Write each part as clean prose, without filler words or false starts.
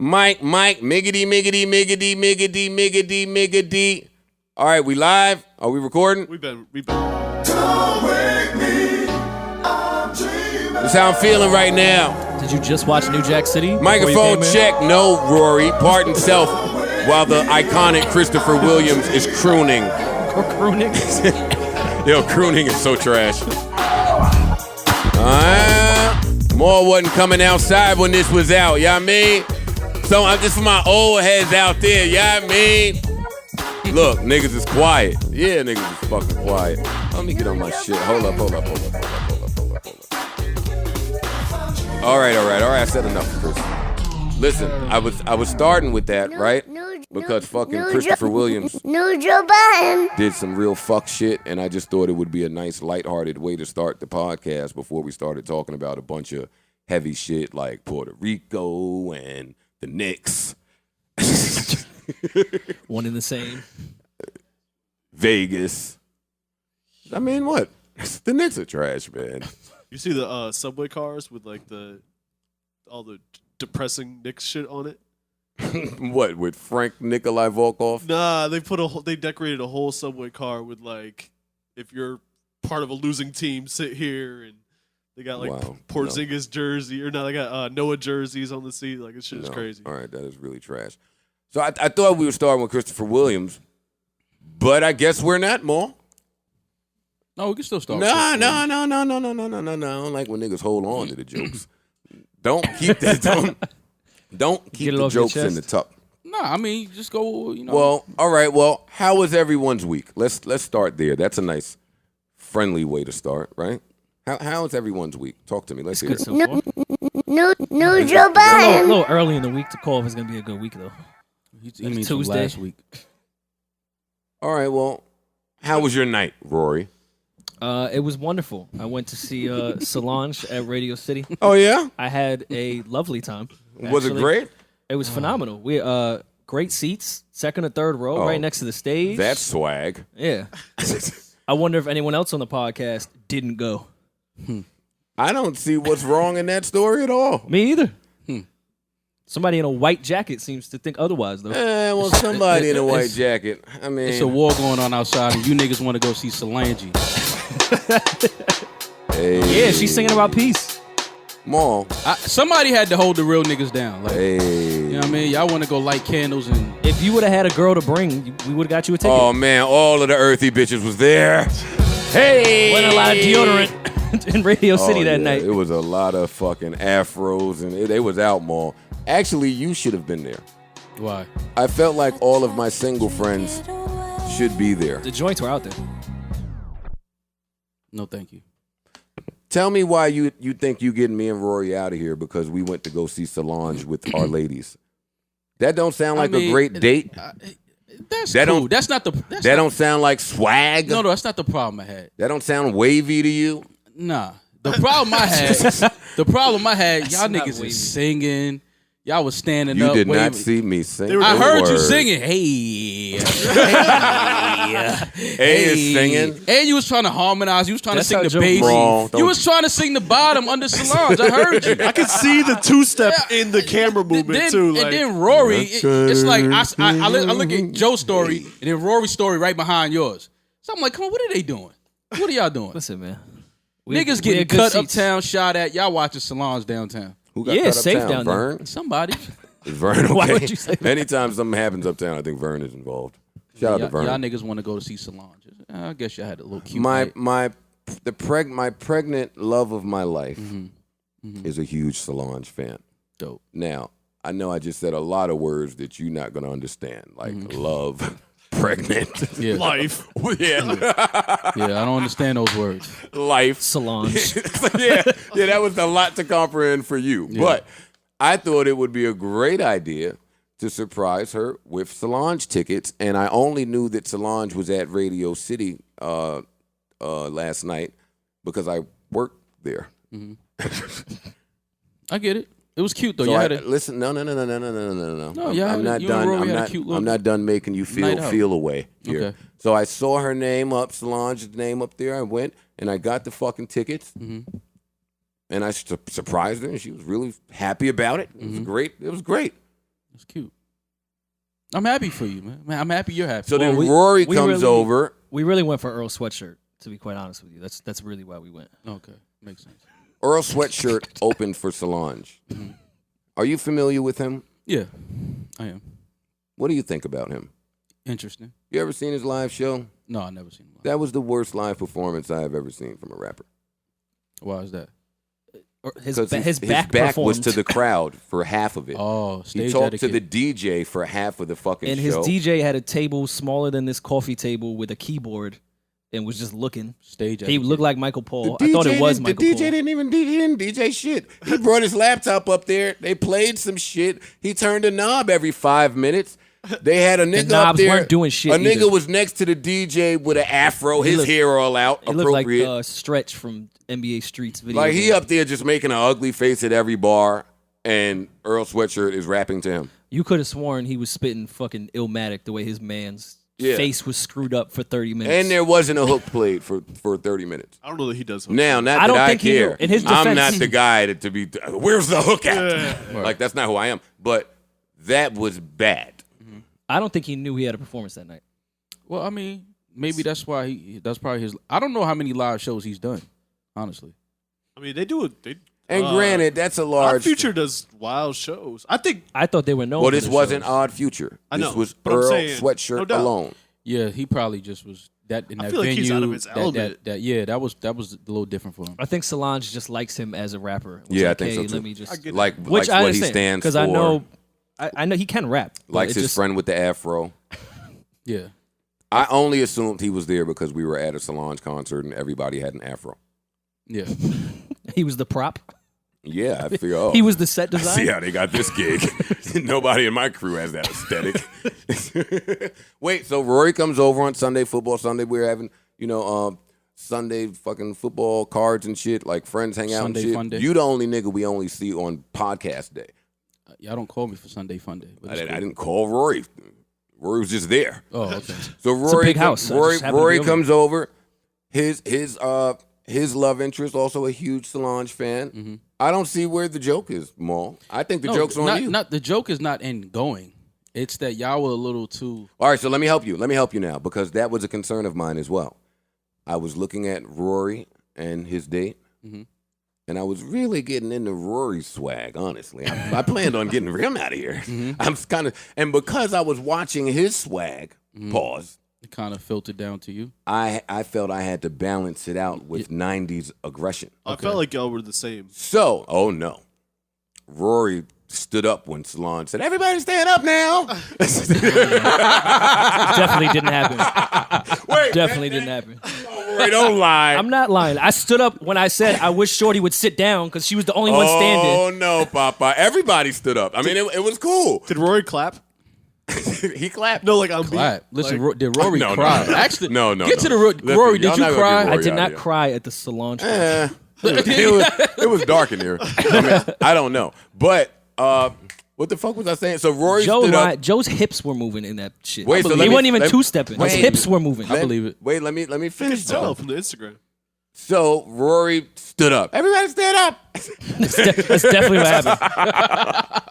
Mike, miggity. All right, we live? Are we recording? We've been. Don't wake me, I'm dreaming. That's how I'm feeling right now. Did you just watch New Jack City? Microphone check. No, Rory. Pardon self while the iconic Christopher Williams is crooning. Crooning? Yo, crooning is so trash. More wasn't coming outside when this was out. You know what I mean? So I'm just for my old heads out there. You know what I mean? Look, niggas is quiet. Yeah, niggas is fucking quiet. Let me get on my shit. Hold up. All right. I said enough, Chris. Listen, I was starting with that, right? Because fucking Christopher Williams Joe Budden did some real fuck shit, and I just thought it would be a nice, lighthearted way to start the podcast before we started talking about a bunch of heavy shit like Puerto Rico and the Knicks. One and the same. Vegas. I mean, what? The Knicks are trash, man. You see the subway cars with like all the depressing Knicks shit on it? What, with Frank Nikolai Volkov? Nah, they decorated a whole subway car with like, if you're part of a losing team, sit here, and they got like Porzingis jersey, or no, they got Noah jerseys on the seat. Like, this shit is crazy. All right, that is really trash. So I thought we were starting with Christopher Williams, but I guess we're not, more. No, we can still start. No. I don't like when niggas hold on to the jokes. Don't keep that. Don't keep the jokes in the tuck. Nah, I mean, just go. You know. Well, all right. Well, how was everyone's week? Let's start there. That's a nice, friendly way to start, right? How is everyone's week? Talk to me. Let's hear it. So far. No Joe Budden. A little early in the week to call if it's going to be a good week, though. He means Tuesday. last week. All right. Well, how was your night, Rory? It was wonderful. I went to see Solange at Radio City. Oh yeah. I had a lovely time. Was it great? It was phenomenal. We great seats, second or third row, right next to the stage. That's swag. Yeah. I wonder if anyone else on the podcast didn't go. I don't see what's wrong in that story at all. Me either. Somebody in a white jacket seems to think otherwise, though. Well, somebody in a white jacket. I mean, It's a war going on outside, and you niggas want to go see Solange. Hey. Yeah, she's singing about peace. Maul. Somebody had to hold the real niggas down. Like, Hey. you know what I mean? Y'all want to go light candles and. If you would have had a girl to bring, we would have got you a ticket. Oh man, all of the earthy bitches was there. Hey. Wasn't a lot of deodorant in Radio City that night. It was a lot of fucking afros, and they was out, Maul. Actually, you should have been there. Why? I felt like all of my single friends should be there. The joints were out there. No, thank you. Tell me why you think you getting me and Rory out of here because we went to go see Solange with our ladies. That don't sound like a great date. That's That cool. don't- That's not the. That don't sound like swag. No, that's not the problem I had. That don't sound wavy to you. Nah. The problem I had, y'all not niggas wavy. is singing. Y'all was standing You up. did not waving. see me sing. I heard you Word. singing. Hey. Hey is singing. And you was trying to harmonize. You was trying That's to sing how the Joe bass. Wrong. You was trying to sing the bottom under Solange. I heard you. I could see the two-step in the camera movement, Then, too. Like, and then Rory, it's like I look at Joe's story and then Rory's story right behind yours. So I'm like, come on, what are they doing? What are y'all doing? Listen, man. Niggas getting cut uptown, shot at. Y'all watching Solange downtown. Who got Yeah, cut safe uptown? down there. Vern? Somebody. Is Vern okay? Why would you say that? Anytime something happens uptown, I think Vern is involved. Shout out to Vern. Y'all niggas want to go to see Solange. I guess y'all had a little cute my night. my pregnant love of my life is a huge Solange fan. Dope. Now, I know I just said a lot of words that you're not gonna understand, like love, pregnant, Yeah. life. yeah, Yeah, I don't understand those words. life. Solange. yeah, that was a lot to comprehend for you. Yeah. But I thought it would be a great idea to surprise her with Solange tickets, and I only knew that Solange was at Radio City last night because I worked there. I get it. It was cute though. So You had it. listen, no. No, y'all I'm had not you and done. Rory I'm had a not. cute little I'm not done making you night out. feel away here. Okay. So I saw her name up, Solange's name up there. I went and I got the fucking tickets, and I surprised her, and she was really happy about it. It was great. It was great. That's cute. I'm happy for you, man. I'm happy you're happy. So then Rory comes over. We really went for Earl Sweatshirt, to be quite honest with you. That's really why we went. Okay, makes sense. Earl Sweatshirt opened for Solange. Mm-hmm. Are you familiar with him? Yeah, I am. What do you think about him? Interesting. You ever seen his live show? No, I never seen him live. That was the worst live performance I have ever seen from a rapper. Why is that? His back was to the crowd for half of it. Oh, stage he talked etiquette. to the DJ for half of the fucking and show. his DJ had a table smaller than this coffee table with a keyboard and was just looking. Stage He etiquette. looked like Michael Paul. I thought it was Michael The Paul. DJ didn't DJ shit. He brought his laptop up there. They played some shit. He turned a knob every 5 minutes. They had a nigga The up knobs there. weren't doing shit A nigga either. was next to the DJ with an afro, his looked- hair all out, He looked like appropriate. Stretch from NBA Streets video. Like he game. up there just making an ugly face at every bar, and Earl Sweatshirt is rapping to him. You could have sworn he was spitting fucking Illmatic the way his man's face was screwed up for 30 minutes. And there wasn't a hook played for 30 minutes. I don't know that he does. Hook Now, not I don't that I think he care. knew. In his I'm defense- not the guy to be. Where's the hook at? Yeah. Like that's not who I am. But that was bad. I don't think he knew he had a performance that night. Well, I mean, maybe that's why that's probably his. I don't know how many live shows he's done, honestly. I mean, they do it. And granted, that's a Odd large. Future does wild shows. I think. I thought they were known. Well, for this the wasn't shows. Odd Future. I know, This was but I'm Earl saying, Sweatshirt no doubt. alone. Yeah, he probably just was that in I that feel like venue. he's out of his element. That was a little different for him. I think Solange just likes him as a rapper. Was Yeah, I like, think so hey, too. Let me just Like which likes I what he understand, stands for. because I know he can rap. but Likes it his just- friend with the afro. Yeah, I only assumed he was there because we were at a Solange concert and everybody had an afro. yeah. He was the prop. Yeah, I figure. Oh, He was the set I design. see how they got this gig. Nobody in my crew has that aesthetic. Wait, so Rory comes over on Sunday, football Sunday. We're having, Sunday fucking football cards and shit. Like friends hang out Sunday and shit. fun day. You the only nigga we only see on podcast day. Y'all don't call me for Sunday Fun Day. But I it's didn't call Rory. Rory was just there. cool. Oh, okay. So Rory, big house. I Rory, just happened to Rory be over comes over. His love interest, also a huge Solange fan. Mm-hmm. I don't see where the joke is, Maul. I think the joke's on you. Not the joke is not in going. It's that y'all were a little too. All right, so let me help you. Let me help you now because that was a concern of mine as well. I was looking at Rory and his date, and I was really getting into Rory's swag, honestly. I planned on getting him out of here. I'm kind of, and because I was watching his swag, pause, It kind of filtered down to you. I felt I had to balance it out with 90s aggression. I felt like y'all were the same. So, oh no. Rory stood up when Solange said, "Everybody stand up now." Definitely didn't happen. Wait, Definitely didn't happen. Rory, don't lie. I'm not lying. I stood up when I said I wish Shorty would sit down because she was the only one standing. Oh no, Papa. Everybody stood up. I mean, it was cool. Did Rory clap? He clapped. No, like I'm Clap. Listen, Like, did Rory No, no, cry? no. Actually, No. Get to the Listen, Rory. y'all Did you not gonna cry? get I Rory did out not here. cry at the Solange. It was dark in here. I mean, I don't know. But what the fuck was I saying? So Rory stood up. Joe's hips were moving in that shit. Wait, so he let me- wasn't even let- two-stepping. His wait. hips were moving. I believe it. Wait, let me finish. tell though. from the Instagram. So Rory stood up. Everybody stand up. That's definitely what happened.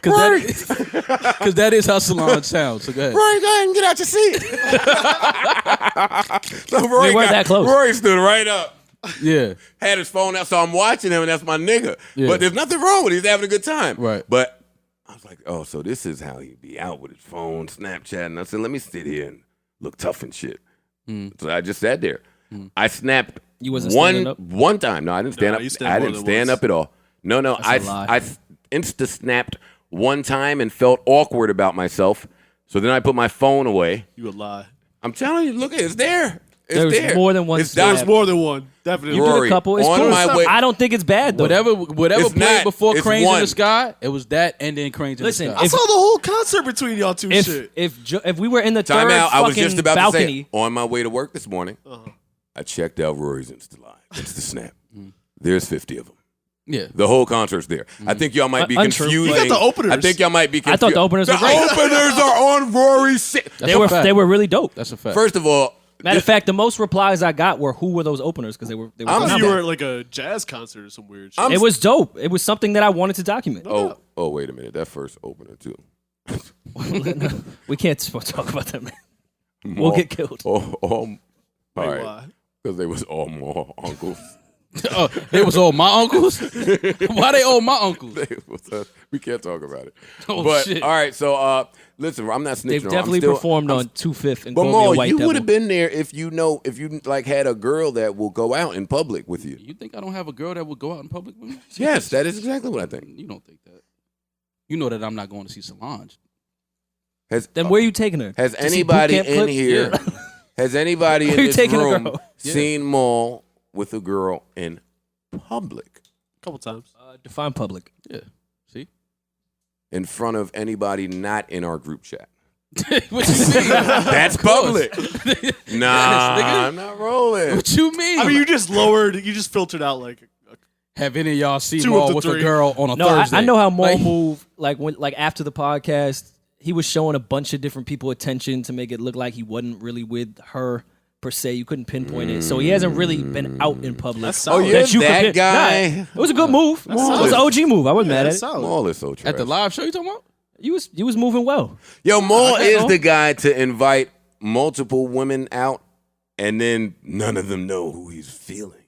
Because that is how Solange sounds. So go ahead. Rory, go ahead and get out your seat. So Rory We weren't that close. Rory stood right up. Yeah. Had his phone out, so I'm watching him, and that's my nigga. Yeah. But there's nothing wrong with it. He's having a good time. Right. But I was like, oh, so this is how he'd be out with his phone, Snapchatting. I said, let me sit here and look tough and shit. So I just sat there. I snapped You wasn't standing up? one time. No, I didn't stand No, up. you stand I more didn't than stand once. up at all. No, a lie. I insta snapped one time and felt awkward about myself. So then I put my phone away. You would lie. I'm telling you, look, it's there. It's There was there. more than one It's snap. down- There's more than one. Definitely. You did Rory, a couple. It's on cool. my way- I don't think it's bad though. Whatever It's played not. before It's Cranes in one. the Sky, it was that and then Cranes in Listen, the I Sky. saw the whole concert between y'all two. Shit. If we were in the Time third out. I was fucking just about balcony, to say, on my way to work this morning, I checked out Rory's Insta Live, Insta Snap. There's 50 of them. Yeah. The whole concert's there. I think y'all might be Untrue. confusing. You got the openers. I think y'all might be I confused. thought the openers were The great. openers are on Rory's shit. That's a fact. they were really dope. That's a fact. First of all, Matter of fact, the most replies I got were, "Who were those openers?" Because they were. I thought you phenomenal. were at like a jazz concert or some weird shit. It was dope. It was something that I wanted to document. Oh, wait a minute. That first opener too. We can't talk about that, man. We'll get killed. All right. Why? Because they was all more uncles. Oh, they was all my uncles? Why they all my uncles? We can't talk about it. Oh, but, shit. all right, so listen, I'm not snitching. They've definitely performed on 2/5 and But called me a Maul, white you devil. would have been there if you like had a girl that will go out in public with you. You think I don't have a girl that would go out in public with me? Yes, that is exactly what I think. You don't think that. You know that I'm not going to see Solange. Then where are you taking her? Has To see anybody boot camp in clips? here? Yeah. Has anybody in Where you this taking a room girl? seen Maul with a girl in public? A couple times. Define public. Yeah. See? In front of anybody not in our group chat? What you mean? That's public. Nah, nigga. I'm not rolling. What you mean? I mean, you just filtered out like. Have any of y'all seen 2 of Maul the with 3. a girl on a No, Thursday? I know how Maul Like, moved. Like after the podcast, he was showing a bunch of different people attention to make it look like he wasn't really with her per se. You couldn't pinpoint it, so he hasn't really been out in public. That's solid. Oh, you're you that could- guy? Nah, it was a good move. It was an OG move. I wasn't mad at That's it. solid. Maul is so trash. At the live show you talking about? You was moving well. Yo, Maul I is know. the guy to invite multiple women out, and then none of them know who he's feeling.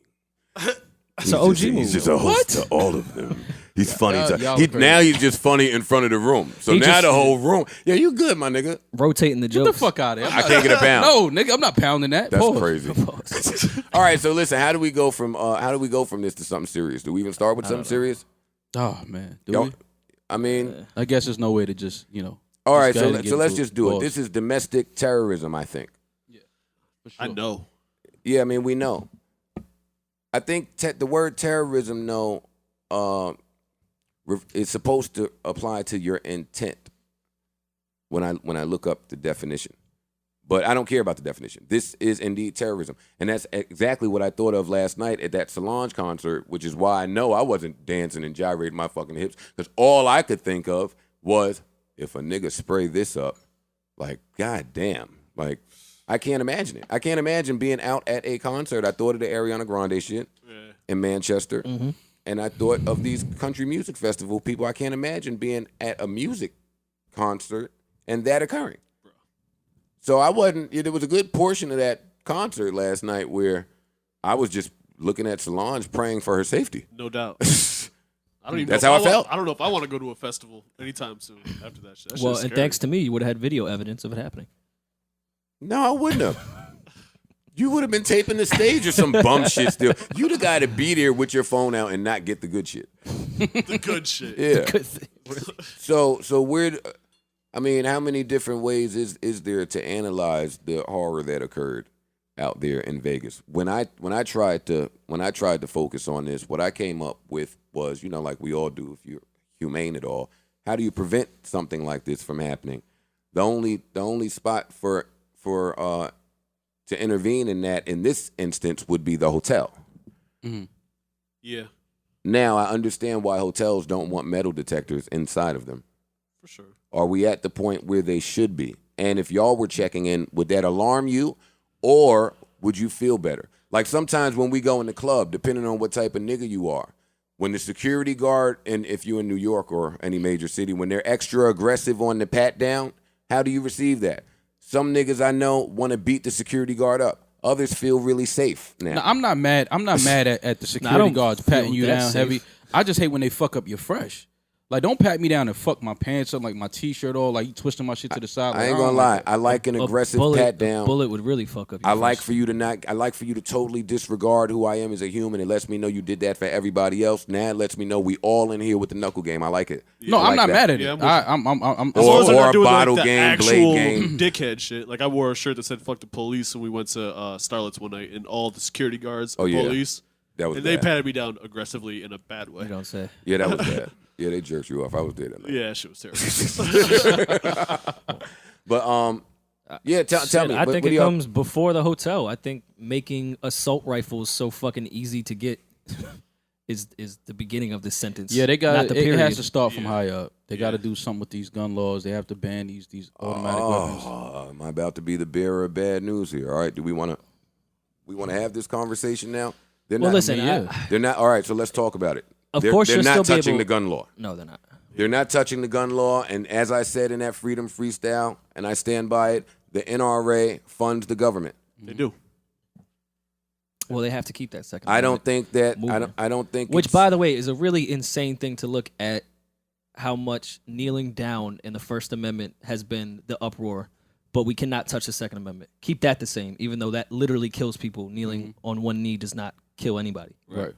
It's an OG move. He's just a host to all of them. He's funny. y'all He, crazy. now he's just funny in front of the room. So He now just- the whole room. Yeah, you good, my nigga. Rotating the Get the jokes. fuck out of here. I can't get a pound. No, nigga, I'm not pounding that. That's Pause. crazy. All right, so listen, how do we go from this to something serious? Do we even start with something serious? Oh, man. Do Yo, we? I mean, I guess there's no way to just, all right, just go so ahead and get let's into just do it. Pause. This is domestic terrorism, I think. For sure. I know. Yeah, I mean, we know. I think the word terrorism, is supposed to apply to your intent when I look up the definition. But I don't care about the definition. This is indeed terrorism. And that's exactly what I thought of last night at that Solange concert, which is why I know I wasn't dancing and gyrating my fucking hips, because all I could think of was, if a nigga spray this up, like, goddamn. Like, I can't imagine it. I can't imagine being out at a concert. I thought of the Ariana Grande shit in Manchester. Mm-hmm. And I thought of these country music festival people. I can't imagine being at a music concert and that occurring. So I wasn't, there was a good portion of that concert last night where I was just looking at Solange praying for her safety. No doubt. I don't even That's know how if I felt. I don't know if I want to go to a festival anytime soon after that shit. That Well, shit's and scary. thanks to me, you would have had video evidence of it happening. No, I wouldn't have. You would have been taping the stage or some bum shit still. You the guy to be there with your phone out and not get the good shit. the good shit. Yeah. Good thing. So we're, I mean, how many different ways is there to analyze the horror that occurred out there in Vegas? When I tried to focus on this, what I came up with was, like we all do, if you're humane at all, how do you prevent something like this from happening? The only spot for to intervene in this instance would be the hotel. Mm-hmm. Yeah, Now I understand why hotels don't want metal detectors inside of them. for sure. Are we at the point where they should be? And if y'all were checking in, would that alarm you, or would you feel better? Like sometimes when we go in the club, depending on what type of nigga you are, when the security guard, and if you're in New York or any major city, when they're extra aggressive on the pat down, how do you receive that? Some niggas I know want to beat the security guard up. Others feel really safe now. No, I'm not mad. I'm not mad at the I security don't guards feel patting you that down safe. heavy. I just hate when they fuck up your fresh. Like, don't pat me down and fuck my pants up, like my t-shirt all, like you twisting my shit to the side. I Like, ain't don't gonna lie. like that. I like an aggressive pat down. A bullet would really fuck up your I like face. for you to not. I like for you to totally disregard who I am as a human. It lets me know you did that for everybody else. Now it lets me know we all in here with the knuckle game. I like it. No, I I'm like not that. mad at Yeah, it. I'm with I'm As long as I'm Or not doing bottle like the game, blade actual game. dickhead shit. Like I wore a shirt that said "fuck the police" when we went to Starlet's one night, and all the security guards, Oh, yeah. police, That was and they bad. patted me down aggressively in a bad way. You don't say. Yeah, that was bad. Yeah, they jerked you off. I was there that night. Yeah, shit was terrible. But yeah, tell Shit, me. I what think do it y'all- comes before the hotel. I think making assault rifles so fucking easy to get is the beginning of this sentence. Yeah, they got not the it period. has to start from high up. They got to do something with these gun laws. They have to ban these automatic weapons. Am I about to be the bearer of bad news here? All right, do we want to have this conversation now? They're Well, not, listen, they're not. All right, so let's talk about it. Of They're, course they're you'll not still be touching able- the gun law. No, they're not. They're not touching the gun law, and as I said in that Freedom Freestyle, and I stand by it, the NRA funds the government. They do. Well, they have to keep that second. I don't Amendment think that. movement. I don't think. Which, it's- by the way, is a really insane thing to look at. How much kneeling down in the First Amendment has been the uproar, but we cannot touch the Second Amendment. Keep that the same, even though that literally kills people. Kneeling on one knee does not kill anybody. Right.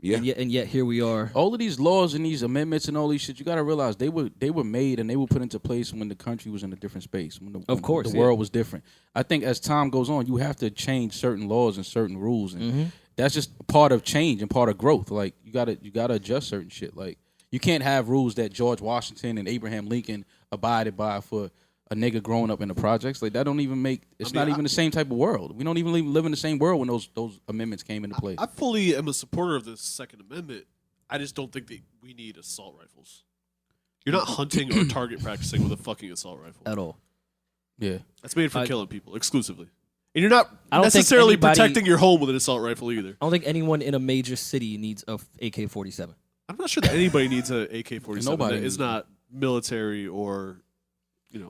Yeah. And yet here we are. All of these laws and these amendments and all these shit, you got to realize they were made and they were put into place when the country was in a different space. When course, the yeah. world was different. I think as time goes on, you have to change certain laws and certain rules, and that's just part of change and part of growth. Like you gotta adjust certain shit. Like you can't have rules that George Washington and Abraham Lincoln abided by for a nigga growing up in the projects. Like that don't even make. It's not even the same type of world. We don't even live in the same world when those amendments came into place. I fully am a supporter of the Second Amendment. I just don't think that we need assault rifles. You're not hunting or target practicing with a fucking assault rifle. At all. Yeah. That's made for killing people exclusively. And you're not I don't think necessarily anybody- protecting your home with an assault rifle either. I don't think anyone in a major city needs a AK-47. I'm not sure that anybody needs an AK-47 Nobody that is needs not military or,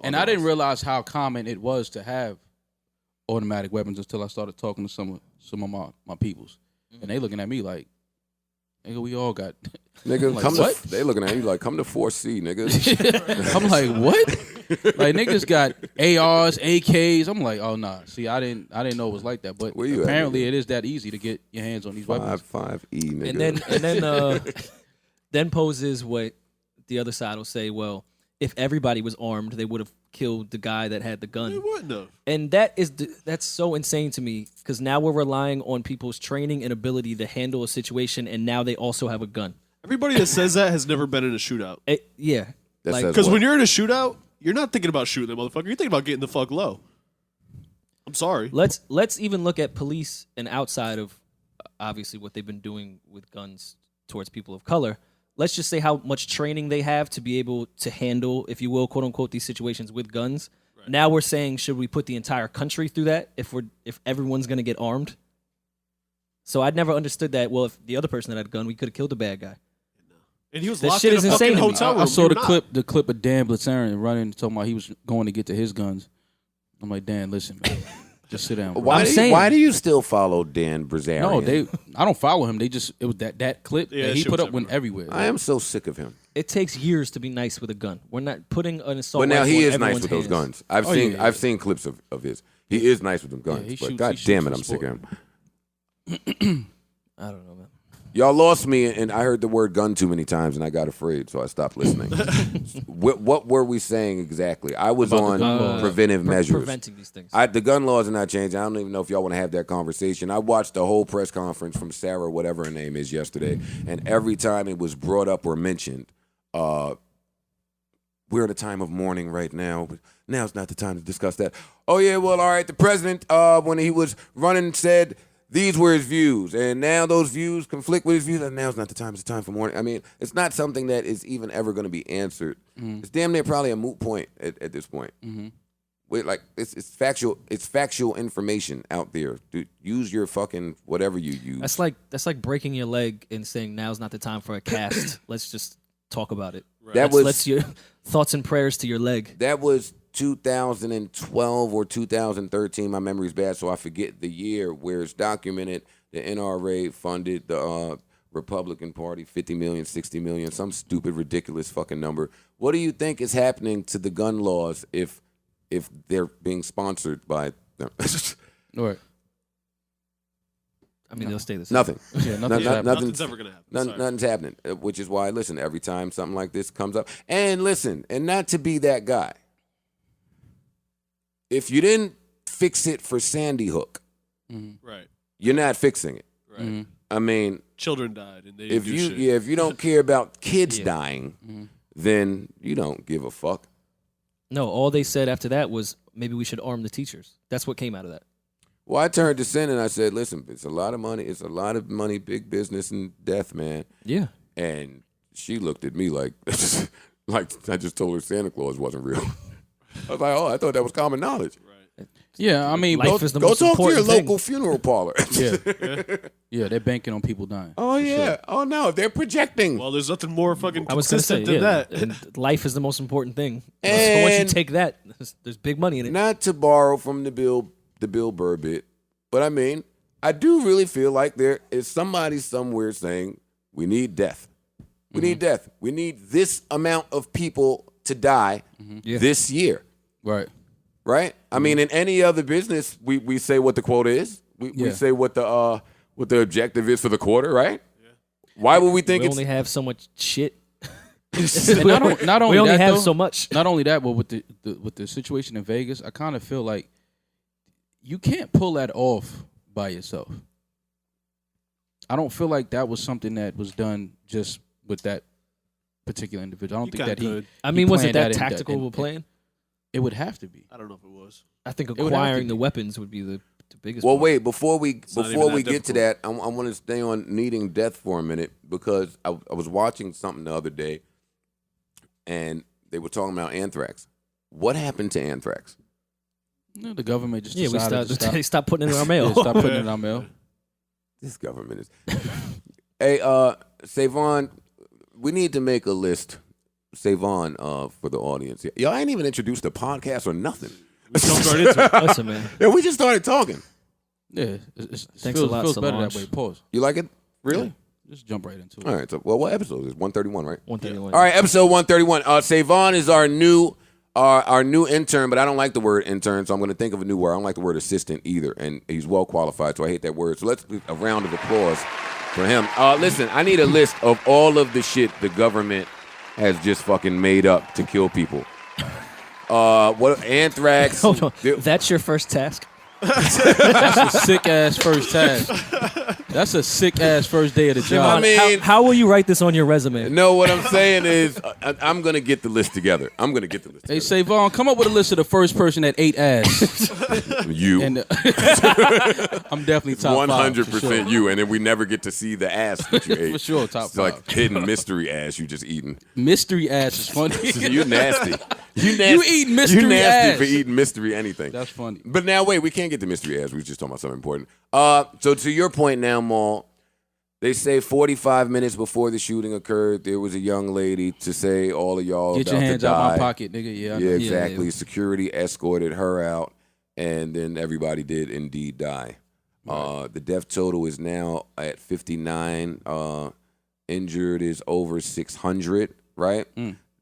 And I didn't realize how common it was to have automatic weapons until I started talking to some of my peoples, and they looking at me like, "Nigga, we all got." Nigga, like, come what? to. They looking at you like, come to 4C, nigga. I'm like, what? Like niggas got ARs, AKs. I'm like, oh nah. See, I didn't know it was like that. But Where you at, apparently, nigga? it is that easy to get your hands on these weapons. 5.5E, nigga. And then poses what the other side will say. Well, if everybody was armed, they would have killed the guy that had the gun. They wouldn't have. And that's so insane to me because now we're relying on people's training and ability to handle a situation, and now they also have a gun. Everybody that says that has never been in a shootout. Yeah, That like, says Because what? when you're in a shootout, you're not thinking about shooting that motherfucker. You're thinking about getting the fuck low. I'm sorry. let's even look at police and outside of obviously what they've been doing with guns towards people of color. Let's just say how much training they have to be able to handle, if you will, quote unquote, these situations with guns. Right. Now we're saying, should we put the entire country through that if everyone's going to get armed? So I'd never understood that. Well, if the other person that had a gun, we could have killed the bad guy. And he was That locked shit in a is fucking insane to me. hotel room. I saw You're the not. clip of Dan Blitzarian running, talking about he was going to get to his guns. I'm like, Dan, listen, man, just sit down. Bro. Why do you still follow Dan Brazarian? No, I don't follow him. It was that clip Yeah, that that he shit put was up went everywhere. I am so sick of him. It takes years to be nice with a gun. We're not putting an assault But now rifle he in is nice everyone's with those hands. guns. I've yeah. I've seen clips of his. He is nice with them guns. he but shoots- God he damn shoots it, for I'm sick of sport. him. I don't know, man. Y'all lost me, and I heard the word gun too many times, and I got afraid, so I stopped listening. What were we saying exactly? I was About the on gun laws. preventive measures. Preventing these things. The gun laws are not changing. I don't even know if y'all want to have that conversation. I watched the whole press conference from Sarah, whatever her name is, yesterday, and every time it was brought up or mentioned, we're at a time of mourning right now. But now's not the time to discuss that. Oh, yeah, well, all right, the president, when he was running, said these were his views, and now those views conflict with his views, and now's not the time. It's the time for mourning. I mean, it's not something that is even ever going to be answered. It's damn near probably a moot point at this point. Wait, like it's factual information out there. Dude, use your fucking whatever you use. That's like breaking your leg and saying now's not the time for a cast. Let's just talk about it. Let's your thoughts and prayers to your leg. That was 2012 or 2013. My memory's bad, so I forget the year where it's documented. The NRA funded the Republican Party 50 million, 60 million, some stupid, ridiculous fucking number. What do you think is happening to the gun laws if they're being sponsored by them? All right. I mean, they'll stay the same. Nothing. Yeah, nothing's happening. Nothing's ever going to happen. Sorry. Nothing's happening, which is why, listen, every time something like this comes up, and listen, and not to be that guy, if you didn't fix it for Sandy Hook, Right. you're not fixing it. Right. I mean, Children died, and they if didn't do shit. if you don't care about kids dying, then you don't give a fuck. No, all they said after that was maybe we should arm the teachers. That's what came out of that. Well, I turned to Sin and I said, listen, it's a lot of money. It's a lot of money, big business and death, man. Yeah. And she looked at me like like I just told her Santa Claus wasn't real. I was like, oh, I thought that was common knowledge. Right. Yeah, I mean, Life is the Go most talk to your important thing. local funeral parlor. yeah, they're banking on people dying. Oh, yeah. Sure. Oh, no, they're projecting. Well, there's nothing more fucking I was going to say, consistent than yeah, that. and life is the most important thing. So once you And- take that, there's big money in it. Not to borrow from the Bill Burr bit, but I mean, I do really feel like there is somebody somewhere saying we need death. We need death. We need this amount of people to die Yeah. this year. Right. Right? I mean, in any other business, we say what the quota is. We Yeah. say what the objective is for the quarter, right? Yeah. Why would we think We it's only have so much shit. And not only we only that, have though, so much. Not only that, but with the situation in Vegas, I kind of feel like you can't pull that off by yourself. I don't feel like that was something that was done just with that particular individual. I don't You think that kinda he. could. I mean, was it planned that in- tactical of a in- plan? It would have to be. I don't know if it was. I think would have to acquiring the be. weapons would be the biggest Well, part. wait, before we not even that get to that, I want to stay on needing death for a minute because I was watching something the other day, and they were talking about anthrax. What happened to anthrax? No, the government just Yeah, we decided stopped, to stop. they stopped putting it in our mail. Yeah, stop putting it in our mail. This government is. Hey, Savon, we need to make a list, Savon, for the audience. Y'all ain't even introduced the podcast or nothing. We jumped right into it. Listen, man. Yeah, we just started talking. Yeah, Thanks a feels, lot, feels better that Solange. way. Pause. You like it? Really? Yeah, just jump right into it. All right. So, well, what episode is it? 131, right? 131. All right, episode 131. Savon is our new intern, but I don't like the word intern, so I'm going to think of a new word. I don't like the word assistant either, and he's well qualified, so I hate that word. So let's do a round of applause for him. Listen, I need a list of all of the shit the government has just fucking made up to kill people. What anthrax? Hold on. That's your first task? That's a sick ass first task. That's a sick ass first day of the job. I mean, How will you write this on your resume? no, what I'm saying is I'm going to get the list together. Hey, Savon, come up with a list of the first person that ate ass. You. And I'm definitely top 100% 5, for sure. you, and then we never get to see the ass that you ate. For sure, top It's like 5. hidden mystery ass you just eating. Mystery ass is funny. You nasty. You nasty. You eat mystery You nasty ass. for eating mystery anything. That's funny. But now, wait, we can't get to mystery ass. We were just talking about something important. So to your point now, Maul, they say 45 minutes before the shooting occurred, there was a young lady to say all of y'all Get about your hands to out die. my pocket, nigga. Yeah, I Yeah, know. exactly. yeah. Security escorted her out, and then everybody did indeed die. The death total is now at 59. Injured is over 600. Right?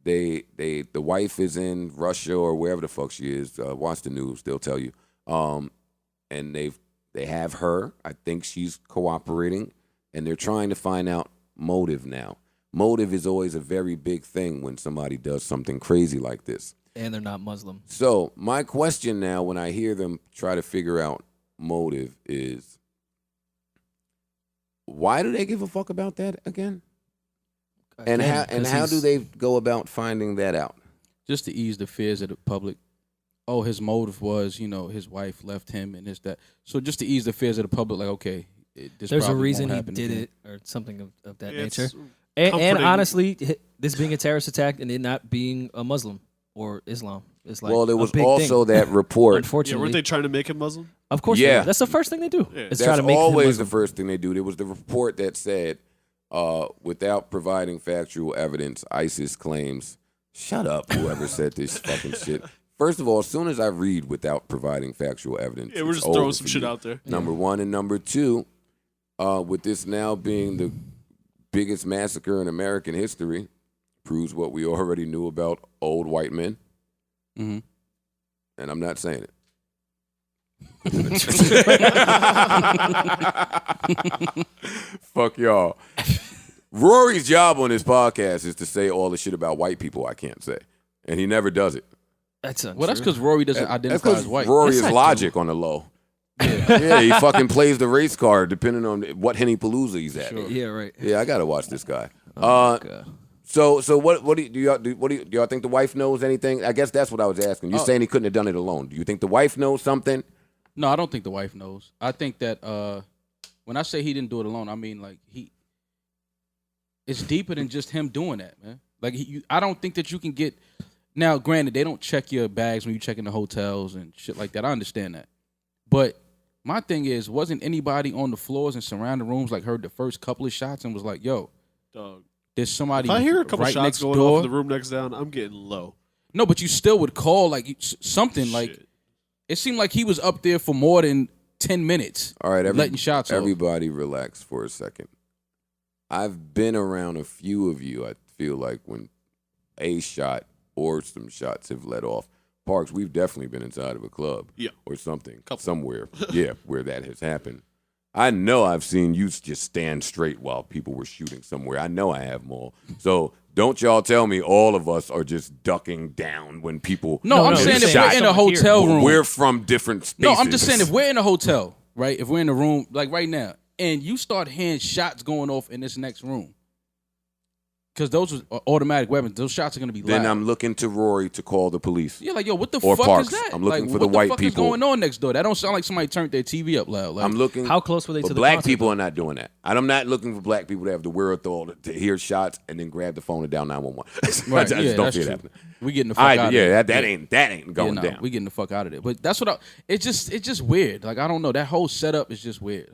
The wife is in Russia or wherever the fuck she is. Watch the news; they'll tell you. And they have her. I think she's cooperating, and they're trying to find out motive now. Motive is always a very big thing when somebody does something crazy like this. And they're not Muslim. So my question now, when I hear them try to figure out motive, is why do they give a fuck about that again? And Again, how do they go about finding that out? Just to ease the fears of the public. Oh, his motive was, his wife left him and this, that. So just to ease the fears of the public, like, okay, this There's a probably reason won't he happen did again. it or something of that It's nature. And comforting. honestly, this being a terrorist attack and it not being a Muslim or Islam is like Well, there a was big also thing. that report. Yeah, Unfortunately, weren't they trying to make him Muslim? of course, Yeah. that's the first thing they do. Yeah. Is try That's to make him always the Muslim. first thing they do. There was the report that said, without providing factual evidence, ISIS claims. Shut up, whoever said this fucking shit. First of all, as soon as I read without providing factual evidence, Yeah, we're it's just throwing over some for shit you. out there. Number one, and number two, with this now being the biggest massacre in American history, proves what we already knew about old white men. Mm-hmm. And I'm not saying it. Fuck y'all. Rory's job on this podcast is to say all the shit about white people I can't say. And he never does it. That's Well, that's because Rory doesn't That's identify because as white. Rory Yes, is I do. logic on the low. Yeah, he fucking plays the race card depending on what Henny Palooza he's at. Sure. Yeah, right. Yeah, I gotta watch this guy. God. So what do y'all think the wife knows anything? I guess that's what I was asking. You're saying he couldn't have done it alone. Do you think the wife knows something? No, I don't think the wife knows. I think that when I say he didn't do it alone, I mean like it's deeper than just him doing that, man. Like I don't think that you can get. Now, granted, they don't check your bags when you check in the hotels and shit like that. I understand that, but my thing is, wasn't anybody on the floors and surrounding rooms like heard the first couple of shots and was like, "Yo, dog, there's somebody." If I hear a couple right shots next going door, off in the room next down, I'm getting low. No, but you still would call like something Shit. like. It seemed like he was up there for more than 10 minutes. All right, letting shots off. Everybody relax for a second. I've been around a few of you, I feel like, when a shot or some shots have let off. Parks, we've definitely been inside of a club or something, somewhere, where that has happened. I know I've seen you just stand straight while people were shooting somewhere. I know I have them all. So don't y'all tell me all of us are just ducking down when people. No, I'm saying if we're in a hotel room. We're from different spaces. No, I'm just saying if we're in a hotel, right? If we're in a room, like right now, and you start hearing shots going off in this next room, because those are automatic weapons, those shots are going to be loud. Then I'm looking to Rory to call the police. Yeah, like, yo, what the or fuck Parks. is that? I'm looking like, for the white What the fuck people. is going on next door? That don't sound like somebody turned their TV up loud. Like, I'm looking. How close were they to the black concert, people though? are not doing that. I'm not looking for black people to have the wherewithal to hear shots and then grab the phone and dial 911. Right, I just don't see it true. happening. We getting the fuck out of it. That ain't going down. We getting the fuck out of it. But that's what it's just weird. Like, I don't know. That whole setup is just weird.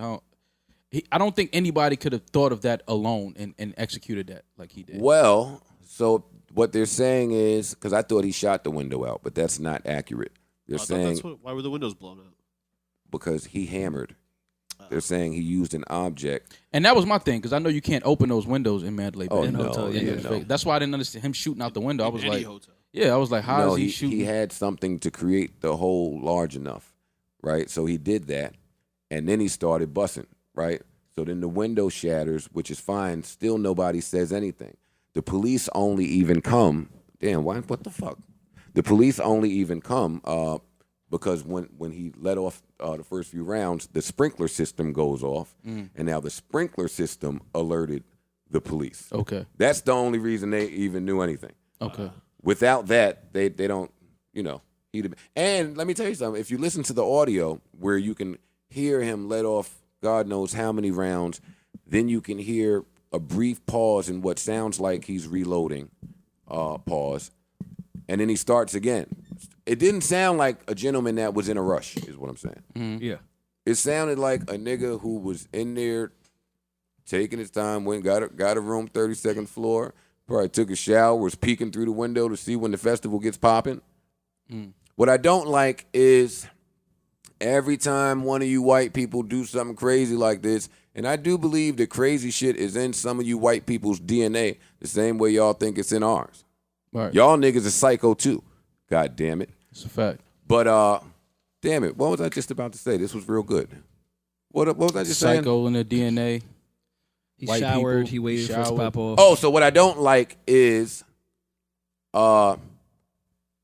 I don't think anybody could have thought of that alone and executed that like he did. Well, so what they're saying is, because I thought he shot the window out, but that's not accurate. They're saying Why were the windows blown out? Because he hammered. They're saying he used an object. And that was my thing, because I know you can't open those windows in Mandalay Bay. Oh, no. That's why I didn't understand him shooting out the window. I was like, hotel. yeah, I was like, how is he shooting? He had something to create the hole large enough, right? So he did that, and then he started bussing, right? So then the window shatters, which is fine. Still nobody says anything. The police only even come. Damn, what the fuck? The police only even come because when he let off the first few rounds, the sprinkler system goes off, and now the sprinkler system alerted the police. Okay. That's the only reason they even knew anything. Okay. Without that, they don't, and let me tell you something. If you listen to the audio where you can hear him let off God knows how many rounds, then you can hear a brief pause in what sounds like he's reloading, pause, and then he starts again. It didn't sound like a gentleman that was in a rush, is what I'm saying. Mm-hmm. Yeah. It sounded like a nigga who was in there taking his time, got a room 32nd floor, probably took a shower, was peeking through the window to see when the festival gets popping. What I don't like is every time one of you white people do something crazy like this, and I do believe that crazy shit is in some of you white people's DNA the same way y'all think it's in ours. Right. Y'all niggas are psycho too. God damn it. It's a fact. But damn it, what was I just about to say? This was real good. What was I just saying? Psycho in the DNA. He White showered. people, He waited for his pop off. Oh, so what I don't like is how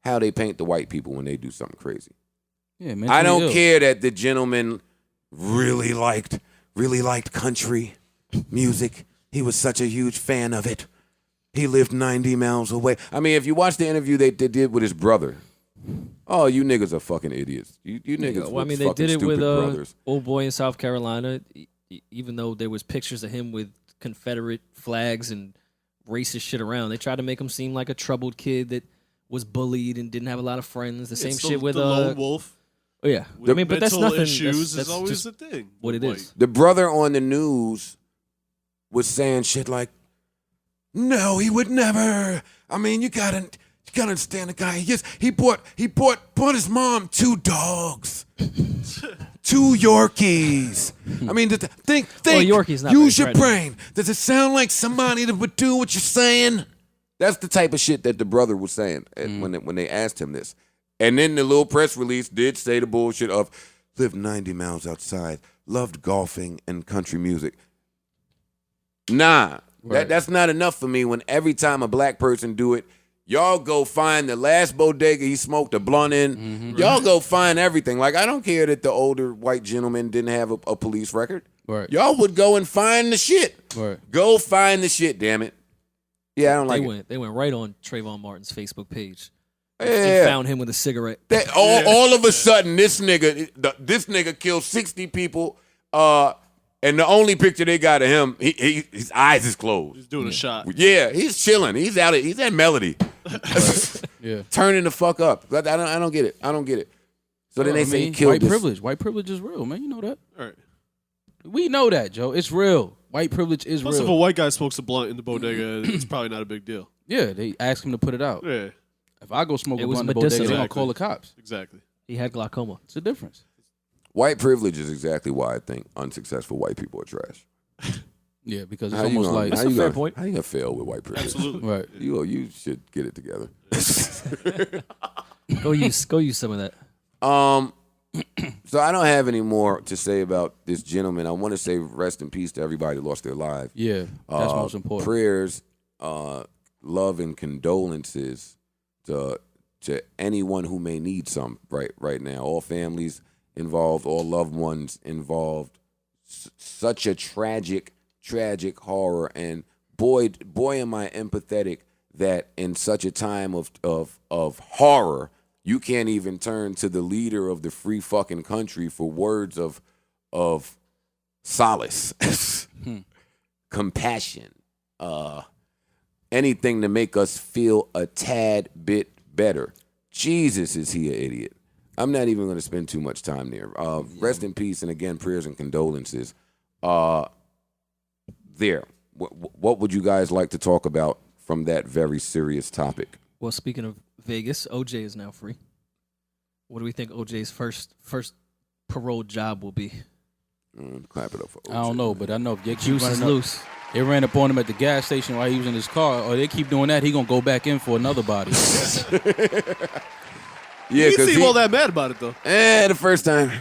they paint the white people when they do something crazy. Yeah, man. I don't care that the gentleman really liked country music. He was such a huge fan of it. He lived 90 miles away. I mean, if you watch the interview they did with his brother, oh, you niggas are fucking idiots. You niggas Well, I mean, they did it with old boy in South Carolina. Even though there was pictures of him with Confederate flags and racist shit around, they tried to make him seem like a troubled kid that was bullied and didn't have a lot of friends. The same shit with the lone wolf. Oh yeah, With I mean, but that's mental nothing. Issues that's is always just the thing. what it is. The brother on the news was saying shit like, "No, he would never. I mean, you gotta understand the guy. He bought his mom 2 dogs, 2 Yorkies. I mean, think. Well, Yorkie's not use very your brain. Does it sound like somebody that would do what you're saying?" That's the type of shit that the brother was saying when they asked him this. And then the little press release did say the bullshit of lived 90 miles outside, loved golfing and country music. Nah, Right. that's not enough for me when every time a black person do it, y'all go find the last bodega he smoked a blunt in. Mm-hmm. Y'all go find everything. Like, I don't care that the older white gentleman didn't have a police record. Right. Y'all would go and find the shit. Right. Go find the shit, damn it. Yeah, I don't like it. They went right on Trayvon Martin's Facebook page. and found him with a cigarette. All of a sudden, this nigga killed 60 people. And the only picture they got of him, his eyes is closed. He's doing a shot. Yeah, he's chilling. He's at Melody. Yeah. Turning the fuck up. I don't get it. I don't get it. So then they say he killed white privilege. White privilege is real, man. You know that. All right. We know that, Joe. It's real. White privilege is Plus, real. if a white guy smokes a blunt in the bodega, it's probably not a big deal. Yeah, they ask him to put it out. Yeah. If I go smoke a was blunt in the bodega, medicinal. they're going to call the cops. Exactly. He had glaucoma. It's a difference. White privilege is exactly why I think unsuccessful white people are trash. Yeah, because it's almost like That's a fair point. How you gonna fail with white privilege? Absolutely. right. You should get it together. Go use some of that. So I don't have any more to say about this gentleman. I want to say rest in peace to everybody that lost their lives. Yeah, that's most important. Prayers, love, and condolences to anyone who may need some right now. All families involved, all loved ones involved. Such a tragic horror, and boy, am I empathetic that in such a time of horror, you can't even turn to the leader of the free fucking country for words of solace, compassion, anything to make us feel a tad bit better. Jesus, is he an idiot? I'm not even going to spend too much time there. Rest in peace, and again, prayers and condolences. There. What would you guys like to talk about from that very serious topic? Well, speaking of Vegas, OJ is now free. What do we think OJ's first parole job will be? Clap it up for OJ. I don't know, but I know if they keep Juice running is up, loose. they ran up on him at the gas station while he was in his car, or they keep doing that, he gonna go back in for another body. Yeah, You because seem all that mad about it, though. the first time.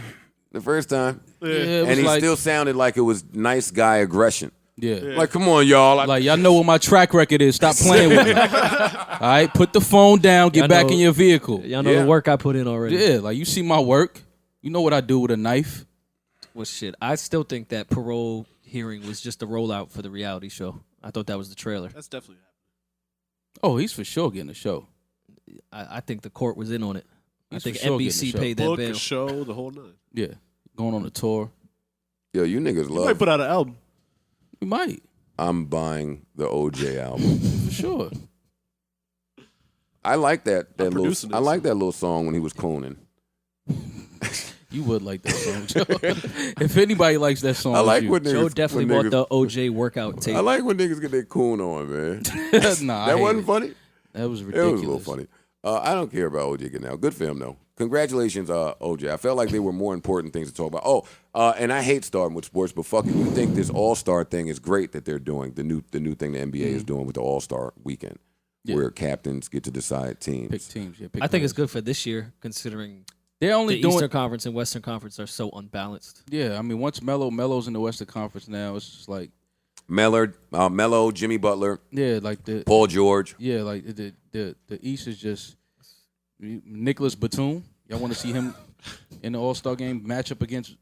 Yeah, it was And he like, still sounded like it was nice guy aggression. yeah. Like, come on, y'all. Like, y'all know what my track record is. Stop playing with me. All right, put the phone down. Get Y'all back know- in your vehicle. Y'all know Yeah. the work I put in already. Yeah, like you see my work. You know what I do with a knife. Well, shit. I still think that parole hearing was just a rollout for the reality show. I thought that was the trailer. That's definitely happening. Oh, he's for sure getting a show. I think the court was in on it. I He's think for sure getting NBC a show. paid that Book, bail. a show, the whole nine. Yeah, going on a tour. Yo, you niggas He might love. put out an album. We might, I'm buying the OJ album. for sure. I like that I'm little. producing I this. like that little song when he was cooning. You would like that song, Joe. If anybody likes that song, I like it's you. when niggas. Joe definitely when bought niggas, the OJ workout tape. I like when niggas get their coon on, man. Nah, I That hate wasn't it. funny. That was It ridiculous. was a little funny. I don't care about OJ getting out. Good for him, though. Congratulations, OJ. I felt like there were more important things to talk about. Oh, and I hate starting with sports, but fuck it. You think this All-Star thing is great that they're doing, the new thing the NBA is doing with the All-Star weekend, where captains get to decide teams. Pick teams. Yeah, pick I think it's players. good for this year, considering They're only the doing. Eastern Conference and Western Conference are so unbalanced. Yeah, I mean, once Melo's in the Western Conference now, it's just like Melo, Jimmy Butler, yeah, like the Paul George. yeah, like the East is just Nicholas Batum. Y'all want to see him in the All-Star game match up against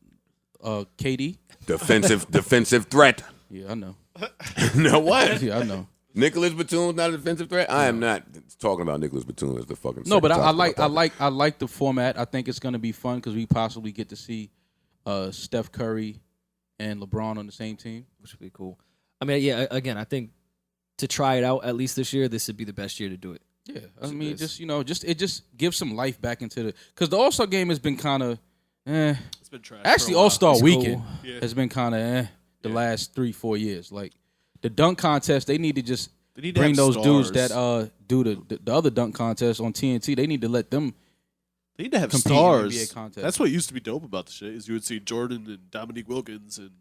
KD? Defensive threat. Yeah, I know. No, what? Yeah, I know. Nicholas Batum's not a defensive threat? I am not talking about Nicholas Batum as the fucking No, but second I topic. like the format. I think it's going to be fun because we possibly get to see Steph Curry and LeBron on the same team. Which would be cool. I mean, yeah, again, I think to try it out at least this year, this would be the best year to do it. Yeah, I mean, it just gives some life back into the because the All-Star game has been kind of It's been trash. Actually, for a while. All-Star It's weekend cool. Yeah. has been kind of the last 3-4 years. Like the dunk contest, they need to just They need to bring have those dudes stars. that do the other dunk contest on TNT. They need to let them. They need to have compete in the stars. NBA contest. That's what used to be dope about the shit. Is you would see Jordan and Dominique Wilkins and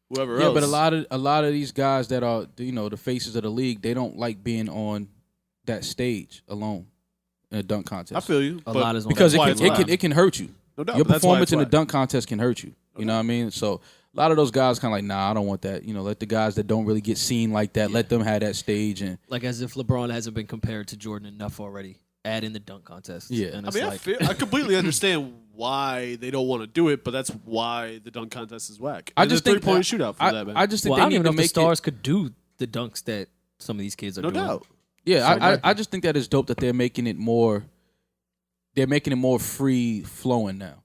whoever Yeah, else. but a lot of these guys that are the faces of the league, they don't like being on that stage alone in a dunk contest. I feel you. A but lot is on because that's why it it's can, whack. it can hurt you. No doubt, Your but that's why performance it's in the whack. dunk contest can hurt you. You know what I mean? So a lot of those guys kind of like, nah, I don't want that. Let the guys that don't really get seen like that, let them have that stage. And Like as if LeBron hasn't been compared to Jordan enough already. Add in the dunk contest. Yeah. And I it's mean, like, I completely understand why they don't want to do it, but that's why the dunk contest is whack. I And just the think three-point shootout for that, man. I just think well, I they don't need even to know if the make stars it. could do the dunks that some of these kids are no doing. doubt. Yeah, I just think that it's dope that they're making it more they're making it more free flowing now,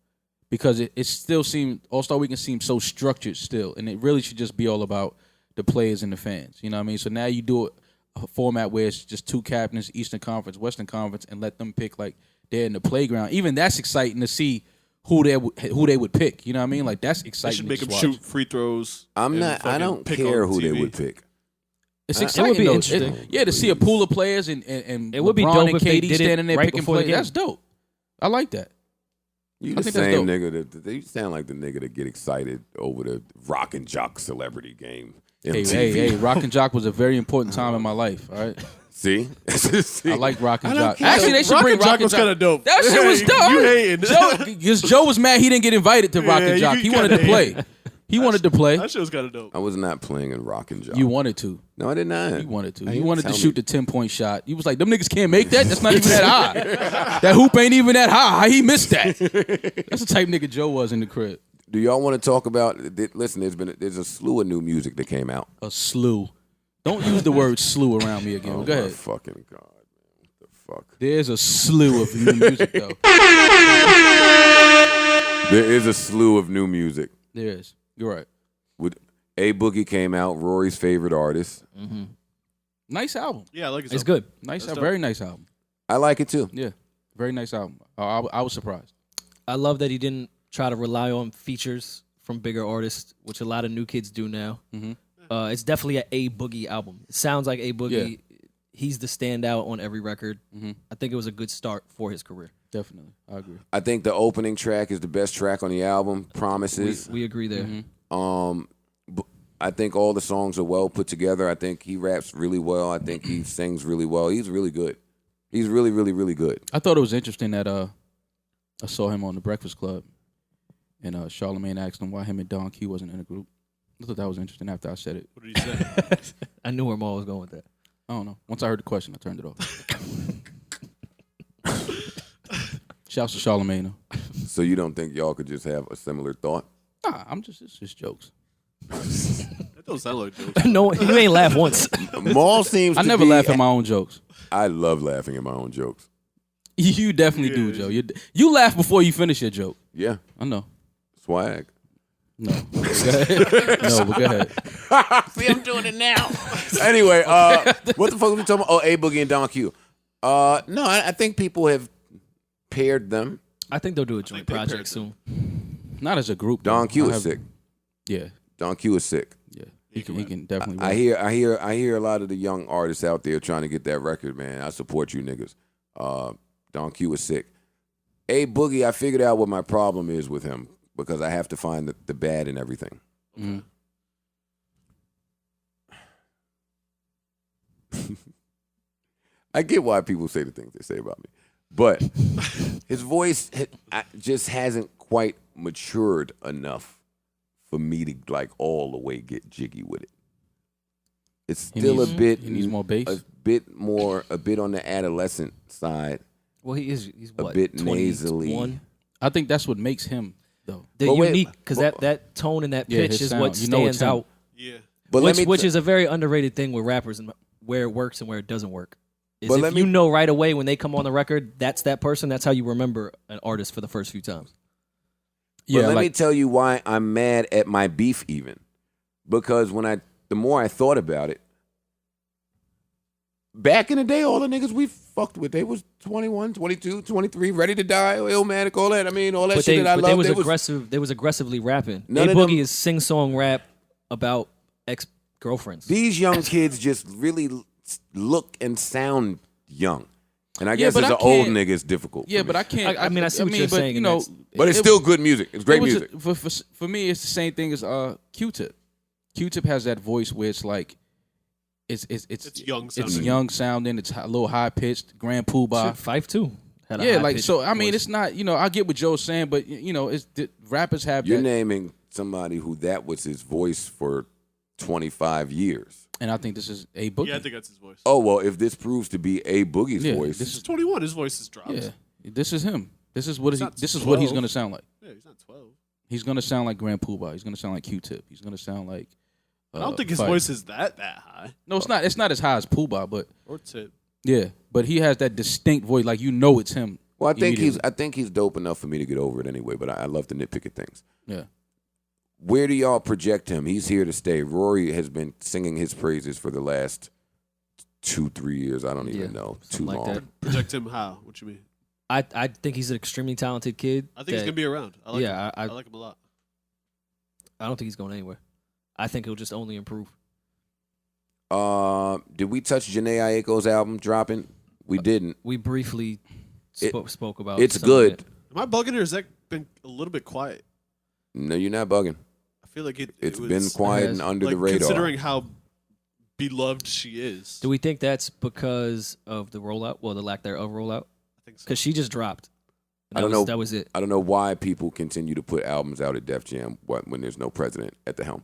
because it still seems All-Star Weekend seems so structured still, and it really should just be all about the players and the fans. You know what I mean? So now you do a format where it's just 2 captains, Eastern Conference, Western Conference, and let them pick like they're in the playground. Even that's exciting to see who they would pick. You know what I mean? Like that's They exciting. should make to them watch. shoot free throws. I don't care who they would pick. It's It exciting. would be though. interesting. To see a pool of players and It would be LeBron dope and if they KD did it standing there right picking before the players. game. That's dope. I like that. You I the think that's same dope. nigga that you sound like the nigga that get excited over the Rock and Jock celebrity game. MTV. Hey, Rock and Jock was a very important time in my life. All right, See? See? I like Rock and I don't Jock. care. Actually, they should Rock bring and Jock Rock and was Jock. kind of dope. That shit was dope. You hating? Because Joe was mad he didn't get invited to Rock and you- Jock. you He wanted to kinda play. hated. He wanted to play. That shit was kind of dope. I was not playing in Rock and Jock. You wanted to. No, I did not. You wanted to. Hey, You wanted to tell shoot me. the 10-point shot. You was like, them niggas can't make that. That's not even that high. That hoop ain't even that high. How he missed that? That's the type nigga Joe was in the crib. Do y'all want to talk about? Listen, there's a slew of new music that came out. A slew. Don't use the word slew around me again. Oh Go my ahead. fucking god, man! What the fuck? There's a slew of new music though. There is a slew of new music. There is. You're right. With A Boogie came out, Rory's favorite artist. Nice album. Yeah, I like it. It's good. Nice, That's very nice album. I like it too. Yeah, very nice album. I was surprised. I love that he didn't try to rely on features from bigger artists, which a lot of new kids do now. It's definitely a Boogie album. It sounds like A Boogie. He's the standout on every record. I think it was a good start for his career. Definitely, I agree. I think the opening track is the best track on the album. Promises. We agree there. I think all the songs are well put together. I think he raps really well. I think he sings really well. He's really good. He's really, really, really good. I thought it was interesting that I saw him on the Breakfast Club, and Charlamagne asked him why him and Don Q wasn't in a group. I thought that was interesting after I said it. What did he say? I knew where Maul was going with that. I don't know. Once I heard the question, I turned it off. Shouts to Charlamagne. Though. So you don't think y'all could just have a similar thought? Nah, it's just jokes. That don't sound like jokes. No, you ain't laugh once. Maul seems I to never be- laugh at my own jokes. I love laughing at my own jokes. You definitely do, Joe. You laugh before you finish your joke. Yeah. I know. Swag. No. Go ahead. No, but go ahead. See, I'm doing it now. Anyway, what the fuck are we talking about? Oh, A Boogie and Don Q. No, I think people have paired them. I think they'll do a joint project soon. Not as a group. Don though. Q I is have- sick. Yeah. Don Q is sick. Yeah. He can definitely I rap. hear a lot of the young artists out there trying to get that record, man. I support you niggas. Don Q is sick. A Boogie, I figured out what my problem is with him because I have to find the bad in everything. I get why people say the things they say about me, but his voice just hasn't quite matured enough for me to like all the way get jiggy with it. It's still He needs more bass. a bit on the adolescent side. Well, he's A what, bit 21? nasally. I think that's what makes him though. They're But wait, unique because that tone and that Yeah, pitch his is sound. what You know it's stands him. out. Yeah. But Which is a very underrated thing with rappers and where it works and where it doesn't work. Is But if let you me- know right away when they come on the record, that's that person. That's how you remember an artist for the first few times. But Yeah, let me like tell you why I'm mad at my beef even. Because the more I thought about it, back in the day, all the niggas we fucked with, they was 21, 22, 23, ready to die, Illmatic, all that. I mean, all that But shit they, that I but love. they was they was- aggressive. They was aggressively rapping. None A of them- Boogie is sing-song rap about ex-girlfriends. These young kids just really look and sound young. And I Yeah, guess but as I an old can't- nigga, it's difficult. yeah, for but me. I can't. I mean, I see what you're but, saying, You and know, that's- But it's still good music. It's great it was music. For me, it's the same thing as Q-Tip. Q-Tip has that voice where it's like it's young It's sounding. young sounding. It's a little high pitched. Grand Poobah. Shit, Fife too. Had a Yeah, like high-pitched so. I mean, voice. it's not. I get what Joe's saying, but it's rappers have You're that, naming somebody who that was his voice for 25 years. and I think this is A Boogie. Yeah, I think that's his voice. Oh, well, if this proves to be A Boogie's Yeah, voice, this He's 21. His voice is dropped. Yeah, this is him. This is what He's not this is what he's 12. gonna sound like. Yeah, he's not 12. He's gonna sound like Grand Poobah. He's gonna sound like Q-Tip. He's gonna sound like. I don't think his Fife. voice is that high. No, it's not. It's not as high as Poobah, but Or Tip. yeah, but he has that distinct voice. Like it's him. Well, I think he's dope enough for me to get over it anyway. But I love to nitpick at things. Yeah. Where do y'all project him? He's here to stay. Rory has been singing his praises for the last 2-3 years. I don't even know. Too like long. that. Project him how? What you mean? I think he's an extremely talented kid. I think he's gonna be around. I like him. I like him a lot. I don't think he's going anywhere. I think he'll just only improve. Did we touch Jhene Aiko's album dropping? We didn't. We briefly spoke about. It's some good. of it. Am I bugging or has that been a little bit quiet? No, you're not bugging. I feel like It's was, been quiet and under the radar. Considering how beloved she is. Do we think that's because of the rollout? Well, the lack thereof rollout? I think so. Because she just dropped. I don't know. That was it. I don't know why people continue to put albums out at Def Jam when there's no president at the helm.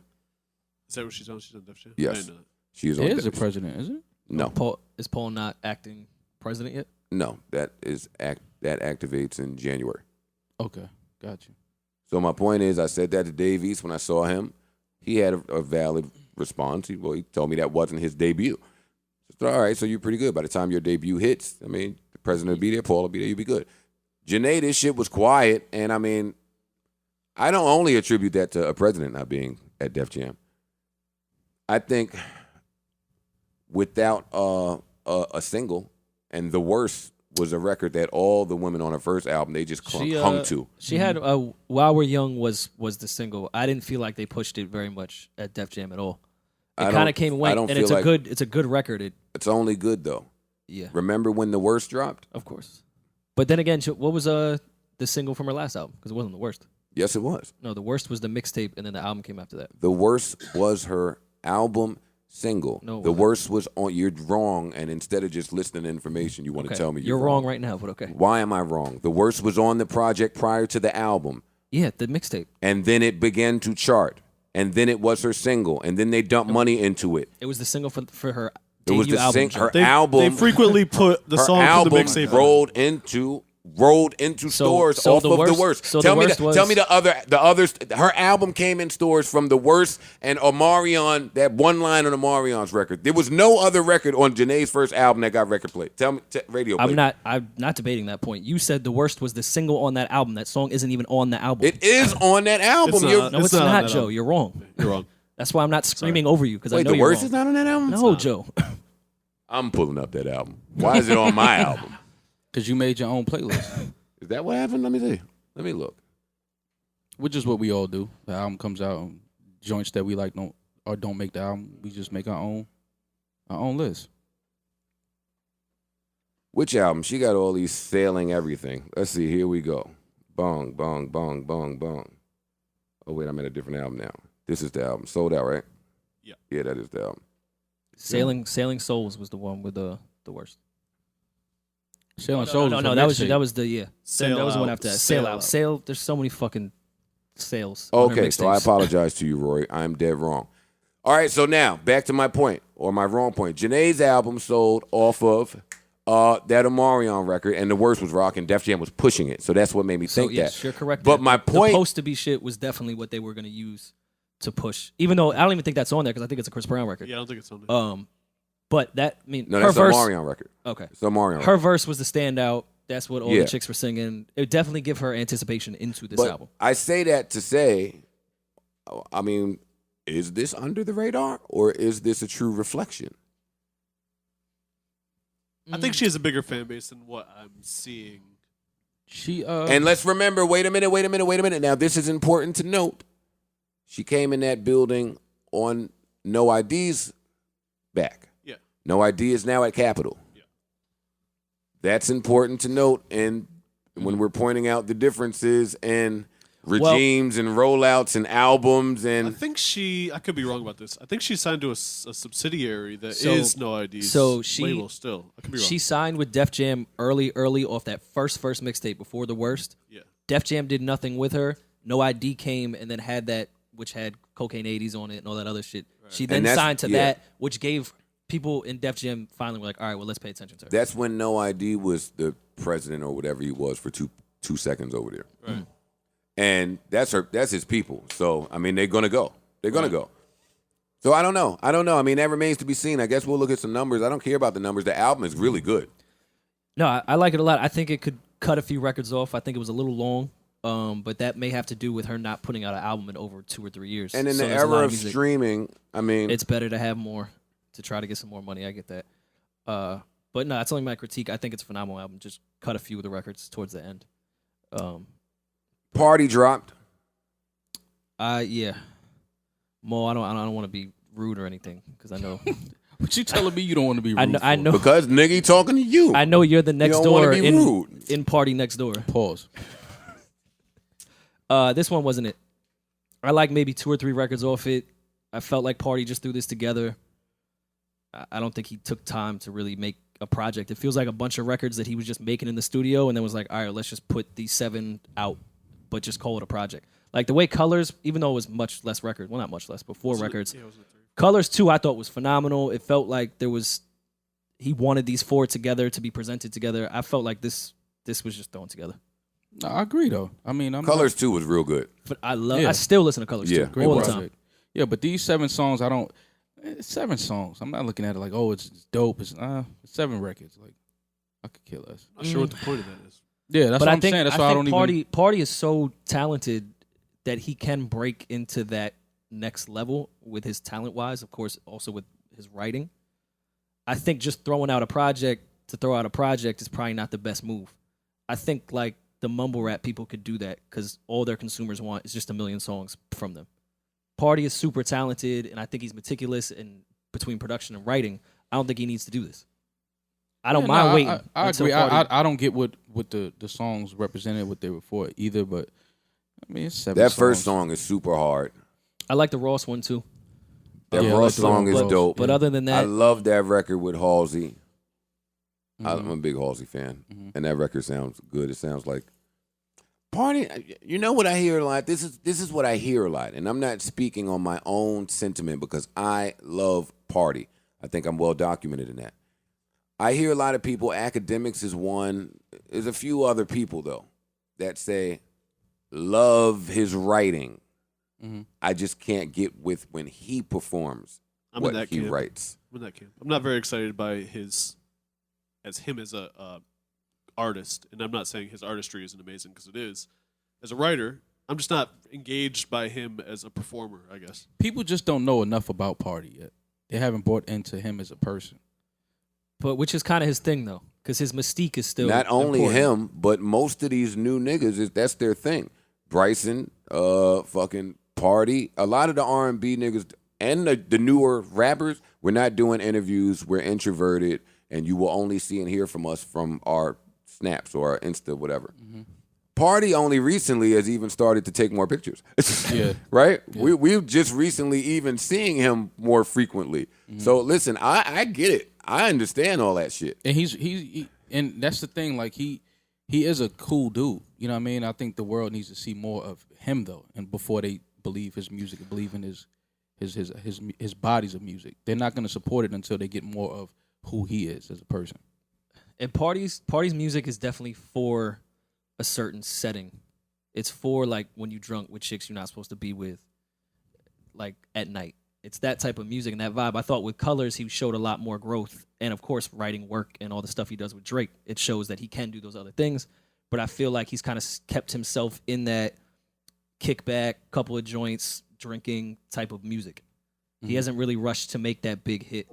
Is that what she's on? She's on Def Jam? Yes. I didn't know that. She is on. There is a Def- president, isn't it? No, Is Paul not acting president yet? no. That activates in January. Okay, got you. So my point is, I said that to Dave East when I saw him. He had a valid response. He told me that wasn't his debut. So, all right, so you're pretty good. By the time your debut hits, I mean, the president will be there, Paul will be there, you'll be good. Jhene, this shit was quiet, and I mean, I don't only attribute that to a president not being at Def Jam. I think without a single, and The Worst was a record that all the women on her first album, they just hung to. She had While We're Young was the single. I didn't feel like they pushed it very much at Def Jam at all. It kind of came and went, and it's a good record. It's only good though. Yeah, Remember when The Worst dropped? of course. But then again, what was the single from her last album? Because it wasn't The Worst. Yes, it was. No, The Worst was the mixtape, and then the album came after that. The Worst was her album single. No, The Worst was on. You're wrong, and instead of just listening to information, you want to tell me you're wrong right now. But okay. Why am I wrong? The Worst was on the project prior to the album, Yeah, the mixtape. and then it began to chart, and then it was her single, and then they dumped money into it. It was the single for her It was debut the album. her They album. frequently put the her song from album the mixtape. rolled into stores off of The Worst. So tell The me Worst was- tell me the others. Her album came in stores from The Worst and Omarion. That one line on Omarion's record. There was no other record on Jhene's first album that got record play. Tell me, radio play. I'm not debating that point. You said The Worst was the single on that album. That song isn't even on the album. It is on that album. It's not. No, It's it's not on not, that Joe. album. You're wrong. You're wrong. That's why I'm not screaming over you because I Wait, know The you're Worst wrong. is not on that album? No, Joe. I'm pulling up that album. Why is it on my album? Because you made your own playlist, Is that what happened? Let me see. Let me look. which is what we all do. The album comes out, and joints that we like don't make the album. We just make our own list. Which album? She got all these sailing everything. Let's see. Here we go. Bong, bong, bong, bong, bong. Oh, wait. I'm at a different album now. This is the album. Sold Out, right? Yeah. Yeah, that is the album. Sailing Souls was the one with the Worst. Sailing No, Souls. that was the yeah. Sail that was the one Out. after that. Sail Sail Out. Out. Sail. There's so many fucking sales. on her Okay, so I mixtapes. apologize to you, Rory. I'm dead wrong. All right, so now back to my point, or my wrong point. Jhene's album sold off of that Omarion record, and The Worst was rocking. Def Jam was pushing it, so that's what made me So think yes, that. you're correct. But there. my the point, supposed to be shit was definitely what they were going to use to push. Even though I don't even think that's on there because I think it's a Chris Brown record. Yeah, I don't think it's on there. But that I mean no, her that's the verse. Omarion record. Okay. It's the Omarion. Her verse was the standout. That's what all Yeah. the chicks were singing. It would definitely give her anticipation into this But album. I say that to say, I mean, is this under the radar, or is this a true reflection? I think she has a bigger fan base than what I'm seeing. She And let's remember, wait a minute. Now, this is important to note. She came in that building on No ID's back. Yeah. No ID is now at Capitol. Yeah. That's important to note. And when we're pointing out the differences in regimes and rollouts and albums I and think I could be wrong about this. I think she signed to a subsidiary that is No ID's so she- label still. I could be wrong. She signed with Def Jam early off that first mixtape before The Worst. Yeah. Def Jam did nothing with her. No ID came and then had that, which had Cocaine 80s on it and all that other shit. She then And that's- signed to yeah. that, which gave people in Def Jam finally were like, all right, well, let's pay attention to her. that's when No ID was the president or whatever he was for two seconds over there. Right. And that's his people. So I mean, they're gonna go. So I don't know. I mean, that remains to be seen. I guess we'll look at some numbers. I don't care about the numbers. The album is really good. No, I like it a lot. I think it could cut a few records off. I think it was a little long, but that may have to do with her not putting out an album in over 2 or 3 years. And in So the there's a lot era of music. streaming, I mean, It's better to have more to try to get some more money. I get that. But no, that's only my critique. I think it's a phenomenal album. Just cut a few of the records towards the end. Party dropped. Yeah. Mo, I don't want to be rude or anything because I know But you telling me you don't want to be rude? I know Because nigga talking to you. I know you're the next don't wanna door be rude. in Party Next Door. Pause. This one wasn't it. I like maybe 2 or 3 records off it. I felt like Party just threw this together. I don't think he took time to really make a project. It feels like a bunch of records that he was just making in the studio and then was like, all right, let's just put these 7 out, but just call it a project. Like the way Colors, even though it was much less records, well, not much less, but 4 records. Yeah, it was like 3. Colors 2 I thought was phenomenal. It felt like he wanted these 4 together to be presented together. I felt like this was just thrown together. No, I agree though. I mean, Colors 2 was real good. But I Yeah. still listen to Colors Yeah. 2 Great all the project. time. Yeah, but these 7 songs, it's 7 songs. I'm not looking at it like, oh, it's dope. It's 7 records. Like, I could care less. I'm not sure what the point of that is. Yeah, that's But what I I'm think, saying. That's I why I think don't even. Party is so talented that he can break into that next level with his talent wise, of course, also with his writing. I think just throwing out a project to throw out a project is probably not the best move. I think like the mumble rap people could do that because all their consumers want is just a million songs from them. Party is super talented, and I think he's meticulous in between production and writing. I don't think he needs to do this. I don't mind waiting. I until agree. Party. I don't get what the songs represented, what they were for either, but I mean, it's 7 That songs. first song is super hard. I like the Ross one too. That Yeah, I Ross like the song is Ross. dope. But other than I that, love that record with Halsey. Mm-hmm. I'm a big Halsey fan, and that record sounds good. It sounds like Party. You know what I hear a lot? This is what I hear a lot, and I'm not speaking on my own sentiment because I love Party. I think I'm well documented in that. I hear a lot of people. Academics is one. There's a few other people though that say love his writing. Mhm. I just can't get with when he performs I'm what in that he camp. writes. I'm in that camp. I'm not very excited by him as a artist, and I'm not saying his artistry isn't amazing because it is. As a writer, I'm just not engaged by him as a performer, I guess. People just don't know enough about Party yet. They haven't bought into him as a person. but which is kind of his thing though, because his mystique is still Not only important. him, but most of these new niggas that's their thing. Bryson, fucking Party. A lot of the R&B niggas and the newer rappers, we're not doing interviews. We're introverted, and you will only see and hear from us from our snaps or our Insta, whatever. Party only recently has even started to take more pictures. Yeah. Right? Yeah. We've just recently even seeing him more frequently. So listen, I get it. I understand all that shit. And he and that's the thing. Like he is a cool dude. You know what I mean? I think the world needs to see more of him though, and before they believe his music and believe in his bodies of music, they're not going to support it until they get more of who he is as a person. And Party's music is definitely for a certain setting. It's for like when you drunk with chicks you're not supposed to be with, like at night. It's that type of music and that vibe. I thought with Colors he showed a lot more growth, and of course writing work and all the stuff he does with Drake. It shows that he can do those other things. But I feel like he's kind of kept himself in that kickback, couple of joints, drinking type of music. He hasn't really rushed to make that big hit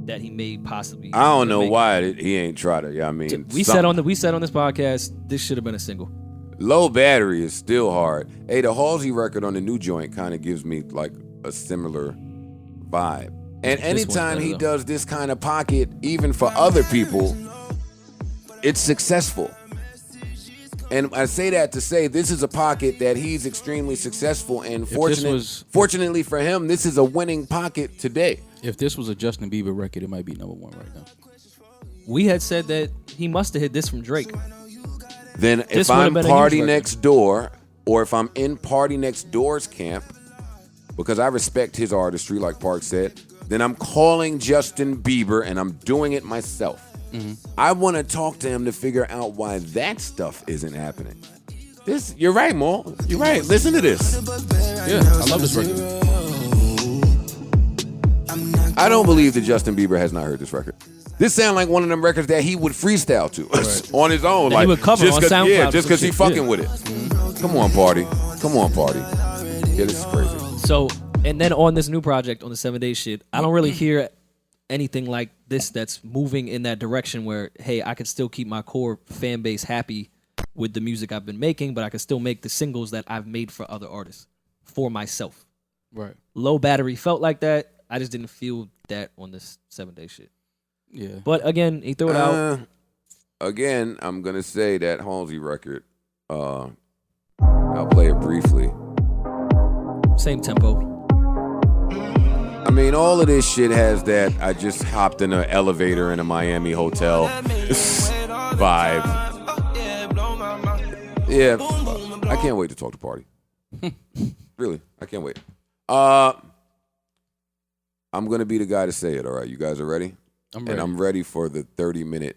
that he may possibly. I don't know make. why he ain't tried it. Yeah, I mean, We said on this podcast this should have been a single. Low Battery is still hard. Hey, the Halsey record on the new joint kind of gives me like a similar vibe. And one's anytime better, he though. does this kind of pocket, even for other people, it's successful. And I say that to say this is a pocket that he's extremely successful in. Fortunately for him, this is a winning pocket today. If this was a Justin Bieber record, it might be number 1 right now. We had said that he must have hit this from Drake. Then if This would've I'm been a Party huge record. Next Door, or if I'm in Party Next Door's camp, because I respect his artistry, like Park said, then I'm calling Justin Bieber and I'm doing it myself. I want to talk to him to figure out why that stuff isn't happening. You're right, Mo. You're right. Listen to this. Yeah, I love this record. I don't believe that Justin Bieber has not heard this record. This sound like one of them records that he would freestyle to on his own. That like he would cover on SoundCloud. Yeah, just because he some shit. fucking with it. Come on, party. Come on, party. Yeah, this is crazy. So, and then on this new project, on the 7 Days shit, I don't really hear anything like this that's moving in that direction where, hey, I can still keep my core fan base happy with the music I've been making, but I can still make the singles that I've made for other artists for myself. Right. Low Battery felt like that. I just didn't feel that on this 7 Day shit. Yeah. But again, he threw it out. Again, I'm going to say that Halsey record, I'll play it briefly. Same tempo. I mean, all of this shit has that I just hopped in an elevator in a Miami hotel vibe. Yeah, I can't wait to talk to Party. Really, I can't wait. I'm going to be the guy to say it, all right? You guys are ready? I'm ready. And I'm ready for the 30-minute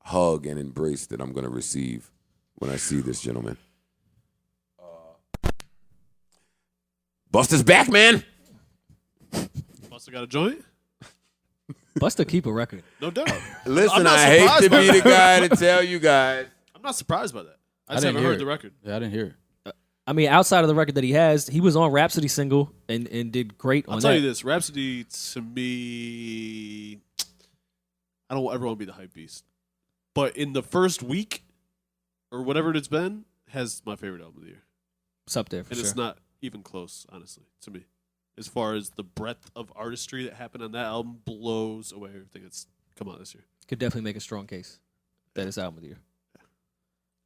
hug and embrace that I'm going to receive when I see this gentleman. Busta's back, man. Busta got a joint? Busta keep a record. No doubt. Listen, I'm not I hate to surprised by be the that. guy to tell you guys. I'm not surprised by that. I just didn't haven't hear heard it. the record. Yeah, I didn't hear it. I mean, outside of the record that he has, he was on Rhapsody single and did great on I'll that. tell you this. Rhapsody, to me, I don't ever want to be the hype beast. But in the first week, or whatever it's been, has my favorite album of the year. It's up there for And sure. it's not even close, honestly, to me. As far as the breadth of artistry that happened on that album blows away everything that's come out this year. Could definitely make a strong case that it's album of the year.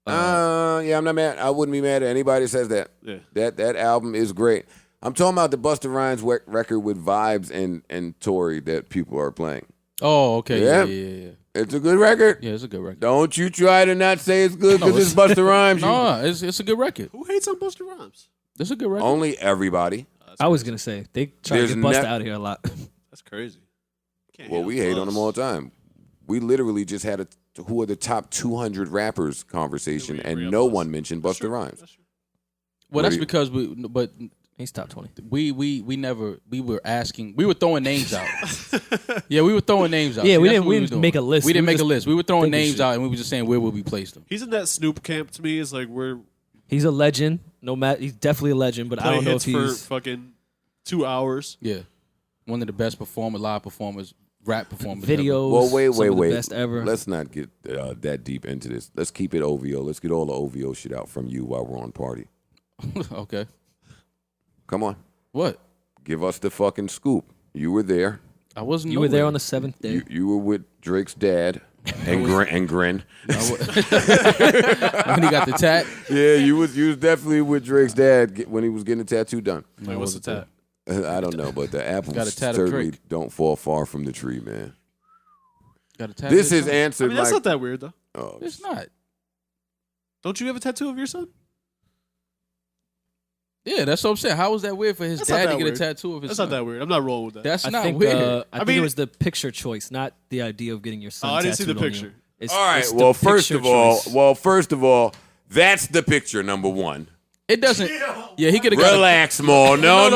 Yeah, I'm not mad. I wouldn't be mad at anybody that says that. Yeah. That album is great. I'm talking about the Busta Rhymes record with Vibes and Tory that people are playing. Oh, okay. Yeah. Yeah. It's a good record. Yeah, it's a good record. Don't you try to not say it's good No, because it's Busta Rhymes. No, it's a good record. Who hates on Busta Rhymes? It's a good record. Only everybody. I was going to say, they try to There's get Busta ne- out of here a lot. That's crazy. Can't Well, we hate on Bus. them all the time. We literally just had a who are the top 200 rappers conversation, Yeah, we and agree no on Bus. one mentioned That's Busta true. Rhymes. That's true. Well, What that's do you- because but He's top 20. we were throwing names out. Yeah, we were throwing names out. Yeah, See, we that's didn't- what we were didn't doing. make a list. We We didn't make a just list. We were throwing thinking names shit. out, and we were just saying where would we place them. He's in that Snoop camp to me. Is like we're He's a legend. No matter, he's definitely a legend, but I playing don't know hits if for he's. fucking 2 hours. Yeah, one of the best live performers, rap performers. Videos. Well, some of the wait. best ever. Let's not get that deep into this. Let's keep it OVO. Let's get all the OVO shit out from you while we're on Party. Ever. Okay. Come on. What? Give us the fucking scoop. You were there. I wasn't. You were there nowhere. on the 7th day. You were with Drake's dad and Grin. When he got the tat. Yeah, you was definitely with Drake's dad when he was getting a tattoo done. Like, what's the tat? I don't know, but the apples Got a tat of certainly Drake. don't fall far from the tree, man. Got a tat. This of is his son. I answered mean, that's like not that weird though. oh, It's not. Don't you have a tattoo of your son? Yeah, that's what I'm saying. How was that weird for his That's not dad to that get weird. a tattoo of his That's son? not that weird. I'm not rolling with that. That's I not think, weird. I think mean- it was the picture choice, not the idea of getting your son. Oh, I didn't see the tattooed on picture. you. It's, all right. it's the Well, first picture of all, that's the picture number one. It doesn't. Yeah, he could have got. Relax, Maul. No.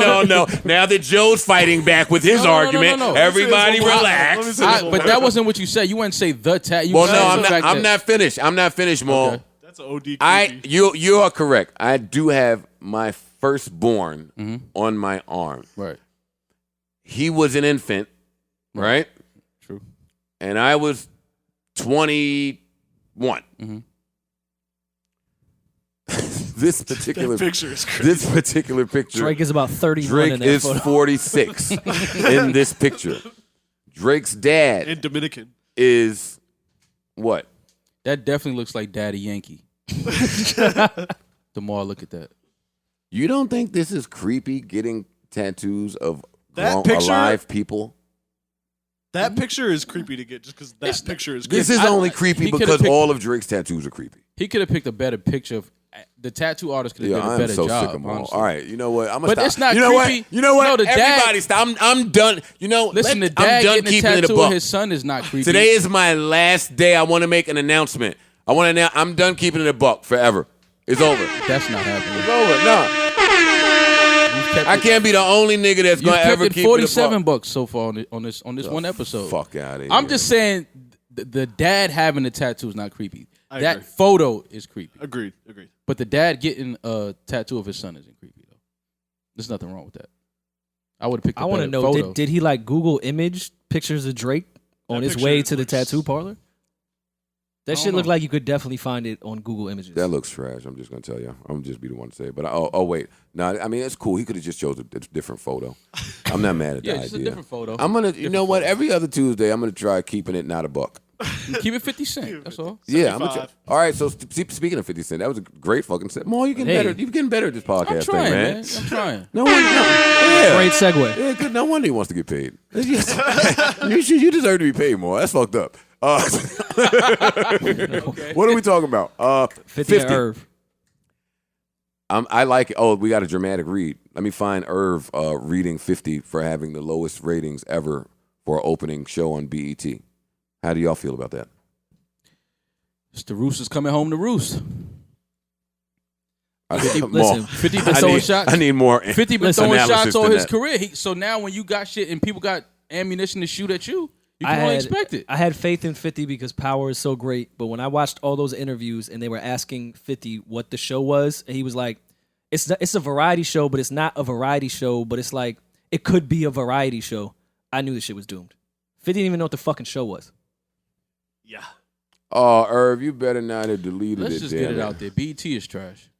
Now that Joe's fighting back with his No. argument, Let me everybody say this one more relax. time. Let me say this one But more that time. wasn't what you said. You wouldn't say the tat. You Well, said no, the fact I'm that- not finished. I'm not finished, Maul. Okay. That's an OD. You are correct. I do have my firstborn on my arm. Right. He was an infant, right? True. And I was 21. This particular That picture is crazy. This particular picture. Drake is about 31 in Drake that is photo. 46 in this picture. Drake's dad In Dominican. is what? That definitely looks like Daddy Yankee. The more I look at that. You don't think this is creepy getting tattoos of That picture- alive people? That picture is creepy to get just because that picture is creepy. This is only creepy he could've because picked- all of Drake's tattoos are creepy. He could have picked a better picture of. The tattoo artist could have Yeah, done a I'm better so job. sick of them all. honestly. All right, you know what? I'm gonna But stop. it's not you know creepy. what? You know what? No, the dad- Everybody stop. I'm done. You know, Listen, the I'm dad done getting a keeping it a tattoo of buck. his son is not creepy. Today is my last day. I want to make an announcement. I'm done keeping it a buck forever. It's over. That's not happening. It's over. No. You kept I can't be the only nigga that's you gonna kept ever it keep $47 it bucks so far on this one episode. Fuck out of here. I'm just saying the dad having the tattoo is not creepy. I That agree. photo is creepy. Agreed. But the dad getting a tattoo of his son isn't creepy though. There's nothing wrong with that. I would have picked. I want to know, photo. did he like Google image pictures of Drake on his way to the tattoo parlor? That shit looked like you could definitely find it on Google Images. That looks trash. I'm just gonna tell you. I'm just be the one to say it. But oh wait, no. I mean it's cool. He could have just chose a different photo. I'm not mad at the idea. Just a different photo. I'm gonna. You know what? Every other Tuesday, I'm gonna try keeping it not a buck. Keep it 50 Cent. That's all. Yeah, I'm gonna try. All right. So speaking of 50 Cent, that was a great fucking set. Mo, you getting better. You getting better at this podcast I'm trying, thing, man. I'm trying. No wonder. Yeah. Great segue. Yeah, good. No wonder he wants to get paid. You deserve to be paid more. That's fucked up. What are we talking about? 50 and Irv. I like it. Oh, we got a dramatic read. Let me find Irv reading 50 for having the lowest ratings ever for an opening show on BET. How do y'all feel about that? It's the Roosters coming home to roost. 50 been throwing shots. I need more. 50 been throwing shots all his that. career. So now when you got shit and people got ammunition to shoot at you, you can only expect it. I had faith in 50 because Power is so great. But when I watched all those interviews and they were asking 50 what the show was, and he was like, it's a variety show, but it's not a variety show, but it's like, it could be a variety show. I knew this shit was doomed. 50 didn't even know what the fucking show was. Yeah. Oh, Irv, you better not have deleted it. Let's just get it out there. BET is trash.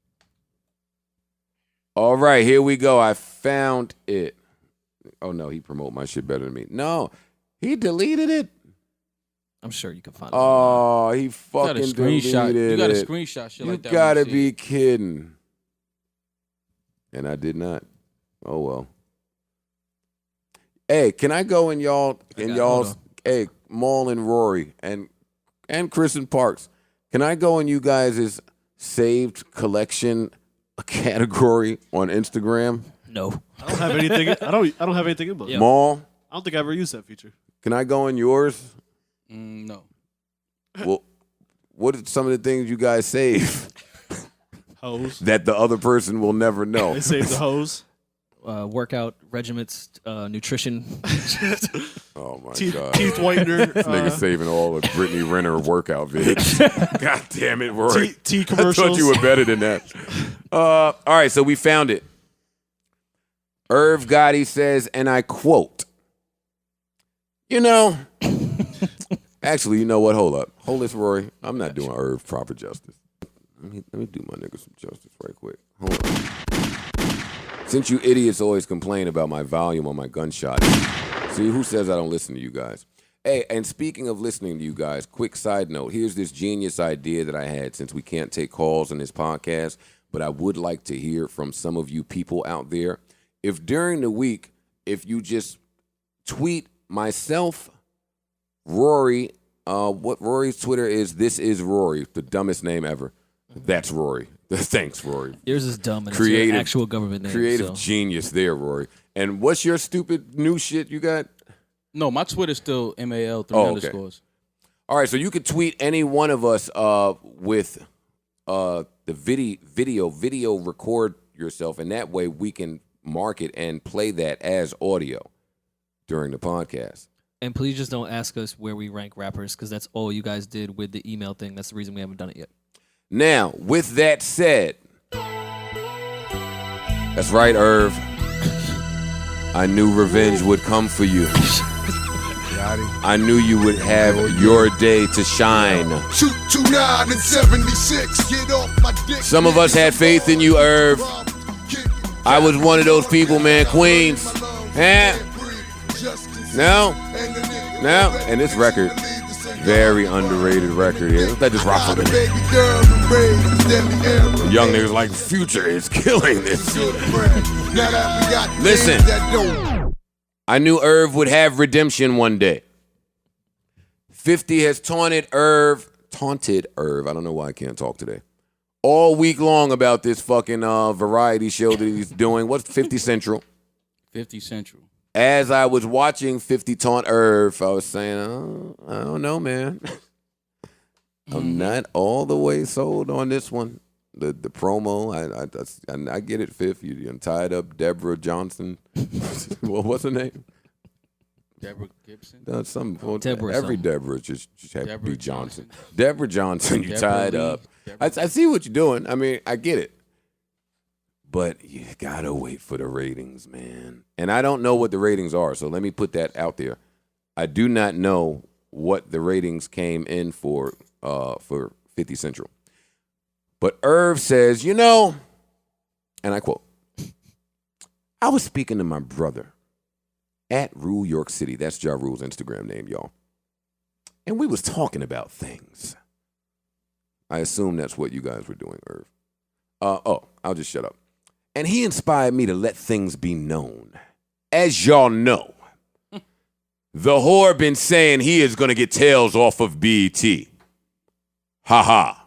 All right, here we go. I found it. Oh, no, he promote my shit better than me. No, he deleted it. I'm sure you can find it. Oh, he fucking deleted it. You got a screenshot shit like that. You gotta be kidding. And I did not. Oh, well. Hey, can I go in y'all's, hey, Maul and Rory and Chris and Parks, can I go in you guys' saved collection category on Instagram? No. I don't have anything. I don't have anything in mind. Maul? I don't think I ever used that feature. Can I go in yours? No. Well, what are some of the things you guys save Hose. that the other person will never know? They saved the hose. Workout regiments, nutrition. Oh my Teeth god! whitener. Nigga saving all the Brittany Renner workout vids. God damn it, Rory! Tea I commercials. thought you were better than that. All right, so we found it. Irv Gotti says, and I quote, you know, actually, you know what? Hold up. Hold this, Rory. I'm not doing Irv proper justice. Let me do my nigga some justice right quick. Hold on. Since you idiots always complain about my volume on my gunshot, see, who says I don't listen to you guys? Hey, and speaking of listening to you guys, quick side note. Here's this genius idea that I had since we can't take calls on this podcast, but I would like to hear from some of you people out there. If during the week, if you just tweet myself, Rory, what Rory's Twitter is, this is Rory, the dumbest name ever. That's Rory. Thanks, Rory. Yours is dumb and Creative, it's your actual government name. Creative so. genius there, Rory. And what's your stupid new shit you got? No, my Twitter's still MAL 3 underscores. All right, so you could tweet any one of us with the video record yourself, and that way we can mark it and play that as audio during the podcast. And please just don't ask us where we rank rappers, because that's all you guys did with the email thing. That's the reason we haven't done it yet. Now, with that said, that's right, Irv. I knew revenge would come for you. I knew you would have your day to shine. Shoot 29 and 76. Get off my dick. Some of us had faith in you, Irv. I was one of those people, man. Queens. Eh? No? No? And this record, very underrated record here. Let just rock for a minute. Young niggas like Future is killing this. Listen, I knew Irv would have redemption one day. 50 has taunted Irv. I don't know why I can't talk today. All week long about this fucking variety show that he's doing. What's 50 Central? 50 Central. As I was watching 50 taunt Irv, I was saying, oh, I don't know, man. I'm not all the way sold on this one. the promo. I get it, Fifth. You tied up Deborah Johnson. What's her name? Deborah Gibson. Deborah every something. Deborah just have to Deborah be Johnson. Johnson. Deborah Johnson, you Deborah tied Lee. up. Deborah- I see what you're doing. I mean, I get it. But you gotta wait for the ratings, man. And I don't know what the ratings are, so let me put that out there. I do not know what the ratings came in for 50 Central. But Irv says, and I quote, I was speaking to my brother at Rule York City. That's Ja Rule's Instagram name, y'all. And we was talking about things. I assume that's what you guys were doing, Irv. I'll just shut up. And he inspired me to let things be known. As y'all know, the whore been saying he is going to get tails off of BET. Ha ha.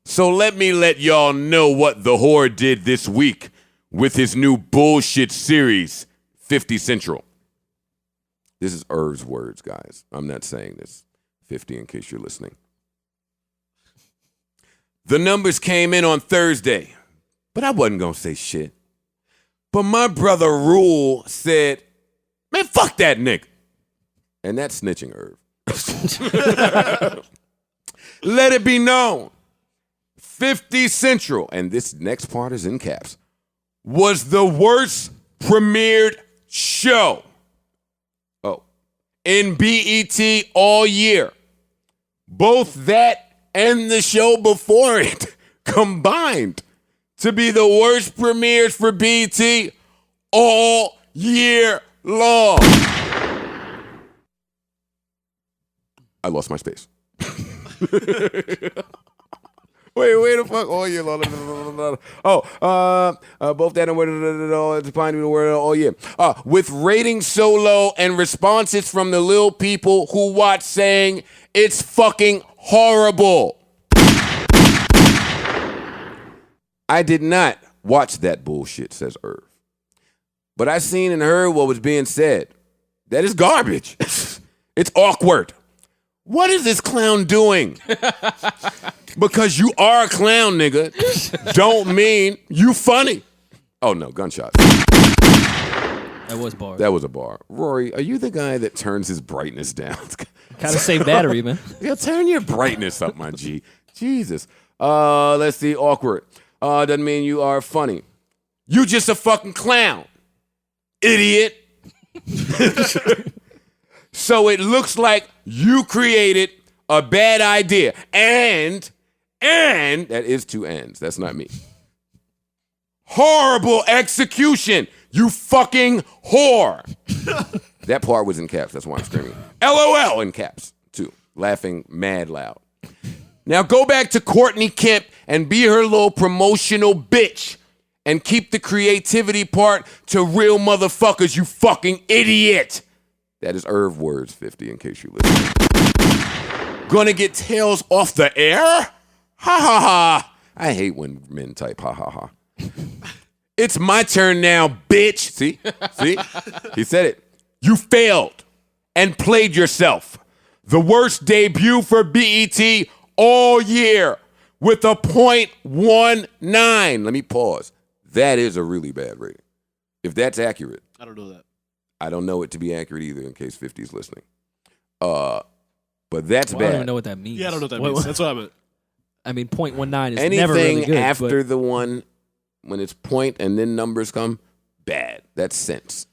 So let me let y'all know what the whore did this week with his new bullshit series, 50 Central. This is Irv's words, guys. I'm not saying this. 50 in case you're listening. The numbers came in on Thursday, but I wasn't going to say shit. But my brother Rule said, man, fuck that nigga. And that's snitching, Irv. Let it be known. 50 Central, and this next part is in caps, was the worst premiered show in BET all year. Both that and the show before it combined to be the worst premieres for BET all year long. I lost my space. Wait the fuck all year long. Both that and it's fine the word all year. With ratings so low and responses from the little people who watch saying it's fucking horrible. I did not watch that bullshit, says Irv. But I seen and heard what was being said. That is garbage. It's awkward. What is this clown doing? Because you are a clown, nigga, don't mean you funny. Oh, no, gunshots. That was bars. That was a bar. Rory, are you the guy that turns his brightness down? Gotta save battery, man. Yeah, turn your brightness up, my G. Jesus. Let's see, awkward. Doesn't mean you are funny. You just a fucking clown. Idiot. So it looks like you created a bad idea. And that is two ends. That's not me. Horrible execution. You fucking whore. That part was in caps. That's why I'm screaming. LOL in caps, too. Laughing mad loud. Now go back to Courtney Kemp and be her little promotional bitch. And keep the creativity part to real motherfuckers, you fucking idiot. That is Irv words, 50, in case you listen. Gonna get tails off the air? Ha ha ha. I hate when men type ha ha ha. It's my turn now, bitch. See? He said it. You failed and played yourself. The worst debut for BET all year with a .19. Let me pause. That is a really bad rating. If that's accurate. I don't know that. I don't know it to be accurate either in case 50's listening. But that's I bad. don't even know what that means. Yeah, I don't know what that means. That's what I meant. I mean, .19 is Anything never really good. after the one, when it's point and then numbers come, bad. That's sense.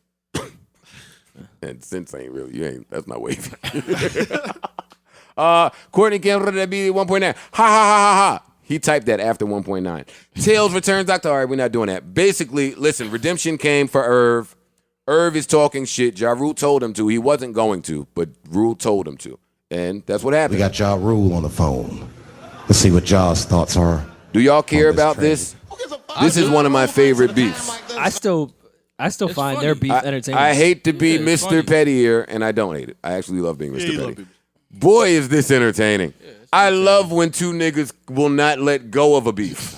And sense ain't really, that's not wavy. Courtney Kemp, be 1.9. Ha ha ha ha ha. He typed that after 1.9. Tails returns, Dr. All right, we're not doing that. Basically, listen, redemption came for Irv. Irv is talking shit. Ja Rule told him to. He wasn't going to, but Rule told him to. And that's what happened. We got Ja Rule on the phone. Let's see what Ja's thoughts are. Do y'all care about this? This is one of my favorite beefs. I still find funny. their beef entertaining. I hate to be Yeah, it's Mr. funny. Petty here, and I don't hate it. I actually love being Mr. you love Petty. it. Boy, is this entertaining. I love when two niggas will not let go of a beef.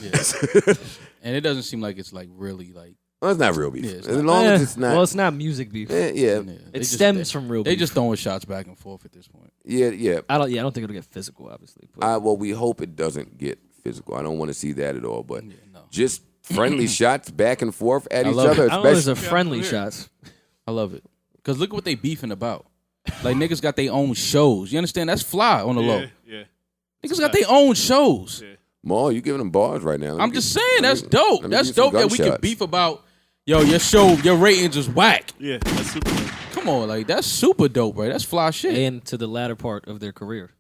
And it doesn't seem like it's like really like. Well, it's not real beef. Yeah, it's as not. long as it's not. Well, it's not music beef. yeah. Yeah, It stems from real They beef. just throwing shots back and forth at this point. Yeah. I don't think it'll get physical, obviously. But Well, we hope it doesn't get physical. I don't want to see that at all. But just friendly shots back and forth at each other. I don't know if there's a friendly shots. I love it. Because look what they beefing about. Like, niggas got their own shows. You understand? That's fly on the low. Yeah. Niggas got their own shows. Yeah. Maul, you giving them bars right now. I'm just saying, that's dope. That's dope that we can gunshots. beef about, yo, your show, your ratings is whack. Yeah, that's super dope. Come on, like, that's super dope, right? That's fly shit. And to the latter part of their career.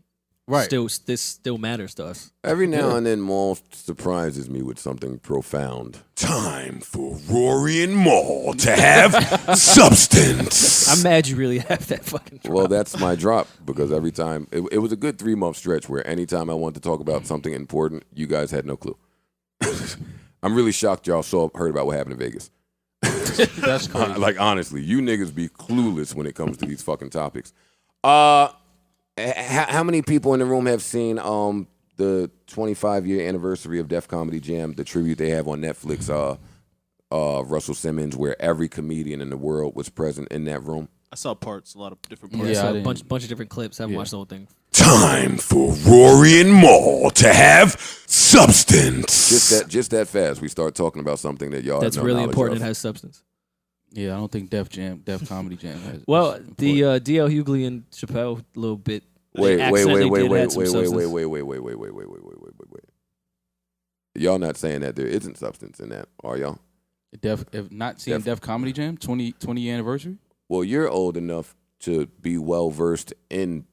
Right. This still matters to us. Every now and then, Maul surprises me with something profound. Time for Rory and Maul to have substance. I'm mad you really have that fucking drop. Well, that's my drop because every time it was a good 3-month stretch where anytime I wanted to talk about something important, you guys had no clue. I'm really shocked y'all heard about what happened in Vegas. That's crazy. Like, honestly, you niggas be clueless when it comes to these fucking topics. How many people in the room have seen the 25-year anniversary of Def Comedy Jam, the tribute they have on Netflix, Russell Simmons, where every comedian in the world was present in that room? I saw parts, a lot of different parts. Yeah, Yeah, so I a didn't- bunch of different clips. I haven't watched the whole thing. Time for Rory and Maul to have substance. Just that fast, we start talking about something that y'all That's have no really knowledge important. of. It has substance. Yeah, I don't think Def Comedy Jam has. Well, is the important. DL Hughley and Chappelle little bit. Wait. accent they did had some substance. Y'all not saying that there isn't substance in that, are y'all? If not seen Def Comedy Jam 20-year anniversary. Well, you're old enough to be well versed in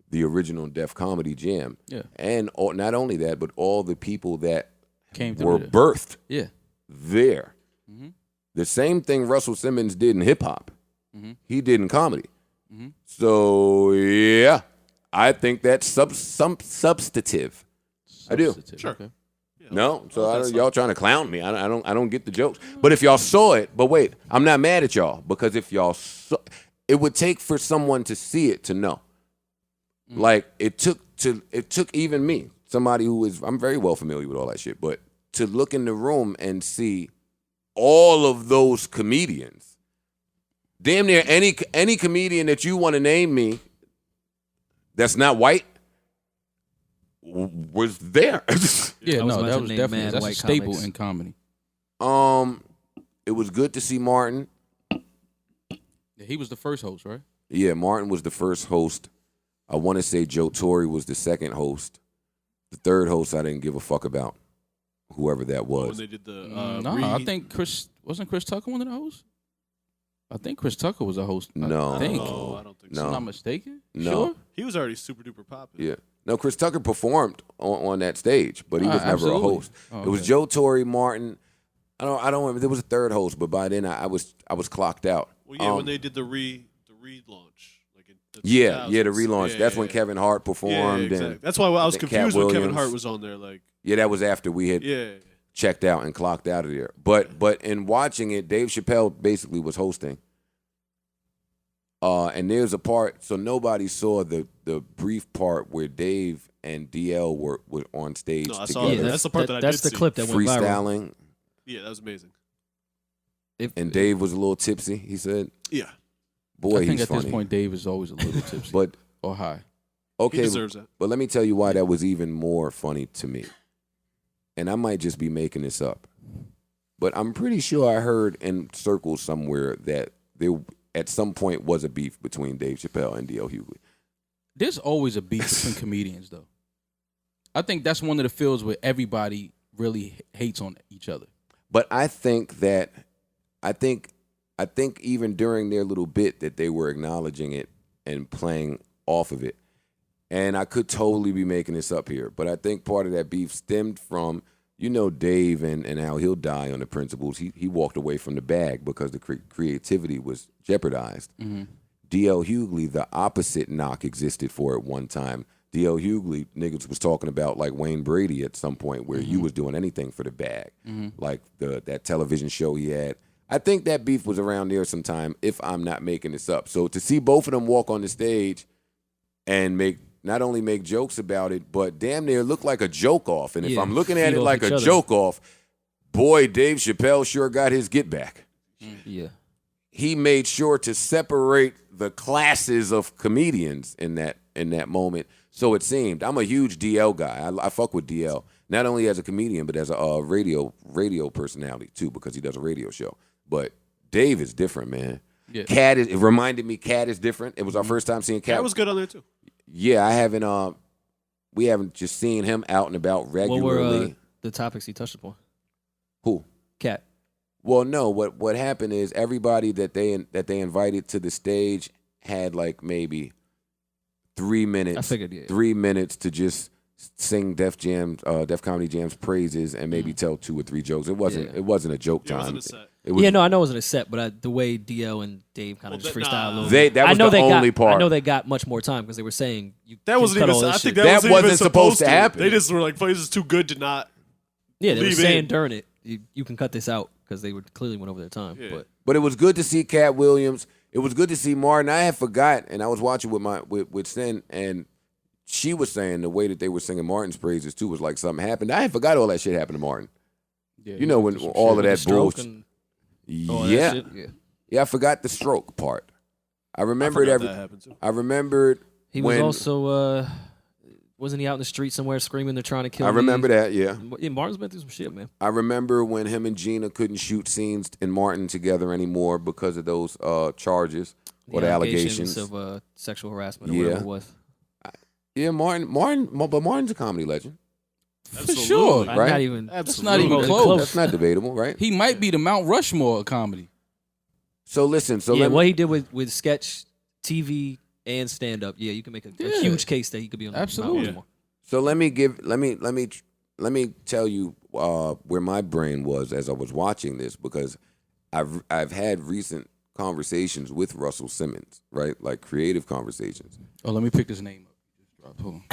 the original Def Comedy Jam. Yeah. And not only that, but all the people that Came were through there. birthed Yeah. there. Mm-hmm. The same thing Russell Simmons did in hip hop, he did in comedy. Mm-hmm. So yeah, I think that's substantive. I do. Sure. Okay. No, so y'all trying to clown me. I don't get the jokes. But if y'all saw it, but wait, I'm not mad at y'all because if y'all saw, it would take for someone to see it to know. Like it took even me, somebody who is, I'm very well familiar with all that shit, but to look in the room and see all of those comedians, damn near any comedian that you want to name me that's not white was there. Yeah, I was no, about that to was name definitely mad that's a white staple comics. in comedy. It was good to see Martin. Yeah, he was the first host, right? Yeah, Martin was the first host. I want to say Joe Torre was the second host. The third host I didn't give a fuck about, whoever that When was. they did the I think Chris Tucker one of the hosts. I think Chris Tucker was a host. No. I think. No, I don't think I'm No. not mistaken. No. Sure? He was already super duper popular. Yeah. No, Chris Tucker performed on that stage, but he was never absolutely. a host. Oh, It was okay. Joe Torre, Martin. I don't remember. There was a third host, but by then I was clocked out. Well, yeah, when they did the relaunch, like in the Yeah, 2000s. the relaunch. Yeah, That's yeah, when yeah. Kevin Hart Yeah, performed. exactly. And That's why I was think Cat confused when Kevin Williams. Hart was on there. Like, yeah, that was after we had yeah, checked out and clocked out of there. But in watching it, Dave Chappelle basically was hosting. And there's a part, so nobody saw the brief part where Dave and DL were on stage No, I saw together, that. That's the part that I That's did the see. clip that went viral. freestyling, yeah, that was amazing. and Dave was a little tipsy, he said. Yeah, Boy, I think he's at funny. this point Dave is always a little tipsy But or high. he okay, deserves that. but let me tell you why that was even more funny to me. And I might just be making this up. But I'm pretty sure I heard in circles somewhere that there at some point was a beef between Dave Chappelle and D.L. Hughley. There's always a beef between comedians, though. I think that's one of the fields where everybody really hates on each other. But I think even during their little bit that they were acknowledging it and playing off of it. And I could totally be making this up here, but I think part of that beef stemmed from, Dave and how he'll die on the principles. He walked away from the bag because the creativity was jeopardized. Mm-hmm. D.L. Hughley, the opposite knock existed for at one time. D.L. Hughley, niggas was talking about like Wayne Brady at some point where you was doing anything for the bag. Like that television show he had. I think that beef was around there sometime, if I'm not making this up. So to see both of them walk on the stage and not only make jokes about it, but damn near look like a joke off. And if Yeah, I'm looking at feed it off like each a other. joke off, boy, Dave Chappelle sure got his get back. Yeah. He made sure to separate the classes of comedians in that moment. So it seemed. I'm a huge DL guy. I fuck with DL. Not only as a comedian, but as a radio personality too, because he does a radio show. But Dave is different, man. Yeah. It reminded me Cat is different. It was our first time seeing Cat. That was good on there too. Yeah, I haven't. We haven't just seen him out and about regularly. What were the topics he touched upon? Who? Cat. Well, no. What happened is everybody that they invited to the stage had like maybe 3 minutes. I figured, yeah. 3 minutes to just sing Def Comedy Jam's praises and maybe tell 2 or 3 jokes. It wasn't a joke time. It wasn't a set. I know it wasn't a set, but the way DL and Dave kind of just freestyle a little bit. That was the only part. I know they got much more time because they were saying that wasn't even. I think that wasn't supposed to happen. They just were like, "This is too good to not." Yeah, they were saying during it, you can cut this out because they clearly went over their time. Yeah. But it was good to see Cat Williams. It was good to see Martin. I had forgot, and I was watching with Sin, and she was saying the way that they were singing Martin's praises too was like something happened. I had forgot all that shit happened to Martin. Yeah, you know when all of that bullshit. Yeah. I forgot the stroke part. I remembered I remembered he was also wasn't he out in the street somewhere screaming they're trying to kill me? I remember that, yeah. Martin's been through some shit, man. I remember when him and Jhene couldn't shoot scenes in Martin together anymore because of those charges or the allegations of sexual harassment or whatever it was. Yeah, but Martin's a comedy legend. For sure, right? That's not even close. That's not debatable, right? He might be the Mount Rushmore of comedy. So listen, what he did with sketch, TV, and stand up, you can make a huge case that he could be on Mount Rushmore. So let me tell you where my brain was as I was watching this, because I've had recent conversations with Russell Simmons, right? Like creative conversations. Oh, let me pick his name up. Hold on.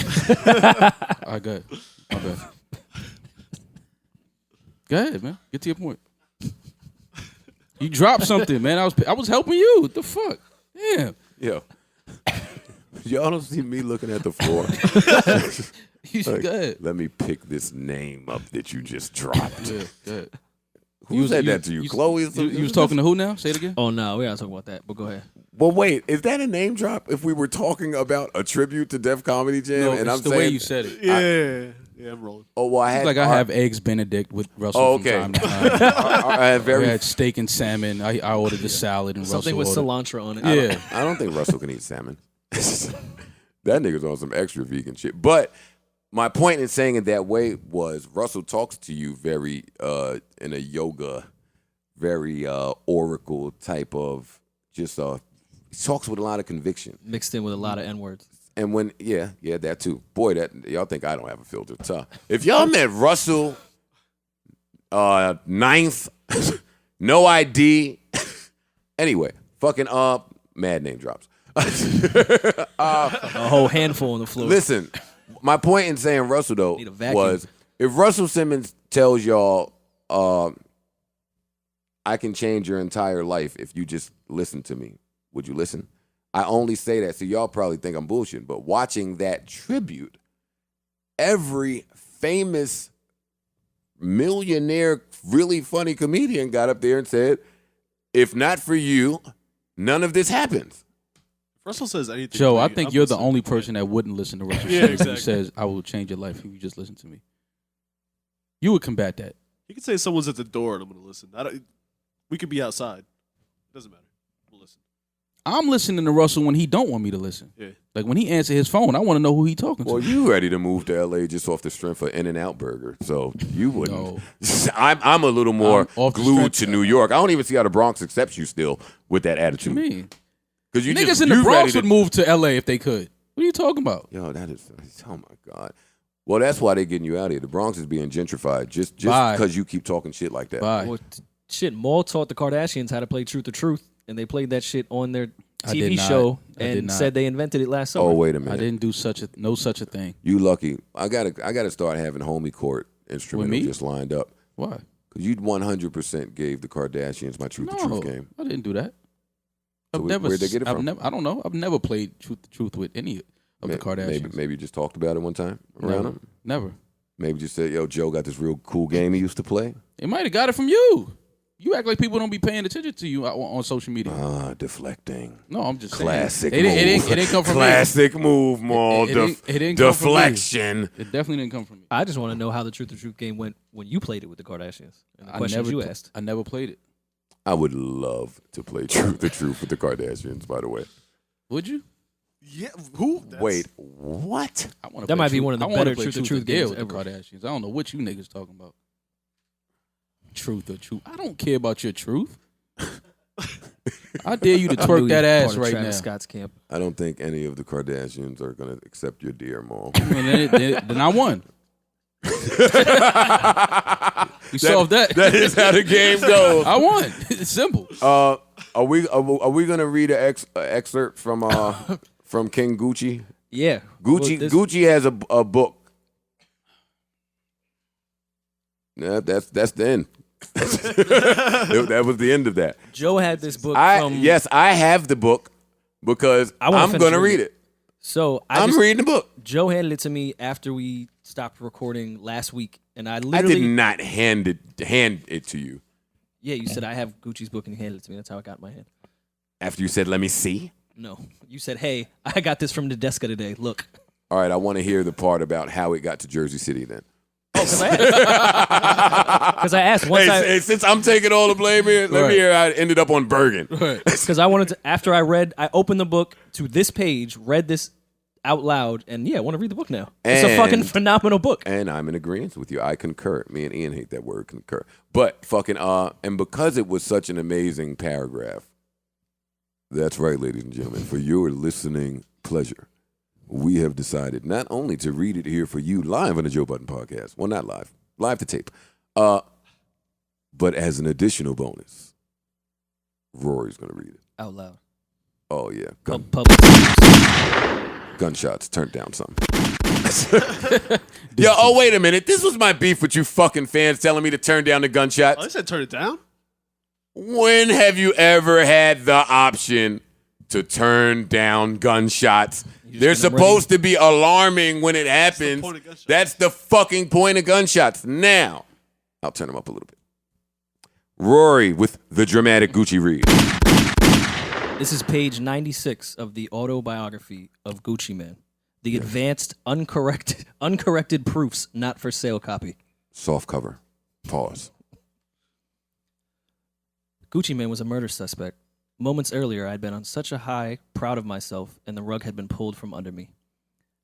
All right, go ahead. My bad. Go ahead, man. Get to your point. You dropped something, man. I was helping you. What the fuck? Damn. Yo. Y'all don't see me looking at the floor. You should go ahead. Let me pick this name up that you just dropped. Yeah, go ahead. Who said that to you? Chloe? You was talking to who now? Say it again. Oh, no. We got to talk about that, but go ahead. Well, wait. Is that a name drop if we were talking about a tribute to Def Comedy Jam? No, and it's I'm the saying, way you said it. Yeah, I'm rolling. Oh, well, I had... I have Eggs Benedict with Russell okay. from time to time. I had steak and salmon. I ordered the salad and something Russell with ordered. cilantro on it. Yeah. I don't think Russell can eat salmon. That nigga's on some extra vegan shit. But my point in saying it that way was Russell talks to you very in a yoga, very oracle type of just he talks with a lot of conviction. Mixed in with a lot of N-words. And when that too. Boy, that y'all think I don't have a filter. Tough. If y'all met Russell ninth, no ID. Anyway, fucking mad name drops. A whole handful on the floor. Listen, my point in saying Russell though was if Russell Simmons tells y'all I can change your entire life if you just listen to me, would you listen? I only say that so y'all probably think I'm bullshitting, but watching that tribute, every famous millionaire, really funny comedian got up there and said, if not for you, none of this happens. Russell says anything. Joe, I think you're the only person that wouldn't listen to Russell Simmons exactly. who says, I will change your life if you just listen to me. You would combat that. He could say someone's at the door and I'm going to listen. We could be outside. It doesn't matter. We'll listen. I'm listening to Russell when he don't want me to listen. Yeah. Like when he answer his phone, I want to know who he talking to. Well, you ready to move to L.A. just off the strength of In-N-Out Burger, so you wouldn't. No. I'm a little more glued to New York. I don't even see how the Bronx accepts you still with that attitude. What you mean? Because you niggas in the Bronx would move to L.A. if they could. What are you talking about? Yo, that is, oh my God. Well, that's why they're getting you out of here. The Bronx is being gentrified just because you keep talking shit like that. Bye. Well, Maul taught the Kardashians how to play Truth or Truth, and they played that shit on their TV show and said they invented it last summer. Oh, wait a minute. I didn't do such a thing. You lucky. I gotta start having homie court instrumental just lined up. Why? Because you 100% gave the Kardashians my Truth or Truth game. I didn't do that. So where'd they get it from? I don't know. I've never played Truth with any of the Kardashians. Maybe you just talked about it one time around them? Never. Maybe just said, yo, Joe got this real cool game he used to play? They might have got it from you. You act like people don't be paying attention to you on social media. Deflecting. No, I'm just Classic saying. move. It didn't come from Classic move, Maul. It didn't come from me. Deflection. It definitely didn't come from me. I just want to know how the Truth or Truth game went when you played it with the Kardashians. And the questions you asked. I never played it. I would love to play Truth or Truth with the Kardashians, by the way. Would you? Yeah, who? Wait, what? That might be one of the better Truth or Truth games with ever. the Kardashians. I don't know what you niggas talking about. Truth or Truth? I don't care about your truth. I dare you to twerk that ass right now. Scott's camp. I don't think any of the Kardashians are going to accept your dear Maul. Then I won. You solved that. That is how the game goes. I won. It's simple. Are we going to read an excerpt from King Gucci? Yeah. Gucci has a book. Yeah, that's the end. That was the end of that. Joe had this book Yes, I have the book because I'm going to read it. So I'm reading the book. Joe handed it to me after we stopped recording last week, and I did not hand it to you. Yeah, you said I have Gucci's book and you handed it to me. That's how I got it in my hand. After you said, "Let me see." No, you said, "Hey, I got this from the desk today. Look." All right, I want to hear the part about how it got to Jersey City. Then. Oh, because I asked once. Hey, since I'm taking all the blame here, let me hear how it ended up on Bergen. Because I wanted to. After I opened the book to this page, read this out loud, and I want to read the book now. It's a fucking phenomenal book. And I'm in agreement with you. I concur. Me and Ian hate that word, concur. But and because it was such an amazing paragraph. That's right, ladies and gentlemen. For your listening pleasure, we have decided not only to read it here for you live on the Joe Budden podcast. Well, not live to tape. But as an additional bonus, Rory's going to read it. Out loud. Oh, yeah. Gunshots. Turned down something. Wait a minute. This was my beef with you fucking fans telling me to turn down the gunshots. Oh, I said turn it down? When have you ever had the option to turn down gunshots? They're supposed to be alarming when it happens. That's the fucking point of gunshots. Now, I'll turn them up a little bit. Rory with the dramatic Gucci read. This is page 96 of the autobiography of Gucci Man. The advanced, uncorrected proofs not for sale copy. Soft cover. Pause. Gucci Man was a murder suspect. Moments earlier, I had been on such a high, proud of myself, and the rug had been pulled from under me.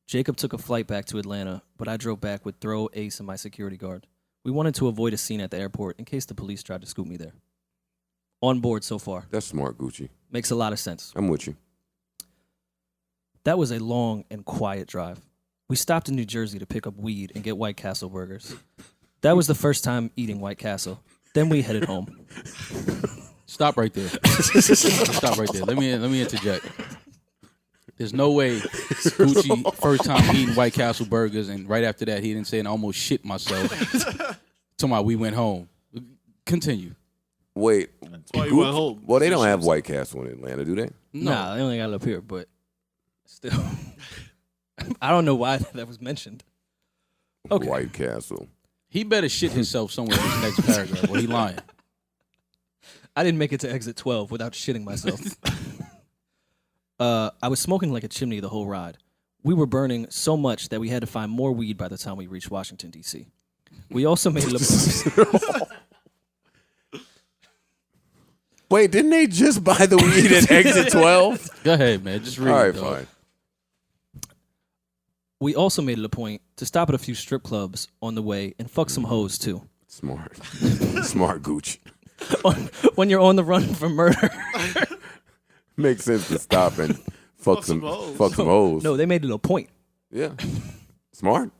Jacob took a flight back to Atlanta, but I drove back with Throw, Ace, and my security guard. We wanted to avoid a scene at the airport in case the police tried to scoop me there. On board so far. That's smart, Gucci. Makes a lot of sense. I'm with you. That was a long and quiet drive. We stopped in New Jersey to pick up weed and get White Castle burgers. That was the first time eating White Castle. Then we headed home. Stop right there. Stop right there. Let me interject. There's no way Gucci first time eating White Castle burgers and right after that he didn't say and I almost shit myself. Talking about we went home. Continue. Wait. That's why you went home. Well, they don't have White Castle in Atlanta, do they? No. Nah, they only got it up here, but still. I don't know why that was mentioned. Okay. White Castle. He better shit himself somewhere in this next paragraph or he lying. I didn't make it to exit 12 without shitting myself. I was smoking like a chimney the whole ride. We were burning so much that we had to find more weed by the time we reached Washington, D.C. We also made Wait, didn't they just buy the weed at exit 12? Go ahead, man. Just read All right, it, dog. fine. We also made it a point to stop at a few strip clubs on the way and fuck some hoes, too. Smart. Smart Gooch. When you're on the run from murder. Makes sense to stop and fuck some hoes. No, they made it a point. Yeah. Smart.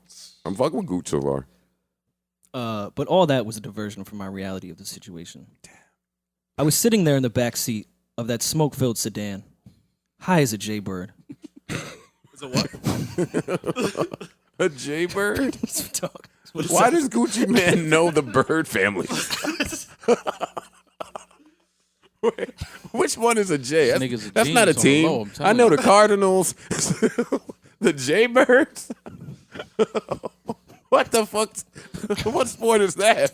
I'm fucking with Gooch so far. But all that was a diversion from my reality of the situation. I was sitting there in the back seat of that smoke-filled sedan, high as a jaybird. Is it what? A jaybird? Why does Gucci Man know the bird family? Wait, which one is a J? That's not a team. I know the Cardinals. The Jaybirds? What the fuck? What sport is that?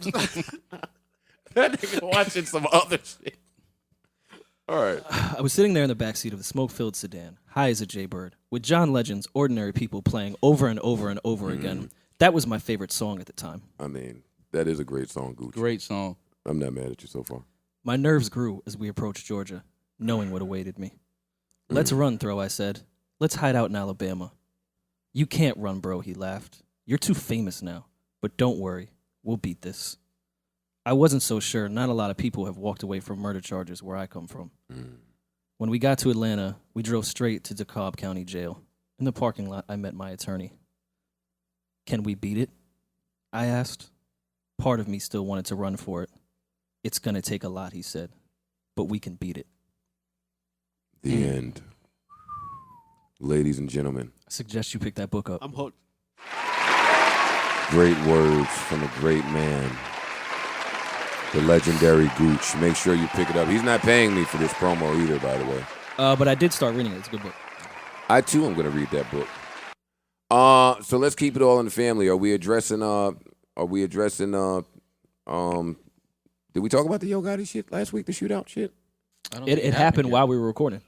That nigga watching some other shit. All right. I was sitting there in the backseat of the smoke-filled sedan, high as a jaybird, with John Legend's Ordinary People playing over and over and over again. That was my favorite song at the time. I mean, that is a great song, Gucci. Great song. I'm not mad at you so far. My nerves grew as we approached Georgia, knowing what awaited me. Let's run, Throw, I said. Let's hide out in Alabama. You can't run, bro, he laughed. You're too famous now. But don't worry, we'll beat this. I wasn't so sure. Not a lot of people have walked away from murder charges where I come from. When we got to Atlanta, we drove straight to DeKalb County Jail. In the parking lot, I met my attorney. Can we beat it? I asked. Part of me still wanted to run for it. It's going to take a lot, he said, but we can beat it. The end. Ladies and gentlemen. I suggest you pick that book up. I'm hooked. Great words from a great man. The legendary Gooch. Make sure you pick it up. He's not paying me for this promo either, by the way. But I did start reading it. It's a good book. I, too, am going to read that book. So let's keep it all in the family. Are we addressing, did we talk about the Yo Gotti shit last week, the shootout shit? It happened while we were recording.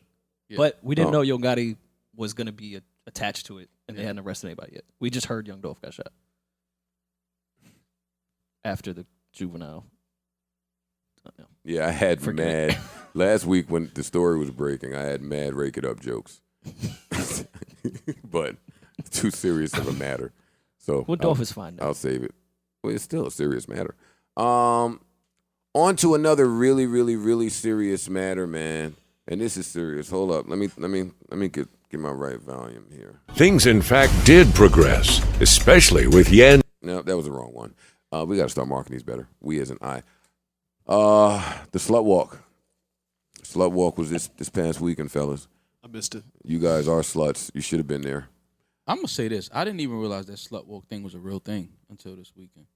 Yeah. But we didn't know Yo Gotti was going to be attached to it, and they hadn't arrested anybody yet. We just heard Young Dolph got shot after the juvenile. Yeah, I had mad. Last week when the story was breaking, I had mad rake it up jokes. But too serious of a matter. So Dolph is fine now. I'll save it. Well, it's still a serious matter. On to another really, really, really serious matter, man. And this is serious. Hold up. Let me get my right volume here. Things, in fact, did progress, especially with Jhene. No, that was the wrong one. We got to start marking these better. We as an I. The Slut Walk. Slut Walk was this past weekend, fellas. I missed it. You guys are sluts. You should have been there. I'm going to say this. I didn't even realize that Slut Walk thing was a real thing until this weekend.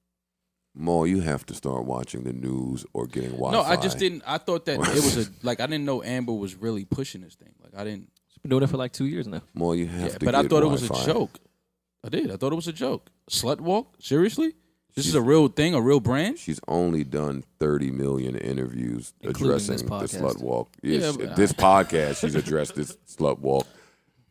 Mo, you have to start watching the news or getting Wi-Fi. No, I just didn't. I thought that it was I didn't know Amber was really pushing this thing. Like, I didn't. She's been doing it for like 2 years now. Mo, you have to but get I thought Wi-Fi. it was a joke. I did. I thought it was a joke. Slut Walk? Seriously? This is a real thing, a real brand? She's only done 30 million interviews including addressing the Slut Walk. Yeah, this podcast, she's addressed this Slut Walk.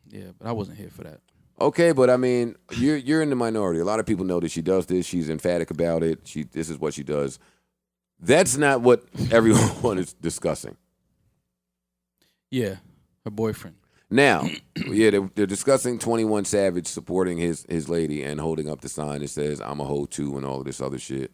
Yeah, but I wasn't here for that. Okay, but I mean, you're in the minority. A lot of people know that she does this. She's emphatic about it. This is what she does. That's not what everyone is discussing. Yeah, her boyfriend. Now, yeah, they're discussing 21 Savage supporting his lady and holding up the sign that says, I'm a hoe too, and all of this other shit.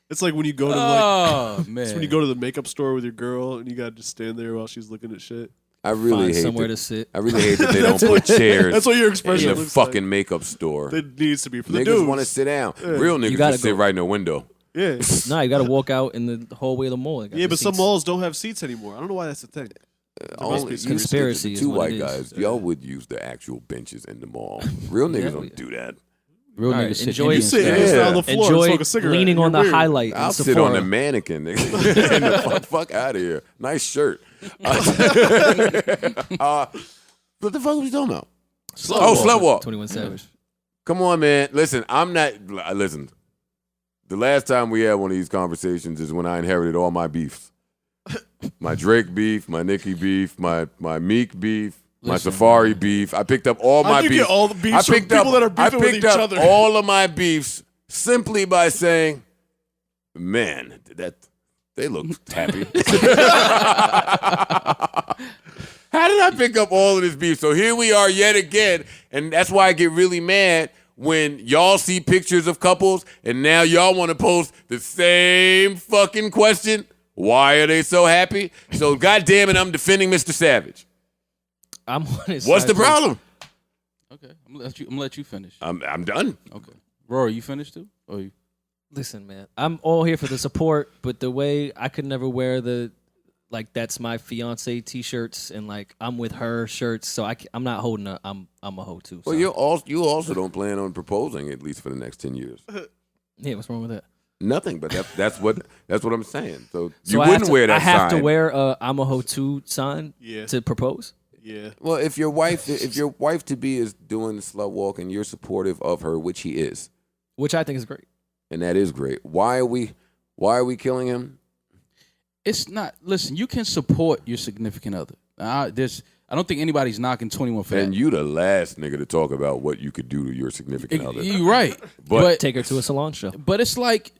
It's like when you go to man. It's when you go to the makeup store with your girl and you gotta just stand there while she's looking at shit. I really hate somewhere to sit. I really hate that they don't put chairs. That's what your expression in the looks fucking like. makeup store. It needs to be for the Niggas dudes. want to sit down. Real niggas gotta just sit go. right in the window. Yeah. Nah, you got to walk out in the hallway of the mall. Yeah, but some malls don't have seats anymore. I don't know why that's a thing. Only conspiracy is two what white it is. guys, y'all would use the actual benches in the mall. Real niggas don't do that. Real All right, niggas sit enjoy- Indian Sit style. here on the floor and Enjoy smoke a cigarette. leaning on You're the weird. highlight. in I'll sit Sephora. on the mannequin, nigga. And the fuck out of here. Nice shirt. What the fuck was you talking about? Slut Walk. 21 Savage. Come on, man. Listen, listen. The last time we had one of these conversations is when I inherited all my beefs. My Drake beef, my Nicki beef, my Meek beef, my Safari beef. I picked up all my you beefs. get all the beefs from people that are beefing with each other. all of my beefs simply by saying, man, they look happy. How did I pick up all of this beef? So here we are yet again, and that's why I get really mad when y'all see pictures of couples and now y'all want to post the same fucking question. Why are they so happy? So goddamn it, I'm defending Mr. Savage. I'm on his What's side, the too. problem? Okay, I'm gonna let you finish. I'm done. Okay, Rory, you finished too? Or you? Listen, man, I'm all here for the support, but the way I could never wear the that's my fiance T-shirts and I'm with her shirts, so I'm not holding I'm a hoe too. So. Well, you also don't plan on proposing at least for the next 10 years. Yeah, what's wrong with that? Nothing, but that's what I'm saying. So you So wouldn't wear that I have sign. to wear a I'm a hoe too sign to propose. Yeah. Well, if your wife to be is doing the Slut Walk and you're supportive of her, which he is, Which I think is great. And that is great. Why are we killing him? It's not. Listen, you can support your significant other. I don't think anybody's knocking 21 for that. And you the last nigga to talk about what you could do to your significant other. You're right. But Take her to a salon show. But it's like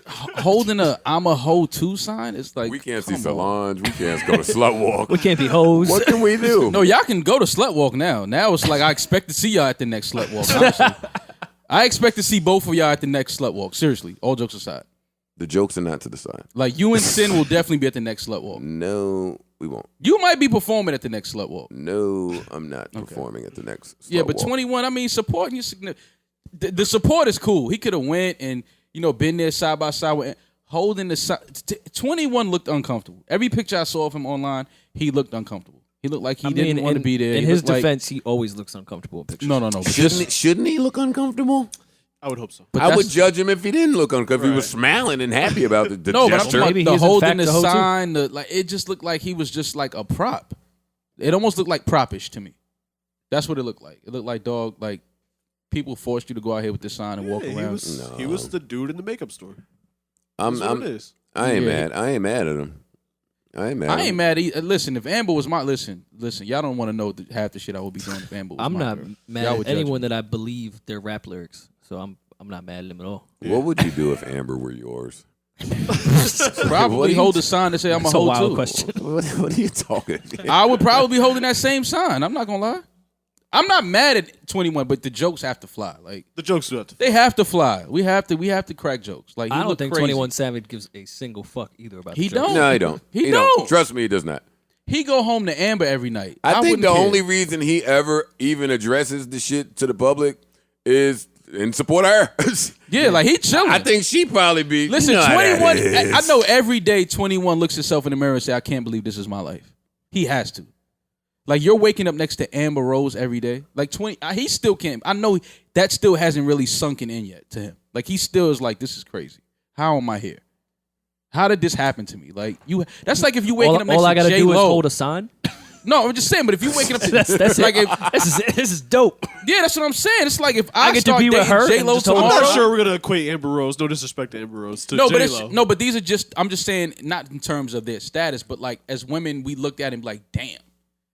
holding a "I'm a hoe too" sign. It's like we can't see salons. We can't go to Slut Walk. We can't be hoes. What can we do? No, y'all can go to Slut Walk now. Now it's like I expect to see y'all at the next Slut Walk. Honestly. I expect to see both of y'all at the next Slut Walk. Seriously, all jokes aside. The jokes are not to the side. Like you and Sin will definitely be at the next Slut Walk. No, we won't. You might be performing at the next Slut Walk. No, I'm not performing at the next Slut Yeah, but Walk. 21, I mean, supporting your significant. The support is cool. He could have went and been there side by side with holding the side. 21 looked uncomfortable. Every picture I saw of him online, he looked uncomfortable. He looked like he didn't want to be there. In his defense, he always looks uncomfortable in pictures. No. Shouldn't he look uncomfortable? I would hope so. But I would judge him if he didn't look uncomfortable. If he was smiling and happy about the no, but I'm gesture. talking Maybe about the he's in holding fact the the hoe, too. sign. It just looked like he was just like a prop. It almost looked like propish to me. That's what it looked like. It looked like dog. Like people forced you to go out here with this sign and walk around. He was the dude in the makeup store. I ain't mad. I ain't mad at him. I ain't mad. Listen, if Amber was my listen. Y'all don't want to know half the shit I would be doing if Amber was I'm my not girl. mad Y'all at would judge anyone me. that I believe their rap lyrics. So I'm not mad at them at all. What would you do if Amber were yours? Probably hold a sign that say I'm a That's a hoe wild too. question. What are you talking? I would probably be holding that same sign. I'm not gonna lie. I'm not mad at 21, but the jokes have to fly. Like The jokes do have to. they have to fly. We have to crack jokes. Like he I don't looked think crazy. 21 Savage gives a single fuck either about He the jokes. don't. No, he don't. He don't. Trust me, he does not. He go home to Amber every night. I think wouldn't the care. only reason he ever even addresses the shit to the public is in support of her. Yeah, like he chilling. I think she probably be. Listen, you know how that 21. is. I know every day 21 looks himself in the mirror and say, "I can't believe this is my life." He has to. Like you're waking up next to Amber Rose every day. Like 20, he still can't. I know that still hasn't really sunken in yet to him. Like he still is like, "This is crazy. How am I here? How did this happen to me?" Like you. That's like if you waking up next all I to gotta do is J-Lo. hold a sign. No, I'm just saying. But if you waking up to That's like it. This is dope. yeah, that's what I'm saying. It's like if I get to start be with dating her and J-Lo just hold I'm tomorrow. not sure we're gonna equate Amber Rose. No disrespect to Amber Rose. To No, but J-Lo. but these are just. I'm just saying, not in terms of their status, but like as women, we looked at him like, damn.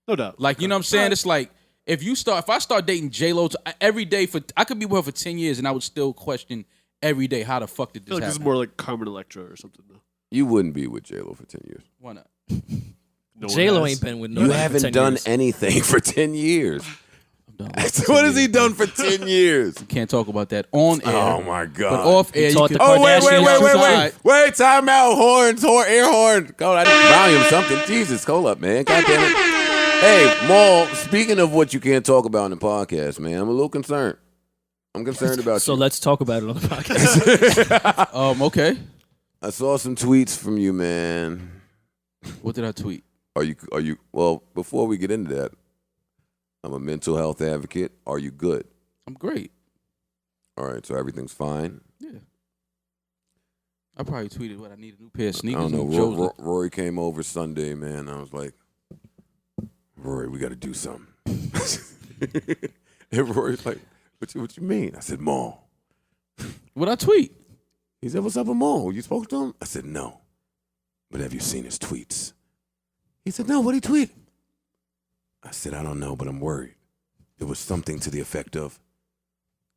No doubt. Like you know what I'm saying? It's like if I start dating J-Lo every day I could be with her for 10 years and I would still question every day how the fuck did I this feel like happen? this is more like Carmen Electra or something. Though. You wouldn't be with J-Lo for 10 years. Why not? No one J-Lo has. ain't been with You nobody for haven't 10 done years. anything for 10 years. I'm done. What has he done for 10 years? Can't talk about that on air. Oh my God. But off air, you taught can. the Oh, wait, Kardashians wait, time out. Horns, air horn. Go, I didn't volume something. Jesus, hold up, man. God damn it. Hey, Maul, speaking of what you can't talk about in the podcast, man, I'm a little concerned. I'm concerned about So you. let's talk about it on the podcast. Okay. I saw some tweets from you, man. What did I tweet? Are you, well, before we get into that, I'm a mental health advocate. Are you good? I'm great. All right, so everything's fine. Yeah. I probably tweeted what I need a new pair of sneakers. I don't know. and Joe's Rory came over Sunday, man. I was like, Rory, we got to do something. And Rory's like, what you mean? I said, Maul. what I tweet? He said, what's up with Maul? You spoke to him? I said, no. But have you seen his tweets? He said, no, what he tweet? I said, I don't know, but I'm worried. It was something to the effect of,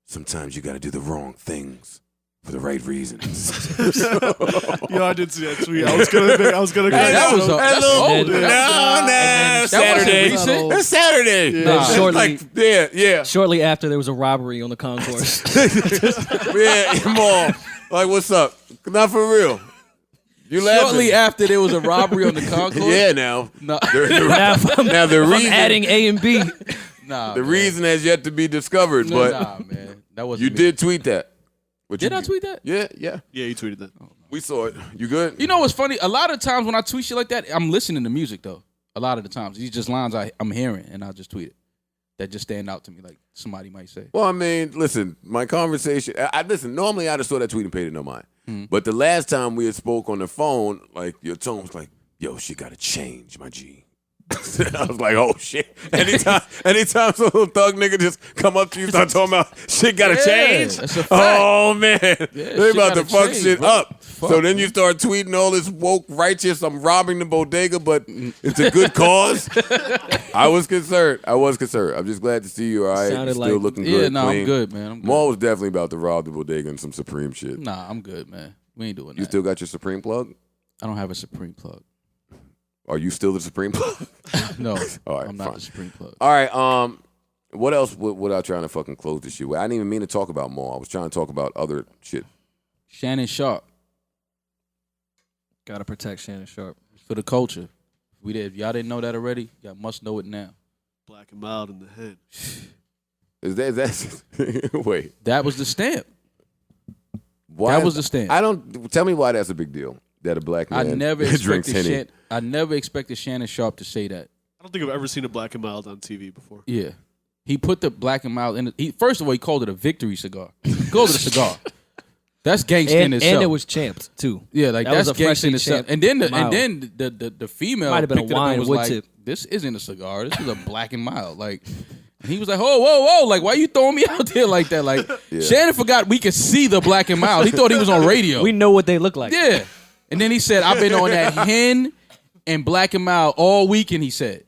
sometimes you got to do the wrong things for the right reasons. Yo, I did see that tweet. I was gonna. That was that's old. No, That wasn't Saturday. recent. That's Saturday. Nah. It's Shortly- like, yeah. Shortly after, there was a robbery on the concourse. Yeah, Maul. Like, what's up? Not for real. You laughing? Shortly after there was a robbery on the concourse. Yeah, now. No. now, if I'm, Now the if I'm reason, adding A and B. Nah. the man. reason has yet to be discovered, but Nah, man. That wasn't you me. did tweet that. But Did you, I tweet that? Yeah. Yeah, he tweeted that. We saw it. You good? You know what's funny? A lot of times when I tweet shit like that, I'm listening to music though. A lot of the times, these just lines I'm hearing, and I'll just tweet it. That just stand out to me, like somebody might say. Well, I mean, listen, my conversation. I listen. Normally, I'd have saw that tweet and paid it no mind. But the last time we had spoke on the phone, like your tone was like, "Yo, she got to change, my G." I was like, oh shit. Anytime some little thug nigga just come up to you, start talking about shit gotta change. That's a fact. Oh man, they about to gotta fuck change, shit bro. up. Fuck, So then you start tweeting all this woke righteous. I'm robbing the bodega, but it's a good cause. I was concerned. I'm just glad to see you. All right, Sounded you're still like- looking good. Yeah, clean. I'm good, man. I'm good. Maul was definitely about to rob the bodega and some Supreme shit. Nah, I'm good, man. We ain't doing You that. still got your Supreme plug? I don't have a Supreme plug. Are you still the Supreme plug? No, All right, I'm not fine. the Supreme plug. All right. What else without trying to fucking close this shit with? I didn't even mean to talk about Maul. I was trying to talk about other shit. Shannon Sharp Gotta protect Shannon Sharp. for the culture. If y'all didn't know that already, y'all must know it now. Black and mild in the head. Is that wait? That was the stamp. Why That was the stamp. I don't tell me why that's a big deal that a black man I never drinks Henny. expected Shannon Sharp to say that. I don't think I've ever seen a black and mild on TV before. Yeah. He put the black and mild in it. First of all, he called it a victory cigar. He called it a cigar. That's gangsta in And itself. it was champed too. Yeah, like That was that's a gangsta freshly in itself. champed And then mild. the female Might have been a picked it up and wine was wood like, tip. this isn't a cigar. This is a black and mild. Like, and he was like, whoa, like, why you throwing me out there like that? Like, Shannon forgot we could see the black and mild. He thought he was on radio. We know what they look like. Yeah. And then he said, I've been on that hen and black and mild all weekend, he said.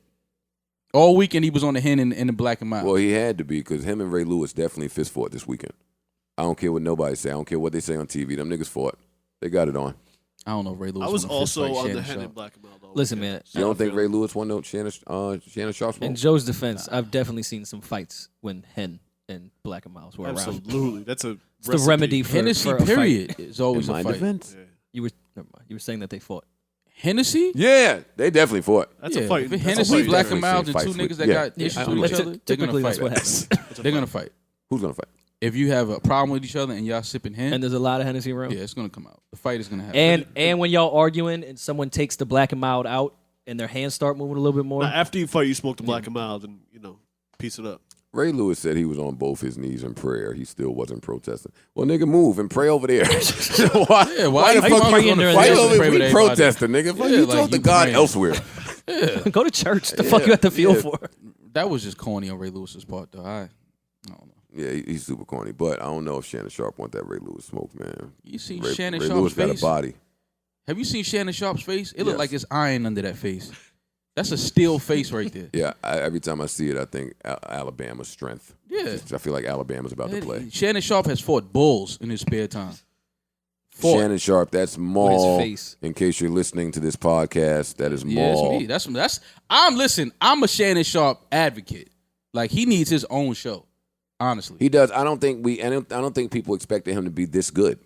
All weekend he was on the hen and the black and mild. Well, he had to be because him and Ray Lewis definitely fist fought this weekend. I don't care what nobody say. I don't care what they say on TV. Them niggas fought. They got it on. I don't know if Ray Lewis I was wanna fist also fight on the Shannon head Sharp. and black and mild. all Listen, weekend. man. You don't think Ray Lewis won no Shannon Sharp's In won? Joe's defense, I've definitely seen some fights when Hen and Black and Miles were around. Absolutely. That's a It's the remedy for, Hennessy, for a period, fight. is always In a my fight. defense? Yeah. You were saying that they fought. Hennessy? Yeah, they definitely fought. That's Yeah, a fight. if That's a Hennessy, fight. black and Definitely mild, seen and two fights niggas with- that yeah. got issues I with each understand. other, they're Typically, gonna that's fight. what happens. They're gonna fight. Who's gonna fight? If you have a problem with each other and y'all sipping hen, And there's a lot of Hennessy around. yeah, it's gonna come out. The fight is gonna happen. And when y'all arguing and someone takes the Black and Mild out and their hands start moving a little bit more. Now, after you fight, you smoke the black and mild and, piece it up. Ray Lewis said he was on both his knees in prayer. He still wasn't protesting. Well, nigga, move and pray over there. why? Yeah, Why the How you fuck praying you during why this? you over Pray with we everybody. protesting, nigga? Fuck Yeah, you like talk to you God praying. elsewhere. Go to church. The fuck you at the field yeah. for? That was just corny on Ray Lewis's part, though. I don't know. Yeah, he's super corny, but I don't know if Shannon Sharp want that Ray Lewis smoke, man. You seen Ray Shannon Lewis Sharp's got a face? body. Have you seen Shannon Sharp's face? It Yes. looked like it's iron under that face. That's a steel face right there. Yeah, every time I see it, I think Alabama's strength. Yeah. I feel like Alabama's about to play. Shannon Sharp has fought bulls in his spare time. Fought. Shannon Sharp, that's Maul. face. In case you're listening to this podcast, that is Yeah, it's Maul. me. I'm a Shannon Sharp advocate. Like, he needs his own show. Honestly. He does. I don't think people expected him to be this good.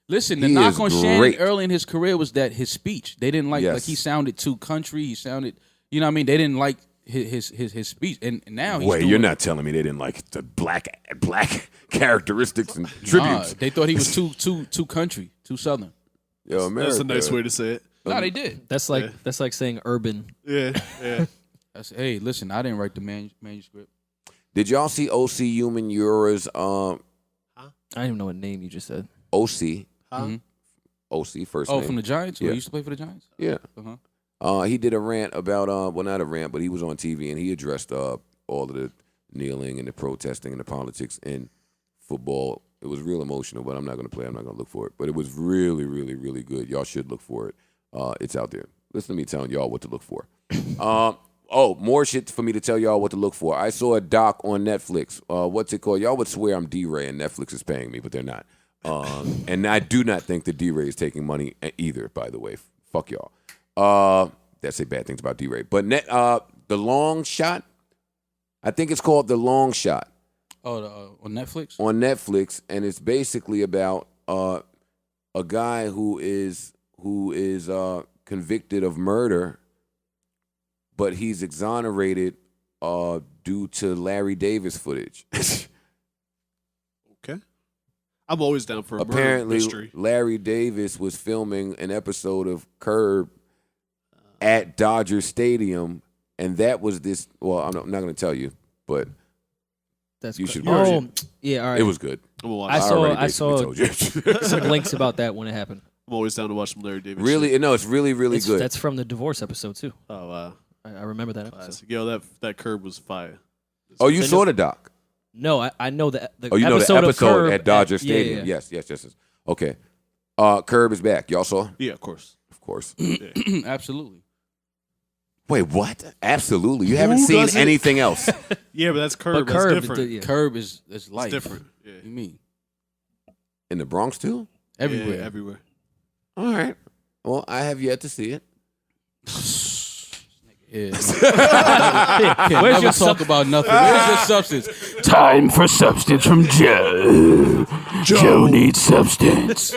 Listen, the He knock is on Shannon great. early in his career was that his speech. They didn't like he sounded too country. He sounded, you know what I mean? They didn't like his speech. And now he's Wait, doing, you're not telling me they didn't like the black characteristics and tributes? They thought he was too country, too southern. Yo, America. That's a nice way to say it. No, they did. That's like saying urban. Yeah, yeah. Hey, listen, I didn't write the manuscript. Did y'all see O.C. Human Ura's I don't even know what name you just said. O.C. Mhm. O.C. first Oh, name? from the Giants? Who Yeah. used to play for the Giants? Yeah. Uh-huh. He did a rant about well, not a rant, but he was on TV and he addressed all of the kneeling and the protesting and the politics in football. It was real emotional, but I'm not going to play. I'm not going to look for it. But it was really, really, really good. Y'all should look for it. It's out there. Listen to me telling y'all what to look for. More shit for me to tell y'all what to look for. I saw a doc on Netflix. What's it called? Y'all would swear I'm D-Ray and Netflix is paying me, but they're not. And I do not think that D-Ray is taking money either, by the way. Fuck y'all. That's say bad things about D-Ray. But The Long Shot, I think it's called The Long Shot. Oh, on Netflix? On Netflix, and it's basically about a guy who is convicted of murder, but he's exonerated due to Larry Davis footage. Okay. I'm always down for a murder Apparently, mystery. Larry Davis was filming an episode of Curb at Dodger Stadium, and that was this. Well, I'm not going to tell you, but That's you should cra- watch Oh, it. yeah, all right. It was good. I'm gonna watch I it. saw- already I saw- basically told you. some links about that when it happened. I'm always down to watch some Larry Davis. Really, shit. no, it's really, really good. That's from the divorce episode too. Oh, wow. I remember that episode. Classic. Yo, that Curb was fire. Oh, you saw the doc? No, I know the Oh, you know the of episode Curb at Dodger Stadium. Yeah. Yes. Okay. Curb is back. Y'all saw? Yeah, of course. Of course. Absolutely. Wait, what? Absolutely. You haven't Who seen doesn't? anything else. Yeah, but that's Curb. But That's Curb, different. yeah. Curb is life. It's different. Yeah. You mean In the Bronx, too? everywhere? Yeah, everywhere. All right. Well, I have yet to see it. Yeah. Where's your talk about nothing? Where's your substance? Time for substance from Joe. Joe needs substance.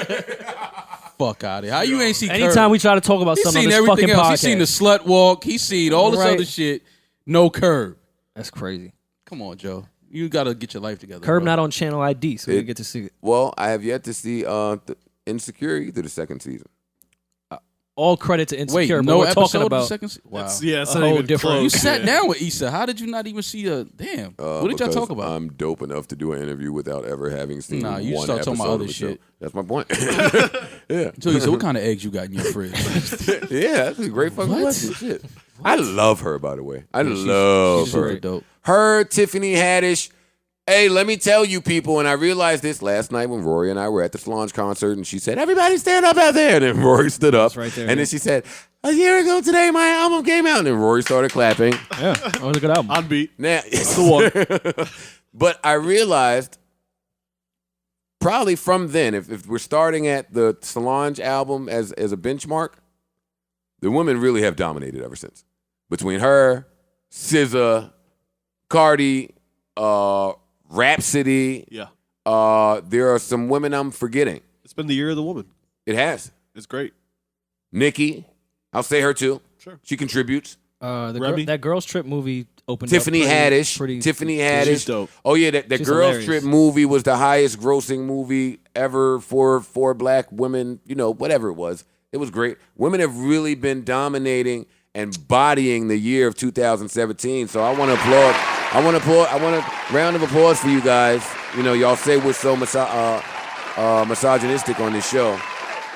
Fuck out of here. How you ain't seen Anytime Curb? we try to talk about He's something on seen this fucking everything else. podcast, He's seen the Slut Walk. He's seen all this Right. other shit. No Curb. that's crazy. Come on, Joe. You got to get your life together. Curb bro. not on channel ID, so we get to see it. Well, I have yet to see Insecure either the second season. All credit to Wait, Insecure, but no we're episode talking of about the second Wow. It's a not whole even different- close. You sat Yeah. down with Issa. How did you not even see a damn? What did y'all Because talk about? I'm dope enough to do an interview without ever having seen Nah, you one start talking episode about of other the show. shit. That's my point. Yeah. So you said, what kind of eggs you got in your fridge? Yeah, that's a great fucking What? question. Shit. I love her, by the way. I she's love her. super dope. Her, Tiffany Haddish. Hey, let me tell you, people, and I realized this last night when Rory and I were at the Solange concert, and she said, "Everybody stand up out there." And then Rory stood up. right there, and yeah. then she said, "A year ago today, my album came out." And then Rory started clapping. Yeah, that was a good album. On beat. Now, It's the one. But I realized probably from then, if we're starting at the Solange album as a benchmark, the women really have dominated ever since. Between her, SZA, Cardi, Rhapsody, Yeah. there are some women I'm forgetting. It's been the year of the woman. It has. It's great. Nikki, I'll say her too. Sure. She contributes. Remy? That Girls Trip movie opened Tiffany up Haddish. pretty Tiffany She's Haddish. dope. Oh yeah, that She's Girls hilarious. Trip movie was the highest grossing movie ever for black women. You know, whatever it was, it was great. Women have really been dominating and bodying the year of 2017. So I want to applaud. I want a round of applause for you guys. You know, y'all say we're so misogynistic on this show,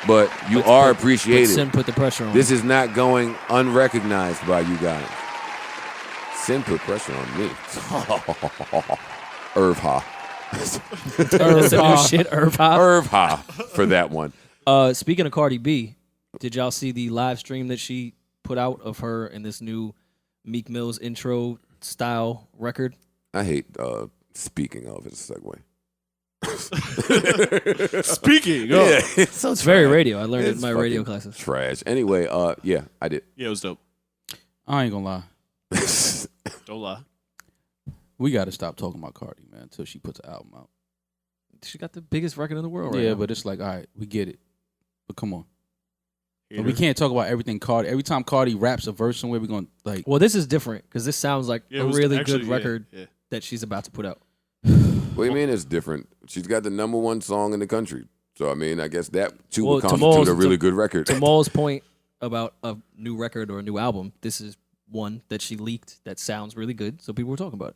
but you are appreciated. Sin put the pressure on. This is not going unrecognized by you guys. Sin put pressure on me. Irvha. That's a new shit. Irvha for that one. Speaking of Cardi B, did y'all see the live stream that she put out of her in this new Meek Mill's intro style record? I hate speaking of as a segue. Speaking. Yeah, it's so It's very trash. radio. I learned it in It's my radio fucking classes. Trash. Anyway, yeah, I did. Yeah, it was dope. I ain't gonna lie. Don't lie. We got to stop talking about Cardi, man, until she puts an album out. She got the biggest record in the world right Yeah, now. but it's like, all right, we get it. But come on. Hater. We can't talk about everything Cardi. Every time Cardi raps a verse somewhere, we're going to, like, Well, this is different because this sounds like Yeah, it a was really actually- good yeah, record yeah. that she's about to put out. What do you mean it's different? She's got the #1 song in the country. So, I mean, I guess that, too, Well, would constitute Tamal's- a really good record. To Maul's point about a new record or a new album, this is one that she leaked that sounds really good, so people were talking about it.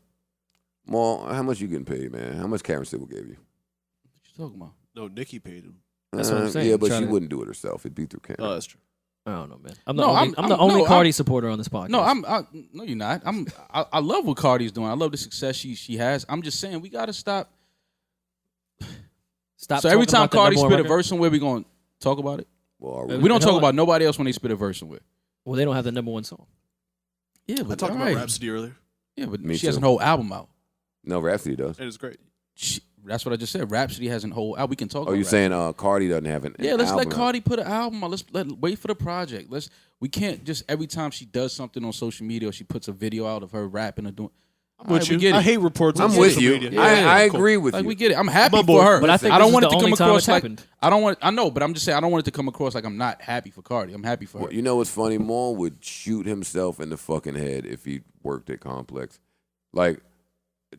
Maul, how much you getting paid, man? How much Karen Civil gave you? what you talking about? No, Nikki paid him. That's what I'm saying. Yeah, but Trying she to- wouldn't do it herself. It'd be through Karen. Oh, that's true. I don't know, man. I'm No, the only no, Cardi supporter on this podcast. No, no, you're not. I love what Cardi's doing. I love the success she has. I'm just saying, we got to stop. Stop. So every talking time about the Cardi #1 spit a record. verse somewhere, we going to talk about it? Well, are We don't You know talk what? about nobody else when they spit a verse somewhere. Well, they don't have the #1 song. Yeah, I but talked all about right. Rhapsody earlier, Yeah, but Me she has too. a whole album out. No, Rhapsody does. and it's great. That's what I just said. Rhapsody has a whole album. We can talk about Oh, you're Rhapsody. saying Cardi doesn't have an Yeah, let's album let out. Cardi put an album out. Let's wait for the project. We can't just every time she does something on social media or she puts a video out of her rapping or doing. I'm with Alright, we you. get it. I hate reports. I'm on with social you. media. I Cool. agree with Like you. we get it. I'm happy I'm for on her. board. But I think I don't this want is it to the come only time across it's like happened. I know, but I'm just saying I don't want it to come across like I'm not happy for Cardi. I'm happy for her. Well, you know what's funny? Maul would shoot himself in the fucking head if he worked at Complex. Like,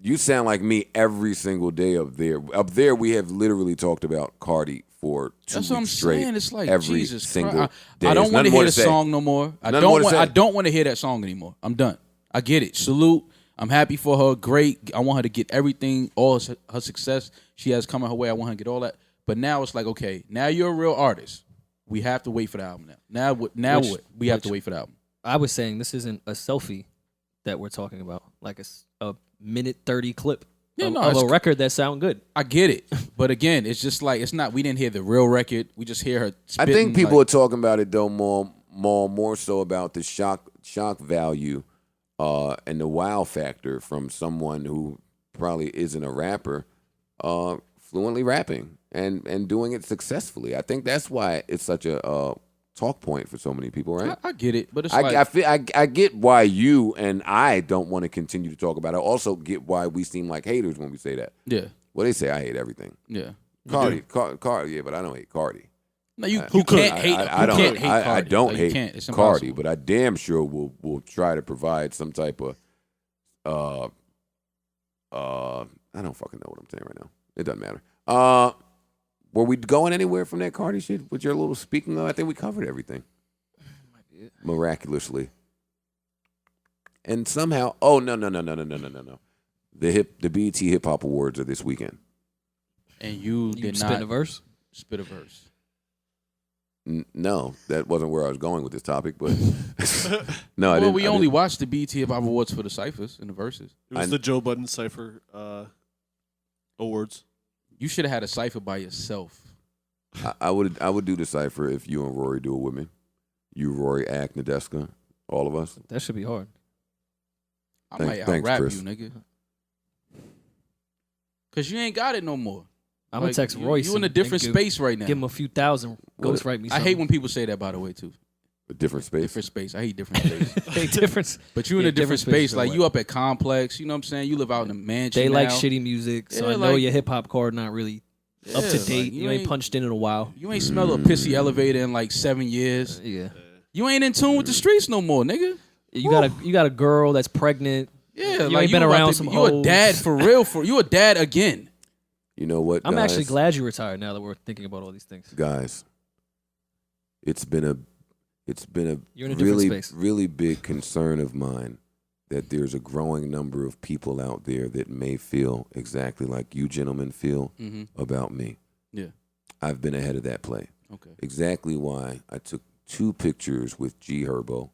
you sound like me every single day up there. Up there, we have literally talked about Cardi for 2 That's what I'm weeks straight. saying. It's like every Jesus single Christ. day. I don't There's want to nothing more hear the say. song no more. I Nothing more to say. don't want to hear that song anymore. I'm done. I get it. Salute. I'm happy for her. Great. I want her to get everything, all her success she has coming her way. I want her to get all that. But now it's like, okay, now you're a real artist. We have to wait for the album now. Now what? We have to wait for the album. I was saying this isn't a selfie that we're talking about, like a minute 30 clip of a record that sound good. I get it, but again, it's just like it's not. We didn't hear the real record. We just hear her. Spitting, I think people are talking about it though more so about the shock value and the wow factor from someone who probably isn't a rapper, fluently rapping and doing it successfully. I think that's why it's such a talk point for so many people, right? I get it, but it's I get why you and I don't want to continue to talk about it. I also get why we seem like haters when we say that. Yeah. Well, they say I hate everything. Yeah. Cardi, yeah, but I don't hate Cardi. No, you can't hate. I don't hate Cardi. I don't hate Cardi, but I damn sure will try to provide some type of I don't fucking know what I'm saying right now. It doesn't matter. Were we going anywhere from that Cardi shit with your little speaking of? I think we covered everything. Miraculously. And somehow, no. The BET Hip Hop Awards are this weekend. And you did spit not a verse? Spit a verse. No, that wasn't where I was going with this topic, but no, I well, didn't. we only watched the BET Hip Hop Awards for the ciphers and the verses. It was the Joe Budden Cypher awards. You should have had a cipher by yourself. I would do the cipher if you and Rory do it with me. You, Rory, Ack, Nadeska, all of us. That should be hard. I might out-rap you, nigga. Because you ain't got it no more. I'm going to text Royce. You in a different space right now. Give him a few thousand. Ghostwrite me something. I hate when people say that, by the way, too. A different space? Different space. I hate different space. Different. But you in a different space. Like, you up at Complex. You know what I'm saying? You live out in a mansion They like now. shitty music, so I know your hip-hop card not really up to date. Like, you ain't punched in a while. You ain't smelled a pissy elevator in like 7 years. Yeah. You ain't in tune with the streets no more, nigga. You got a girl that's pregnant. Yeah, you ain't been around some hoes. You a dad for real. You a dad again. You know what, I'm guys? actually glad you retired now that we're thinking about all these things. Guys, it's been a You're in a different really, space. really big concern of mine that there's a growing number of people out there that may feel exactly like you gentlemen feel about me. Yeah. I've been ahead of that play. Okay. Exactly why I took 2 pictures with G Herbo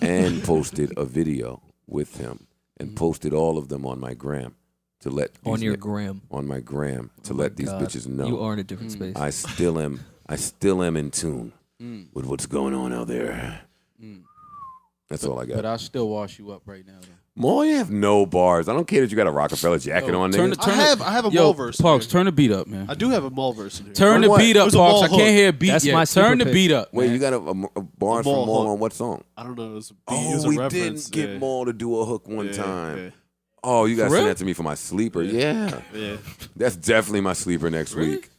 and posted a video with him and posted all of them on my gram to let on your gram. On my gram to let these bitches know. You are in a different space. I still am in tune with what's going on out there. That's all I got. But I'll still wash you up right now, though. Mo, you have no bars. I don't care that you got a Rockefeller jacket on there. I have a Maul verse. Parks, turn the beat up, man. I do have a Maul verse in here. Turn the beat up, Parks. I can't hear a beat That's yet. my Turn the pick. beat up. Wait, man. you got a bars from Maul on what song? I don't know. It was Oh, we did get Maul to do a hook one time. Yeah. Oh, you got to send that to me for my sleeper. Yeah. That's definitely my sleeper next week.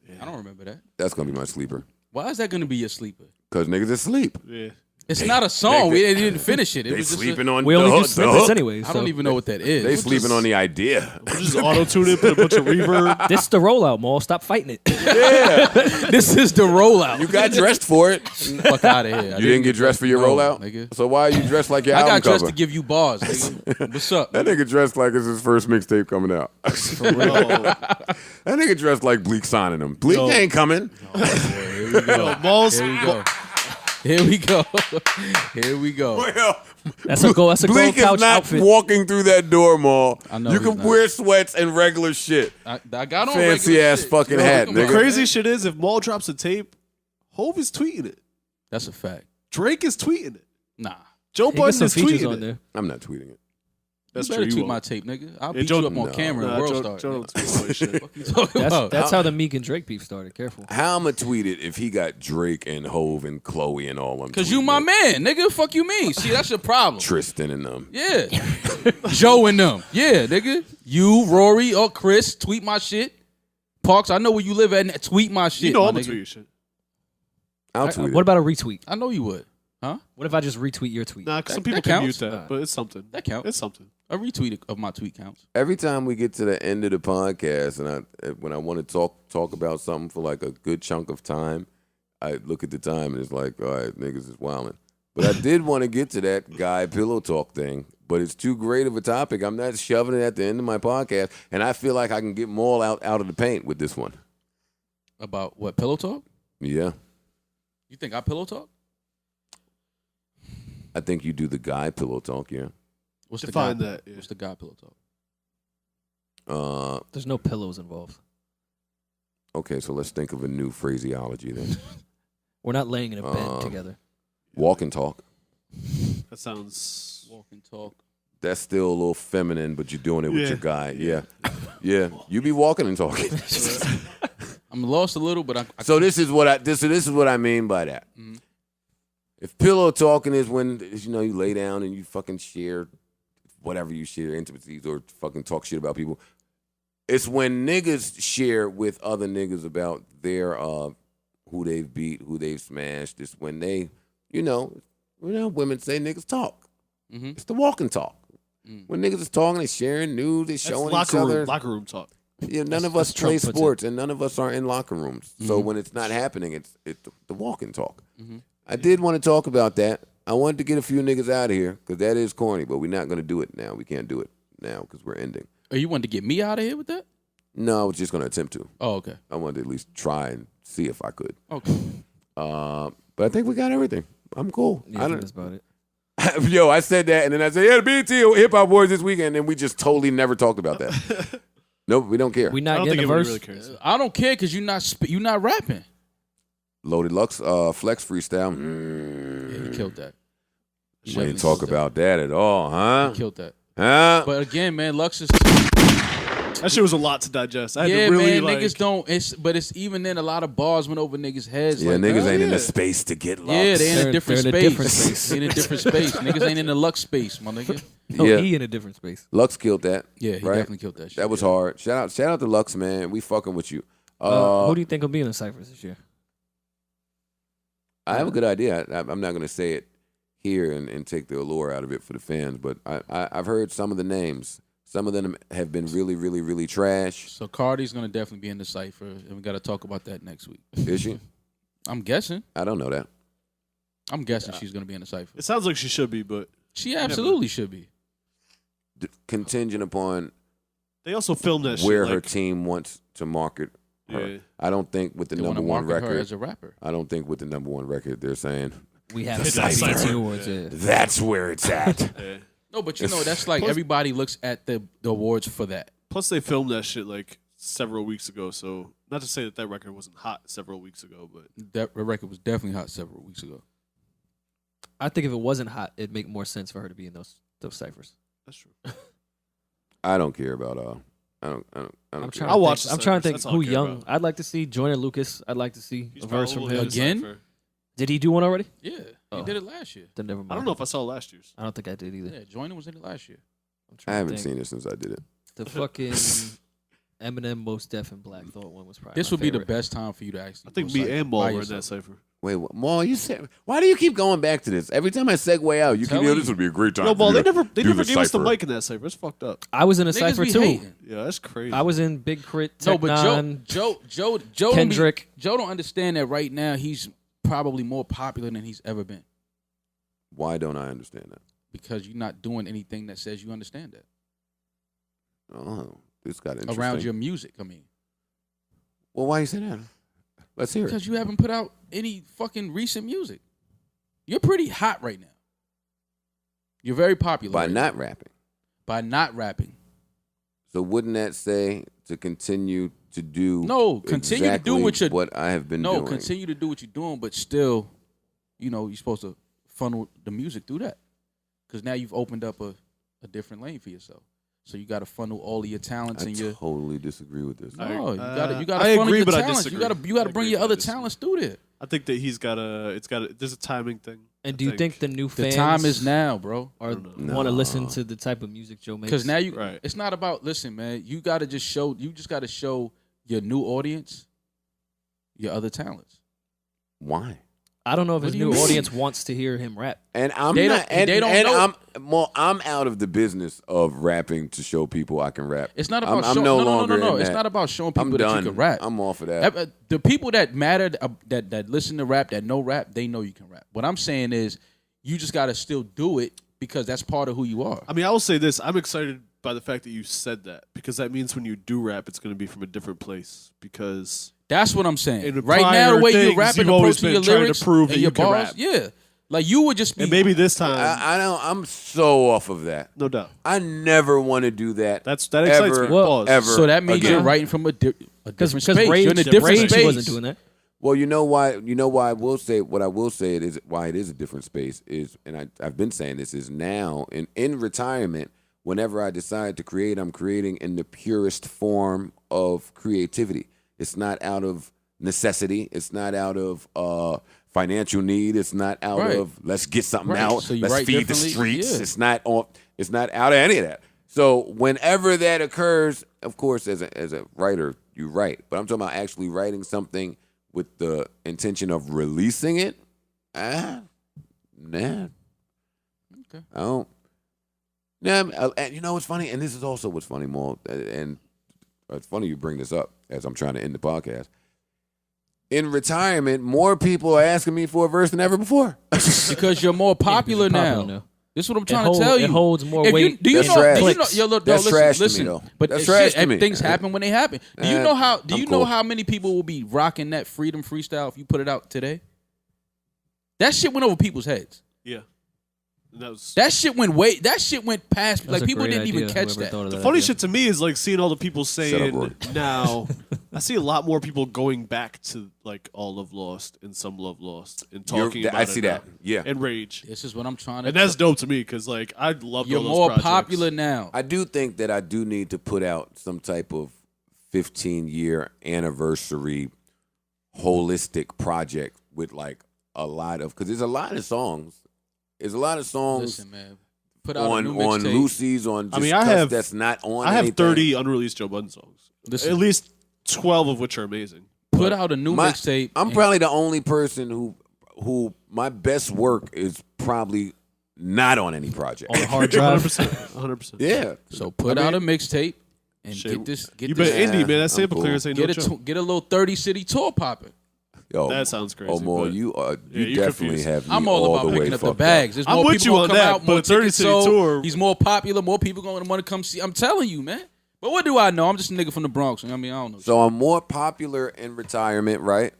Yeah. I don't remember that. That's going to be my sleeper. Why is that going to be your sleeper? Because niggas asleep. Yeah. It's not a song. We didn't finish it. They was sleeping on we the only hook. do snippets anyway. I don't even know what that is. They sleeping on the idea. We'll just auto-tune it, put a bunch of reverb. This is the rollout, Maul. Stop fighting it. Yeah. This is the rollout. You got dressed for it. Fuck out of here. You didn't get dressed for your rollout? Nigga. So why are you dressed like your I album got dressed cover? to give you bars, nigga. What's up? That nigga dressed like it's his first mixtape coming out. For real. That nigga dressed like Bleak signing him. Bleak ain't coming. Here we go. Maul's, Here we go. Here we go. Here we go. Well, That's a gold Bleak couch is not outfit. walking through that door, Maul. I know you he's can not. wear sweats and regular shit. I got on Fancy regular ass shit. fucking Yo, hat, come nigga. on. the crazy shit is, if Maul drops a tape, Hove is tweeting it. That's a fact. Drake is tweeting it. Nah. Joe He got Budden some is features tweeting on it. there. I'm not tweeting it. That's You true. better You tweet my won't. tape, nigga. I'll Yeah, beat Joe- you up on No. camera Nah, and world Joe star. don't tweet all this shit. What you talking about? That's how the Meek and Drake beef started. Careful. How I'ma tweet it if he got Drake and Hove and Chloe and all them? Because you my man, nigga. Fuck you mean? See, that's your problem. Tristan and them. Yeah. Joe and them. Yeah, nigga. You, Rory, or Chris, tweet my shit. Parks, I know where you live at. And tweet my shit. You know my I'm gonna nigga. tweet your shit. I'll tweet What it. about a retweet? I know you would. Huh? What if I just retweet your tweet? Nah, 'cause some That people can counts. mute that, but it's something. That counts. It's something. A retweet of my tweet counts. Every time we get to the end of the podcast, and when I want to talk about something for like a good chunk of time, I look at the time and it's like, all right, niggas is wilding. But I did want to get to that guy pillow talk thing, but it's too great of a topic. I'm not shoving it at the end of my podcast, and I feel like I can get more out of the paint with this one. About what? Pillow talk? Yeah. You think I pillow talk? I think you do the guy pillow talk. Yeah. What's Define the guy, that, yeah. What's the guy pillow talk? There's no pillows involved. Okay, so let's think of a new phraseology then. We're not laying in a bed together. Walk and talk. That sounds. Walk and talk. That's still a little feminine, but you're doing it with your guy. Yeah. Yeah. You be walking and talking. I'm lost a little, but So this is what I mean by that. Mm-hmm. If pillow talking is when you lay down and you fucking share whatever you share, intimacies or fucking talk shit about people. It's when niggas share with other niggas about their who they've beat, who they've smashed. It's when they, women say niggas talk. Mm-hmm. It's the walk and talk. When niggas is talking, they sharing news, they showing each other. Locker room talk. Yeah, none of us play sports, and none of us are in locker rooms. So when it's not happening, it's the walk and talk. I did want to talk about that. I wanted to get a few niggas out of here because that is corny, but we're not going to do it now. We can't do it now because we're ending. Oh, you wanted to get me out of here with that? No, I was just going to attempt to. Oh, okay. I wanted to at least try and see if I could. Okay. But I think we got everything. I'm cool. Yeah, that's about it. Yo, I said that, and then I said, yeah, the BET Hip Hop Awards this weekend, and we just totally never talked about that. Nope, we don't care. We not I don't getting think a anybody verse. really cares. I don't care because you're not rapping. Loaded Lux Flex freestyle. Yeah, he killed that. We didn't talk about that at all, huh? He killed that. Huh? But again, man, Lux is. That shit was a lot to digest. I had to really, man, niggas don't. It's even then a lot of bars went over niggas' heads. Yeah, like, niggas ain't in the space to get Lux. Yeah, they in a different space. space. They in a different space. Niggas ain't in the Lux space, my nigga. No, Yeah. he in a different space. Lux killed that. Yeah, he right? definitely killed that shit. That was hard. Shout out to Lux, man. We fucking with you. Who do you think will be in the ciphers this year? I have a good idea. I'm not going to say it here and take the allure out of it for the fans, but I've heard some of the names. Some of them have been really, really, really trash. So Cardi's gonna definitely be in the cipher, and we got to talk about that next week. Is she? I'm guessing. I don't know that. I'm guessing she's gonna be in the cipher. It sounds like she should be, but She absolutely should be. Contingent upon they also filmed that shit. where her team wants to market her. Yeah. I don't think with the They number wanna one market her record as a rapper. I don't think with the number one record they're saying We have Hit the that BET cipher. Awards. Yeah. that's where it's at. Yeah. No, but that's like Plus- everybody looks at the awards for that. Plus, they filmed that shit like several weeks ago. So, not to say that record wasn't hot several weeks ago, but That record was definitely hot several weeks ago. I think if it wasn't hot, it'd make more sense for her to be in those ciphers. that's true. I don't care about I don't I'm care. trying. I'll to watch think, the I'm trying to ciphers. think That's all who I care young. about. I'd like to see Joyner Lucas. I'd like to see He's a verse from probably him. in the Again? cipher. Did he do one already? Yeah, Oh. he did it last year. Then never mind. I don't know if I saw last year's. I don't think I did either. Yeah, Joyner was in it last year. I'm I trying to haven't think. seen it since I did it. The fucking Eminem, Most Def, and Black Thought one was probably This my would be the favorite. best time for you to actually. I think go me cipher and Maul by were in that yourself. cipher. Wait, what, Maul, you said why do you keep going back to this? Every time I segue out, you keep Telling this would be a great time. No, for Maul, you they to never do gave us the cipher." mic in that cipher. It's fucked up. I was in a Niggas cipher be too. hating. Yeah, that's crazy. I was in Big Crit, No, Tech but Nine, Joe Kendrick. Joe don't understand that right now he's probably more popular than he's ever been Why don't I understand that? because you're not doing anything that says you understand that Oh, this got interesting. around your music. I mean, Well, why you say that? Let's hear it. because you haven't put out any fucking recent music. You're pretty hot right now. You're very popular By right not now. rapping. By not rapping. So wouldn't that say to continue to do No, continue to do exactly what I have been No, doing? continue to do what you're doing, but still, you're supposed to funnel the music through that. Because now you've opened up a different lane for yourself. So you got to funnel all of your talents I and your. totally disagree with this. No, you got to I funnel agree, your but I talents. disagree. You got to I bring agree, your but I other disagree. talents through there. I think that there's a timing thing. And do you think the new The fans time is now, bro. or No. want to listen to the type of music Joe makes? Because now Right. it's not about listen, man. You got to just show. You just got to show your new audience your other talents. Why? I don't know if What his do you new mean? audience wants to hear him rap. And I'm They not. don't- And, they don't and know. I'm out of the business of rapping to show people I can rap. It's not about I'm showing. no No. longer in It's that. not about showing I'm people that done. you can rap. I'm off of that. The people that matter, that listen to rap, that know rap, they know you can rap. What I'm saying is, you just got to still do it because that's part of who you are. I mean, I will say this. I'm excited by the fact that you said that because that means when you do rap, it's going to be from a different place because That's what I'm saying. In the Right now, prior the way you're things, rapping, you've always approaching your been trying to lyrics prove that and you your can bars, rap. yeah. Like you would just be. And maybe this time, I don't. I'm so off of that. no doubt. I never want to do that. That excites ever, me. Pause. Ever. So that means again. you're writing from a different space. Rage, You're in a different Rage space. wasn't doing that. Well, you know why? You know why I will say what I will say. It is why it is a different space. Is and I've been saying this is now in retirement. Whenever I decide to create, I'm creating in the purest form of creativity. It's not out of necessity. It's not out of financial need. It's not out of let's get something out. So you let's write feed the differently? streets. Yeah. It's not on. It's not out of any of that. So whenever that occurs, of course, as a writer, you write. But I'm talking about actually writing something with the intention of releasing it. Nah. Okay. I don't. Yeah, and you know what's funny? And this is also what's funny, Maul. And it's funny you bring this up as I'm trying to end the podcast. In retirement, more people are asking me for a verse than ever before. Because you're more popular now. This is what I'm trying to tell you. It holds more If weight. Do you That's know? trash. Do you know? Yo, look, That's trash to me, listen. though. But That's shit, trash to me. things happen when they happen. Do you know how? Do I'm you know cool. how many people will be rocking that Freedom Freestyle if you put it out today? That shit went over people's heads. Yeah. And That shit went past. That's Like a people great didn't even idea, catch whoever that. thought of the that funny idea. shit to me is like seeing all the people saying Rory. now. I see a lot more people going back to like All Love Lost and Some Love Lost and talking about I it see now. that. Yeah. And Rage. This is what I'm trying to. And that's dope to me because like I love You're those more projects. popular now. I do think that I do need to put out some type of 15-year anniversary holistic project with like a lot of, because there's a lot of songs. There's a lot of songs Listen, man. Put out a on new mixtape. Lucy's, on just I mean, I stuff have- that's not on I have anything. 30 unreleased Joe Budden songs. Listen. At least 12 of which are amazing. Put out a new mixtape. I'm and- probably the only person who my best work is probably not on any project. On the hard drive. 100%. Yeah. So put out a mixtape and Shit. get this. Get You this. bet indie, man. That I'm sample cool. clearance ain't no Get joke. get a little 30 city tour popping. Yo, That sounds crazy, Omar, but- you Yeah, you you're definitely confused. have me I'm all about the way picking up the fucked bags. There's I'm more with people you on gonna come that, out, more but 30 tickets city sold. tour- He's more popular. More people going to want to come see. I'm telling you, man. But what do I know? I'm just a nigga from the Bronx. I mean, I don't know. So I'm more popular in retirement, right?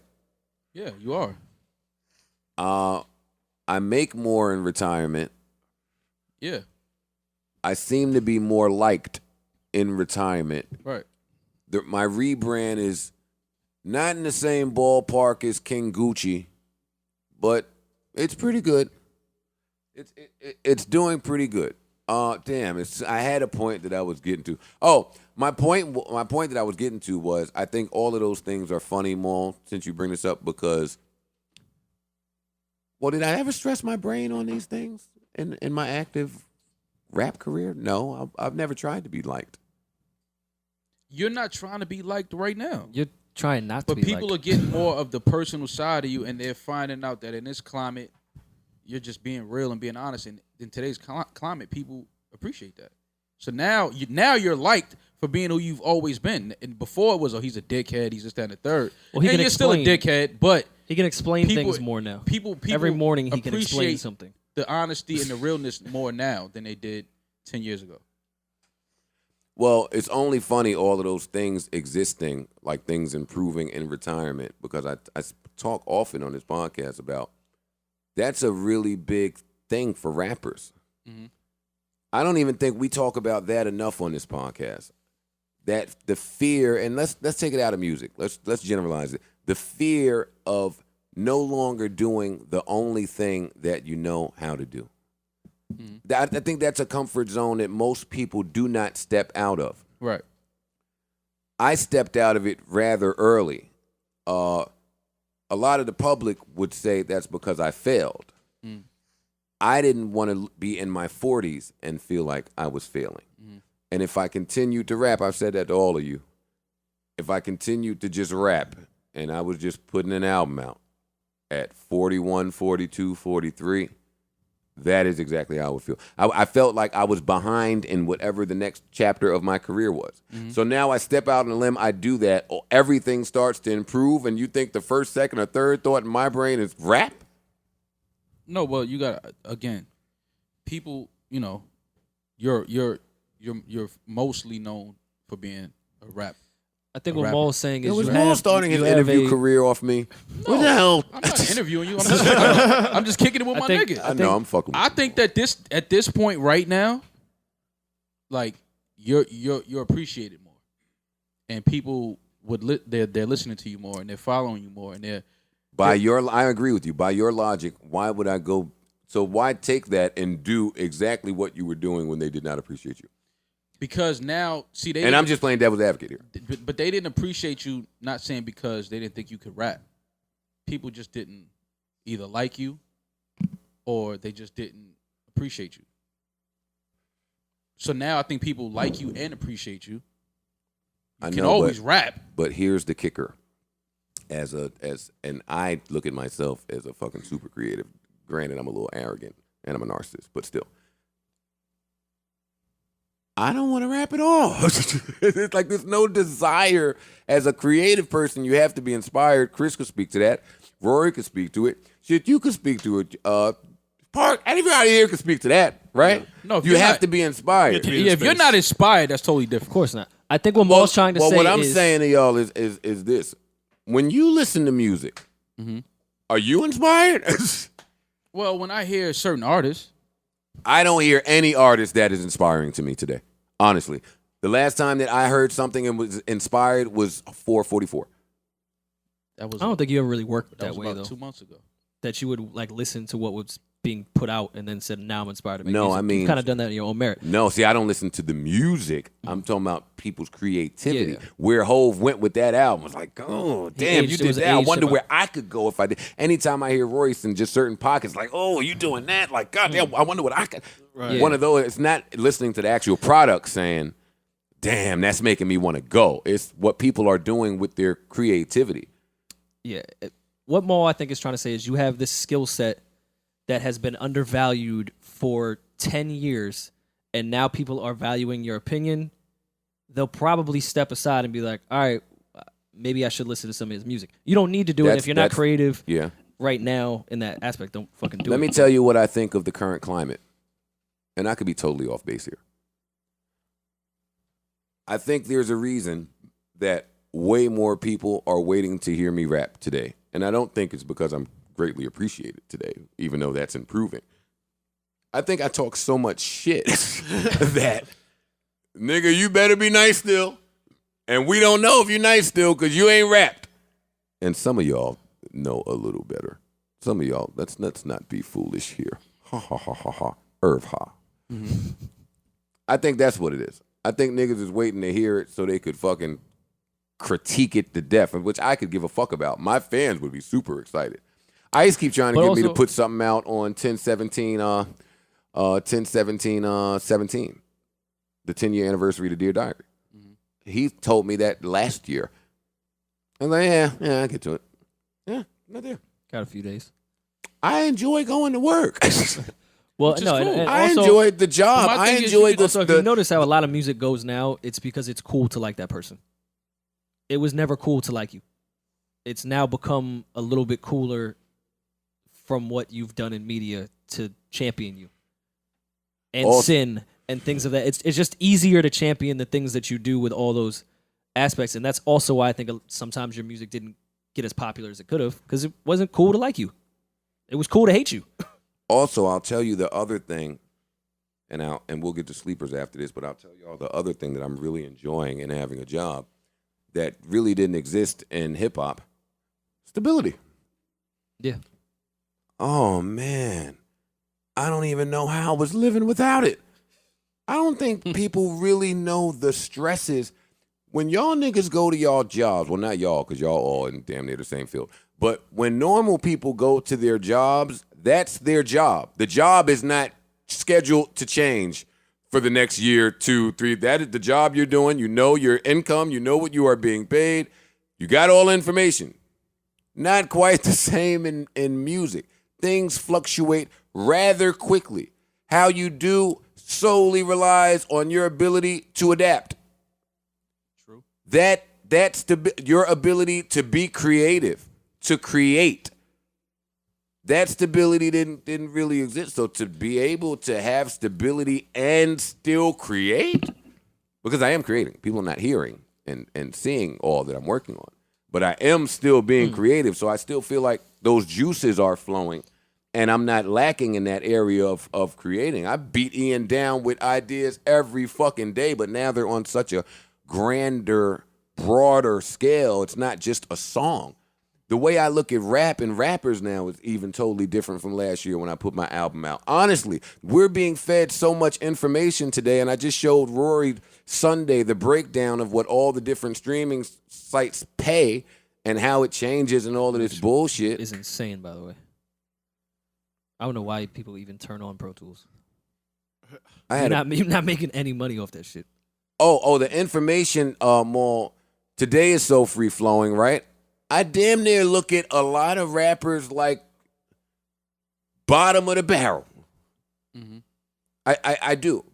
Yeah, you are. I make more in retirement. Yeah, I seem to be more liked in retirement. right. My rebrand is not in the same ballpark as King Gucci, but it's pretty good. It's doing pretty good. Damn, I had a point that I was getting to. Oh, my point that I was getting to was I think all of those things are funny, Maul, since you bring this up, because well, did I ever stress my brain on these things in my active rap career? No, I've never tried to be liked. You're not trying to be liked right now. You're trying not to But be people like, are getting more of the personal side of you, and they're finding out that in this climate, you're just being real and being honest. And in today's climate, people appreciate that. So now you're liked for being who you've always been. And before it was, oh, he's a dickhead, he's just that and the third. Well, he and can you're still a explain. dickhead, but he can explain people- things more now. people Every morning he can explain appreciate something. the honesty and the realness more now than they did 10 years ago. Well, it's only funny all of those things existing, like things improving in retirement, because I talk often on this podcast about that's a really big thing for rappers. Mhm. I don't even think we talk about that enough on this podcast. That the fear, and let's take it out of music. Let's generalize it. The fear of no longer doing the only thing that you know how to do. I think that's a comfort zone that most people do not step out of. Right. I stepped out of it rather early. A lot of the public would say that's because I failed. I didn't want to be in my 40s and feel like I was failing. And if I continued to rap, I've said that to all of you. If I continued to just rap and I was just putting an album out at 41, 42, 43, that is exactly how I would feel. I felt like I was behind in whatever the next chapter of my career was. So now I step out on a limb, I do that, everything starts to improve, and you think the first, second, or third thought in my brain is rap? No, well, you got again, people. You know, you're mostly known for being a rap I think what Maul's saying is was Maul starting his interview career off me? What the hell? I'm not interviewing you. I'm just kicking it with my nigga. I know I'm fucking. I think that at this point right now, like you're appreciated more, and people they're listening to you more, and they're following you more, and they're I agree with you. By your logic, why would I go? So why take that and do exactly what you were doing when they did not appreciate you? Because now, see, and I'm just playing devil's advocate here. But they didn't appreciate you, not saying because they didn't think you could rap. People just didn't either like you or they just didn't appreciate you. So now I think people like you and appreciate you. You can always rap. But here's the kicker. And I look at myself as a fucking super creative. Granted, I'm a little arrogant and I'm a narcissist, but still. I don't want to rap at all. It's like there's no desire. As a creative person, you have to be inspired. Chris could speak to that. Rory could speak to it. Shit, you could speak to it. Park, anybody here could speak to that, right? No, you have to be inspired. If you're not inspired, that's totally different. Of course not. I think what Maul's trying to say what I'm saying to y'all is this. When you listen to music, are you inspired? Well, when I hear certain artists, I don't hear any artist that is inspiring to me today. Honestly, the last time that I heard something and was inspired was 444. I don't think you ever really worked that way, about though. 2 months ago. That you would like listen to what was being put out and then said, "Now I'm inspired to make No, music." I mean, you've kind of done that in your own merit. No, see, I don't listen to the music. I'm talking about people's creativity. Yeah. Where Hove went with that album was like, oh, damn, you did that. I wonder where I could go if I did. Anytime I hear Royce in just certain pockets, like, oh, you doing that? Like, goddamn, I wonder what I could. Right. One of those. It's not listening to the actual product saying, damn, that's making me want to go. It's what people are doing with their creativity. Yeah. What Maul, I think, is trying to say is you have this skill set that has been undervalued for 10 years, and now people are valuing your opinion. They'll probably step aside and be like, all right, maybe I should listen to some of his music. You don't need to do it if you're not creative right now in that aspect. Don't fucking do it. Let me tell you what I think of the current climate, and I could be totally off base here. I think there's a reason that way more people are waiting to hear me rap today, and I don't think it's because I'm greatly appreciated today, even though that's improving. I think I talk so much shit that, nigga, you better be nice still. And we don't know if you're nice still because you ain't rapped. And some of y'all know a little better. Some of y'all, let's not be foolish here. Ha, ha, ha, ha, ha. Irv, ha. Mm-hmm. I think that's what it is. I think niggas is waiting to hear it so they could fucking critique it to death, which I could give a fuck about. My fans would be super excited. Ice keep trying to get me to put something out on 10/17, 10/17/17, the 10-year anniversary of Dear Diary. Mm-hmm. He told me that last year. I was like, yeah, I'll get to it. Yeah, not there. Got a few days. I enjoy going to work. Well, no, cool. and I also, enjoyed the job. I enjoyed the. So if you notice how a lot of music goes now, it's because it's cool to like that person. It was never cool to like you. It's now become a little bit cooler from what you've done in media to champion you and sin and things of that. It's just easier to champion the things that you do with all those aspects, and that's also why I think sometimes your music didn't get as popular as it could have, because it wasn't cool to like you. It was cool to hate you. Also, I'll tell you the other thing, and we'll get to sleepers after this, but I'll tell you all the other thing that I'm really enjoying in having a job that really didn't exist in hip-hop. Stability. Yeah. Oh, man. I don't even know how I was living without it. I don't think people really know the stresses. When y'all niggas go to y'all jobs, well, not y'all, because y'all all in damn near the same field, but when normal people go to their jobs, that's their job. The job is not scheduled to change for the next year, 2, 3. That is the job you're doing. You know your income. You know what you are being paid. You got all the information. Not quite the same in music. Things fluctuate rather quickly. How you do solely relies on your ability to adapt. True. That's your ability to be creative, to create. That stability didn't really exist. So to be able to have stability and still create, because I am creating, people are not hearing, and seeing all that I'm working on. But I am still being creative, so I still feel like those juices are flowing, and I'm not lacking in that area of creating. I beat Ian down with ideas every fucking day, but now they're on such a grander, broader scale. It's not just a song. The way I look at rap and rappers now is even totally different from last year when I put my album out. Honestly, we're being fed so much information today, and I just showed Rory Sunday the breakdown of what all the different streaming sites pay and how it changes and all of this bullshit. Is insane, by the way. I don't know why people even turn on Pro Tools. You're not making any money off that shit. Oh, the information mall today is so free flowing, right? I damn near look at a lot of rappers like bottom of the barrel. Mm-hmm. I do,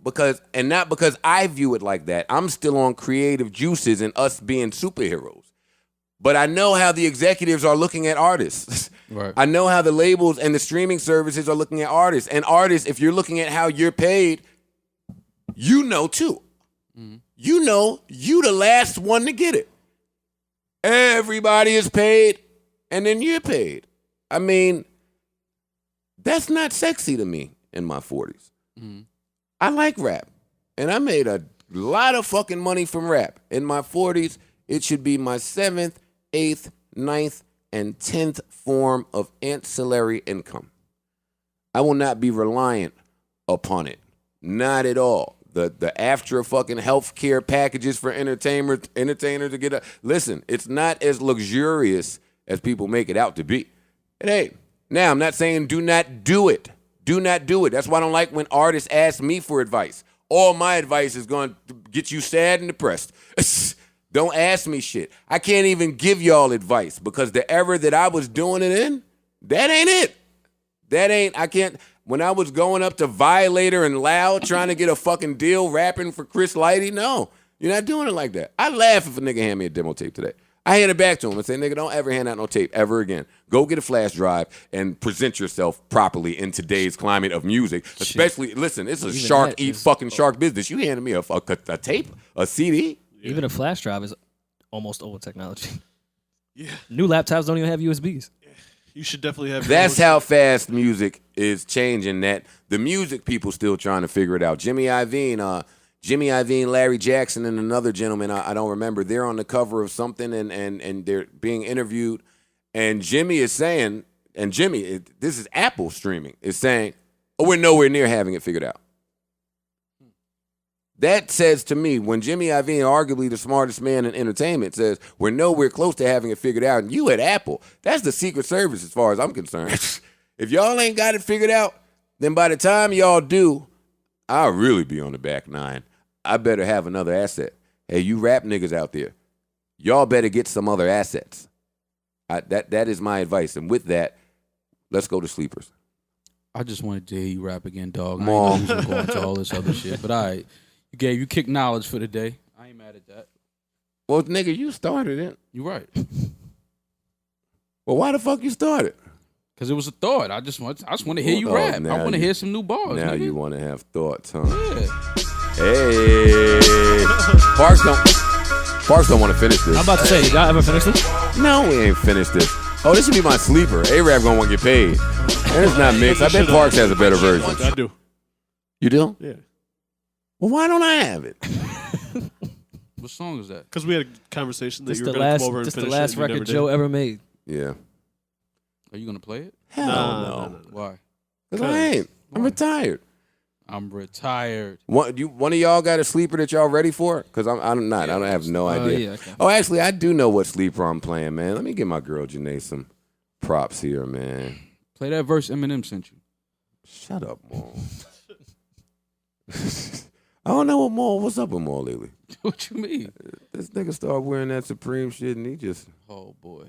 not because I view it like that. I'm still on creative juices and us being superheroes. But I know how the executives are looking at artists. Right. I know how the labels and the streaming services are looking at artists. And artists, if you're looking at how you're paid, you know too. Mm-hmm. You know you the last one to get it. Everybody is paid, and then you're paid. I mean, that's not sexy to me in my 40s. Mm-hmm. I like rap, and I made a lot of fucking money from rap. In my 40s, it should be my 7th, 8th, 9th, and 10th form of ancillary income. I will not be reliant upon it. Not at all. The after fucking healthcare packages for entertainers to get a listen, it's not as luxurious as people make it out to be. And hey, now I'm not saying do not do it. Do not do it. That's why I don't like when artists ask me for advice. All my advice is going to get you sad and depressed. Don't ask me shit. I can't even give y'all advice because the era that I was doing it in, that ain't it. I can't. When I was going up to Violator and Loud trying to get a fucking deal rapping for Chris Lighty, no, you're not doing it like that. I laugh if a nigga hand me a demo tape today. I hand it back to him and say, nigga, don't ever hand out no tape ever again. Go get a flash drive and present yourself properly in today's climate of music. Especially, listen, it's a shark eat fucking shark business. You handed me a tape, a CD. Yeah. Even a flash drive is almost old technology. Yeah. New laptops don't even have USBs. You should definitely have. That's how fast music is changing. That the music people still trying to figure it out. Jimmy Iovine, Larry Jackson, and another gentleman I don't remember. They're on the cover of something and they're being interviewed. And Jimmy is saying, this is Apple streaming, is saying, oh, we're nowhere near having it figured out. That says to me, when Jimmy Iovine, arguably the smartest man in entertainment, says we're nowhere close to having it figured out, and you at Apple, that's the Secret Service as far as I'm concerned. If y'all ain't got it figured out, then by the time y'all do, I'll really be on the back nine. I better have another asset. Hey, you rap niggas out there, y'all better get some other assets. That is my advice. And with that, let's go to Sleepers. I just wanted to hear you rap again, dog. Mom. I ain't going into all this other shit, but all right. You kicked knowledge for the day. I ain't mad at that. Well, nigga, you started it. You right. Well, why the fuck you started? Because it was a thought. I just want to hear you rap. I want to hear some new bars. Now nigga. You want to have thoughts, huh? Yeah. Hey. Parks don't want to finish this. I'm about to say, y'all ever finish this? No, we ain't finished this. Oh, this should be my sleeper. A-Rap gonna want to get paid. And it's not mixed. I bet Parks has a better version. I do. You do? Yeah. Well, why don't I have it? What song is that? Because we had a conversation that This you were the going to last, come over and this finish the last it, and you record never Joe did. ever made. Yeah. Are you gonna play it? Hell no. Why? Because I ain't. I'm retired. I'm retired. One of y'all got a sleeper that y'all ready for? Because I'm not. I don't have no idea. Yeah, okay. Oh, actually, I do know what sleeper I'm playing, man. Let me give my girl Jhene some props here, man. Play that verse Eminem sent you. Shut up, Maul. I don't know what Maul. What's up with Maul lately? What you mean? This nigga started wearing that Supreme shit, and he just. Oh boy.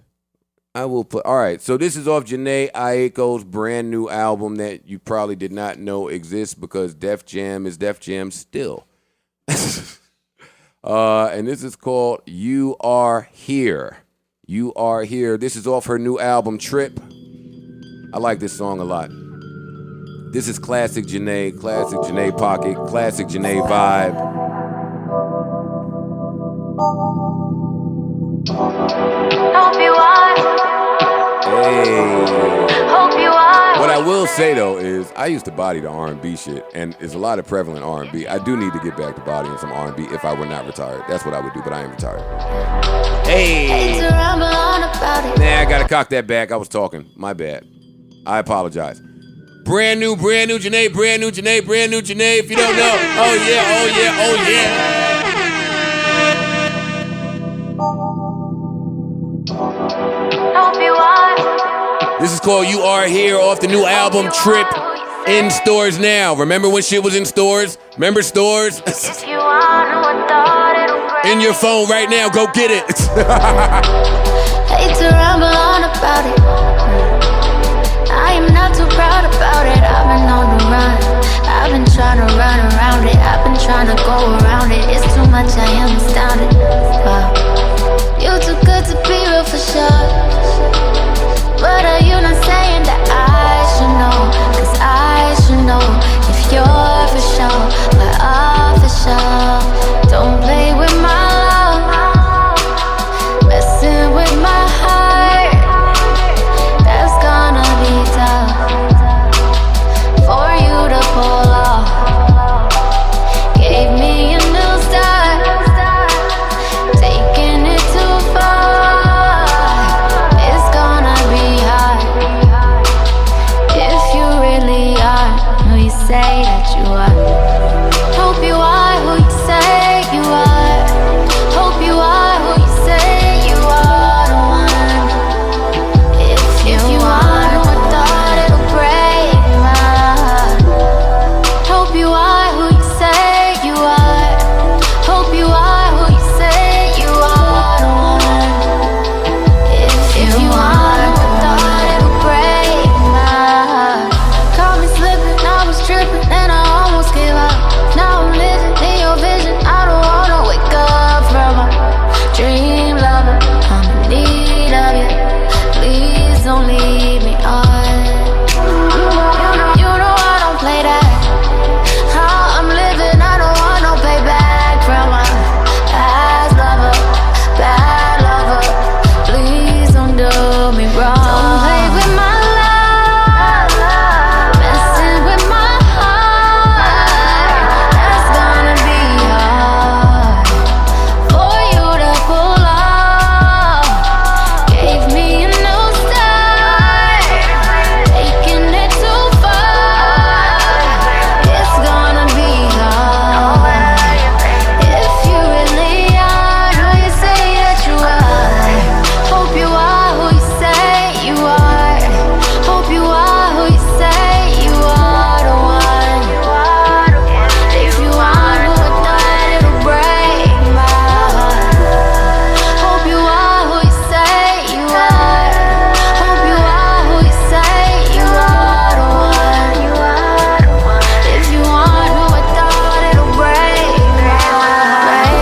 I will put. All right, so this is off Jhene Aiko's brand new album that you probably did not know exists because Def Jam is Def Jam still. And this is called You Are Here. You Are Here. This is off her new album, Trip. I like this song a lot. This is classic Jhene pocket, classic Jhene vibe. Hope you are. What I will say though is I used to body the R&B shit, and there's a lot of prevalent R&B. I do need to get back to bodying some R&B if I were not retired. That's what I would do, but I am retired. Hey. Nah, I gotta cock that back. I was talking. My bad. I apologize. Brand new Jhene, brand new Jhene. If you don't know, oh yeah. This is called You Are Here off the new album Trip. In stores now. Remember when shit was in stores? Remember stores? In your phone right now. Go get it. Hate to ramble on about it. I am not too proud about it. I've been on the run. I've been trying to run around it. I've been trying to go around it. It's too much, I am astounded. Wow. You too good to be real for sure. But are you not saying that I should know? Cause I should know if you're for sure or official. Don't play with my love, messing with my heart. That's gonna be tough for you to pull off. Gave me a new start, taking it too far. It's gonna be hard if you really are who you say that you are. Hope you are who you say you are. Hope you are who you say you are. The one. If you are who I thought it'll break my heart. Hope you are who you say you are. Hope you are who you say you are. The one. If you are who I thought it'll break my heart. Caught me slipping, I was tripping, and I almost gave up. Now I'm living in your vision. I don't wanna wake up from a dream lover. I'm in need of you. Please don't leave me on. You know I don't play that. How I'm living, I don't want no payback from my past lover, bad lover. Please don't do me wrong. Don't play with my love, messing with my heart. That's gonna be hard for you to pull off. Gave me a new start, taking it too far. It's gonna be hard if you really are who you say that you are. Hope you are who you say you are. Hope you are who you say you are. The one. If you are who I thought it'll break my heart. Hope you are who you say you are. Hope you are who you say you are. The one. If you are who I thought it'll break my heart.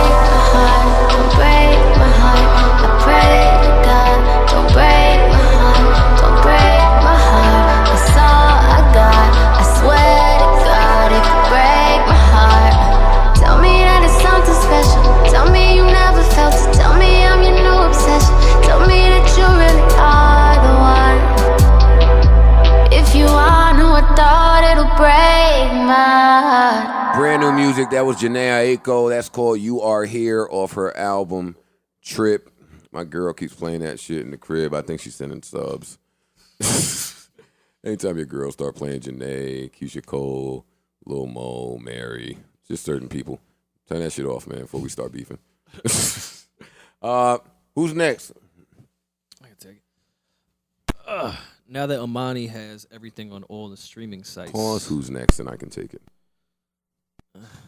Don't break my heart. I pray to God. Don't break my heart. Don't break my heart. That's all I got. I swear to God, it could break my heart. Tell me that it's something special. Tell me you never felt it. Tell me I'm your new obsession. Tell me that you really are the one. If you are who I thought it'll break my heart. Brand new music. That was Jhene Aiko. That's called You Are Here off her album Trip. My girl keeps playing that shit in the crib. I think she's sending subs. Anytime your girls start playing Jhene, Keisha Cole, Lil Mo, Mary, just certain people. Turn that shit off, man, before we start beefing. Who's next? I can take it. Now that Amani has everything on all the streaming sites. Pause. Who's next, and I can take it.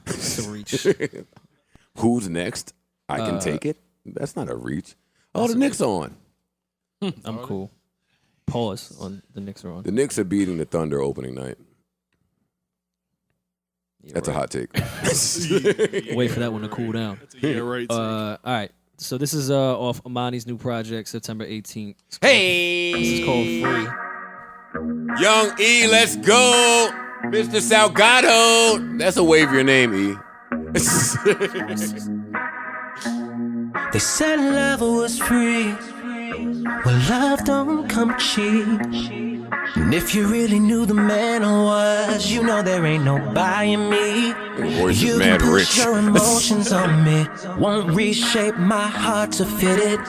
It's a reach. Who's next? I can take it. That's not a reach. Oh, the a Knicks are on. I'm cool. Pause on the Knicks are on. The Knicks are beating the Thunder opening night. Yeah, That's a hot take. Wait for that one to cool down. That's a yeah, right. All right. So this is off Amani's new project, September 18th. Hey! This is called Free. Young E, let's go. Mr. Salgado. That's a wave your name, E. They said love was free. Well, love don't come cheap. And if you really knew the man I was, you know there ain't no buying me. You can push your emotions on me, won't reshape my heart to fit it.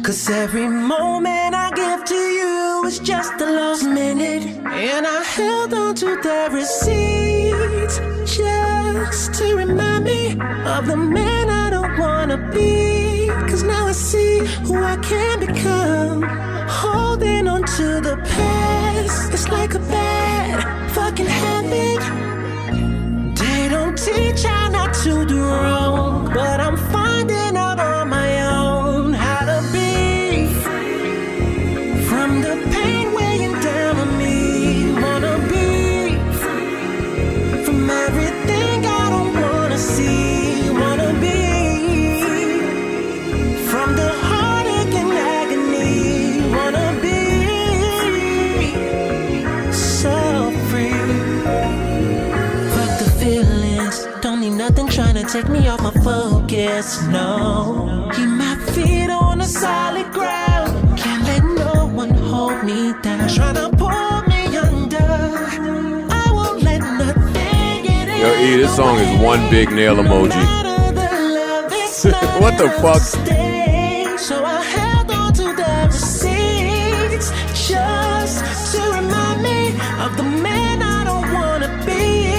Cause every moment I give to you is just the last minute. And I held on to the receipts just to remind me of the man I don't wanna be. Cause now I see who I can become. Holding on to the past, it's like a bad fucking habit. They don't teach how not to do wrong, but I'm finding out on my own how to be free from the pain weighing down on me. Wanna be free from everything I don't wanna see. Wanna be from the heartache and agony. Wanna be so free. Fuck the feelings, don't need nothing trying to take me off my focus, no. Keep my feet on the solid ground, can't let no one hold me down. Trying to pull me under, I won't let nothing get in. Yo, E, this song is one big nail emoji. What the fuck? So I held on to the receipts just to remind me of the man I don't wanna be.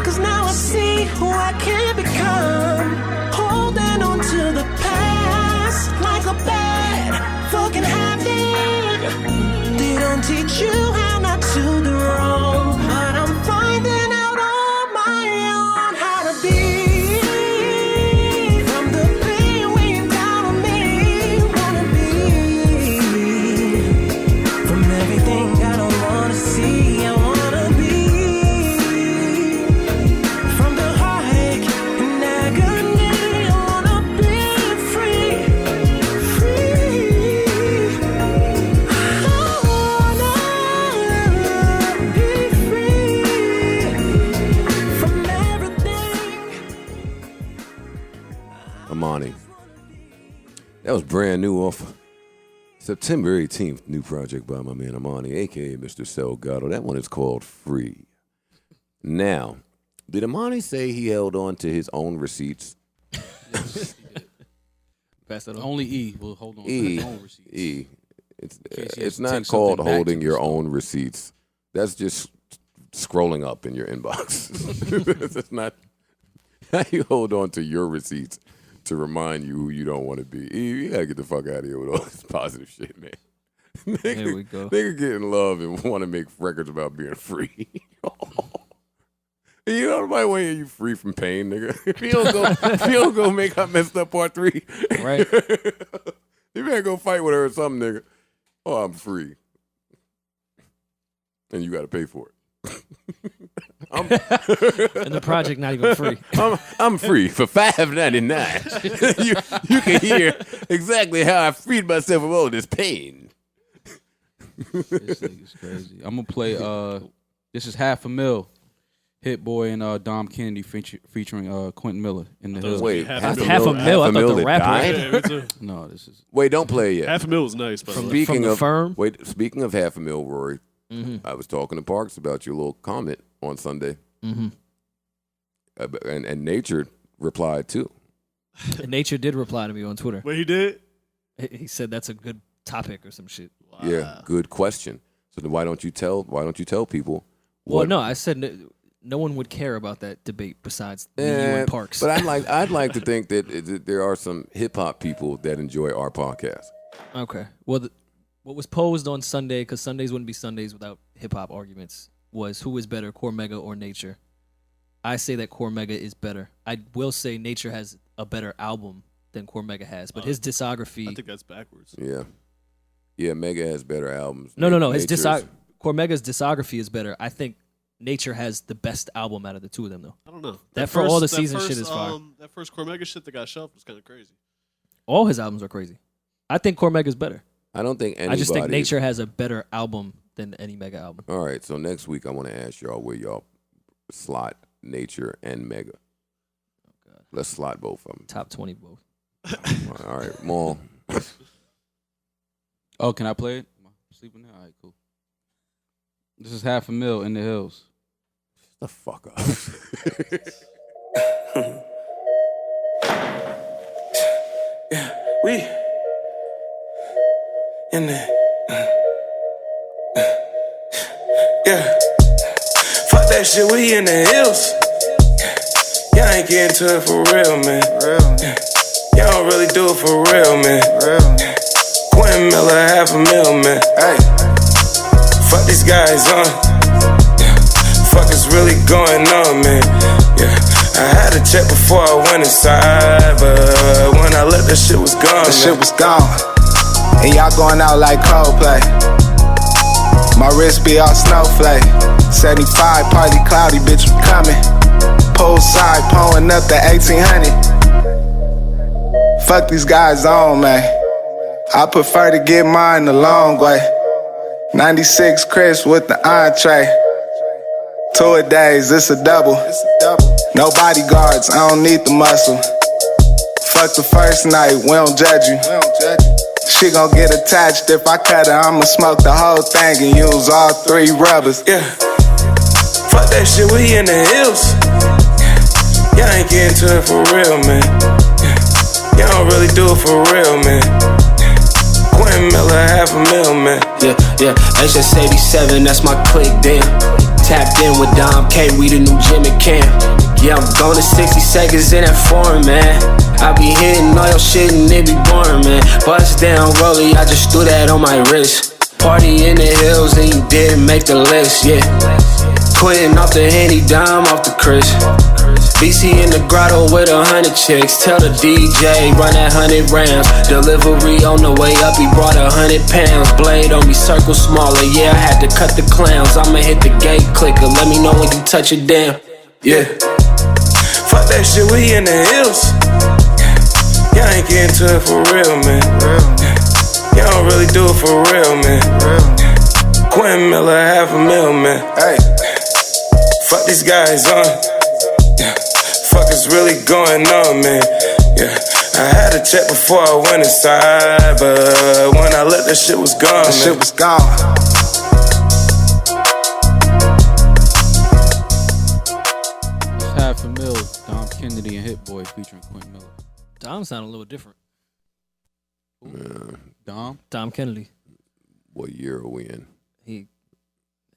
Cause now I see who I can become. Holding on to the past like a bad fucking habit. They don't teach you how not to do wrong, but I'm finding out on my own how to be. That was brand new off September 18th. New project by my man Amani, a.k.a. Mr. Selgado. That one is called Free. Now, did Amani say he held on to his own receipts? Pass that on. Only E will hold on to E, his own receipts. E. It's not called holding your own receipts. That's just scrolling up in your inbox. That's not how you hold on to your receipts to remind you who you don't want to be. You gotta get the fuck out of here with all this positive shit, man. There we go. Nigga get in love and want to make records about being free. You know, nobody want to hear you free from pain, nigga. If you don't go make up messed up part 3. Right. You better go fight with her or something, nigga. Oh, I'm free. And you gotta pay for it. And the project not even free. I'm free for $5.99. you can hear exactly how I freed myself of all this pain. This nigga's crazy. I'm gonna play. This is $500,000. Hit Boy and Dom Kennedy featuring Quentin Miller in the Hills. Wait, $500,000. I thought the rapper died? No, this is. Wait, don't play it yet. $500,000 was nice, by the way. Speaking the of firm. Wait, speaking of $500,000, Rory, I was talking to Parks about your little comment on Sunday, and Nature replied too. And Nature did reply to me on Twitter. Wait, he did? He said that's a good topic or some shit. Wow. Yeah, good question. So then why don't you tell people? Well, no, I said no one would care about that debate besides me, you and Parks. But I'd like to think that there are some hip hop people that enjoy our podcast. Okay. Well, what was posed on Sunday, because Sundays wouldn't be Sundays without hip hop arguments, was who is better, Cormega or Nature? I say that Cormega is better. I will say Nature has a better album than Cormega has, but his discography. I think that's backwards. Yeah, Mega has better albums. No. Cormega's discography is better. I think Nature has the best album out of the two of them, though. I don't know. That for all the season shit is fire. That first Cormega shit that got shelved was kind of crazy. All his albums are crazy. I think Cormega's better. I don't think anybody. I just think Nature has a better album than any Mega album. All right, so next week I want to ask y'all where y'all slot Nature and Mega. Oh God. Let's slot both of them. Top 20 both. All right, Maul. Oh, can I play it? Am I sleeping now? All right, cool. This is $500,000 in the hills. Shut the fuck up. Yeah, we in the yeah. Fuck that shit, we in the hills. Y'all ain't getting to it for real, man. Y'all don't really do it for real, man. Quentin Miller, $500,000, man. Hey, fuck these guys on. Fuck is really going on, man. Yeah, I had to check before I went inside, but when I left, that shit was gone. That shit was gone, and y'all going out like Coldplay. My wrist be all snowflake. 75, partly cloudy, bitch, I'm coming. Poolside, pulling up the 1800. Fuck these guys on, man. I prefer to get mine the long way. 96 Chris with the entree. 2 a days, it's a double. No bodyguards, I don't need the muscle. Fuck the first night, we don't judge you. She gon' get attached if I cut her. I'ma smoke the whole thing and use all 3 rubbers. Yeah, fuck that shit, we in the hills. Y'all ain't getting to it for real, man. Y'all don't really do it for real, man. Quentin Miller, $500,000, man. Yeah, HS87, that's my click, damn. Tapped in with Dom K, we the new Jimmy Cam. Yeah, I'm going to 60 seconds in that foreign, man. I be hitting all your shit and it be boring, man. Bust down, Rolly, I just threw that on my wrist. Party in the hills and you didn't make the list, yeah. Quentin off the Henny, Dom off the Chris. BC in the grotto with 100 chicks. Tell the DJ, run that 100 rounds. Delivery on the way up, he brought 100 pounds. Blade on me, circle smaller, yeah, I had to cut the clowns. I'ma hit the gate clicker, let me know when you touch it down. Yeah, fuck that shit, we in the hills. Y'all ain't getting to it for real, man. Y'all don't really do it for real, man. Quentin Miller, $500,000, man. Hey, fuck these guys on. Fuck is really going on, man. Yeah, I had to check before I went inside, but when I left, that shit was gone. That shit was gone. $500,000, Dom Kennedy and Hit Boy featuring Quentin Miller. Dom sounded a little different. Dom Kennedy. What year are we in? He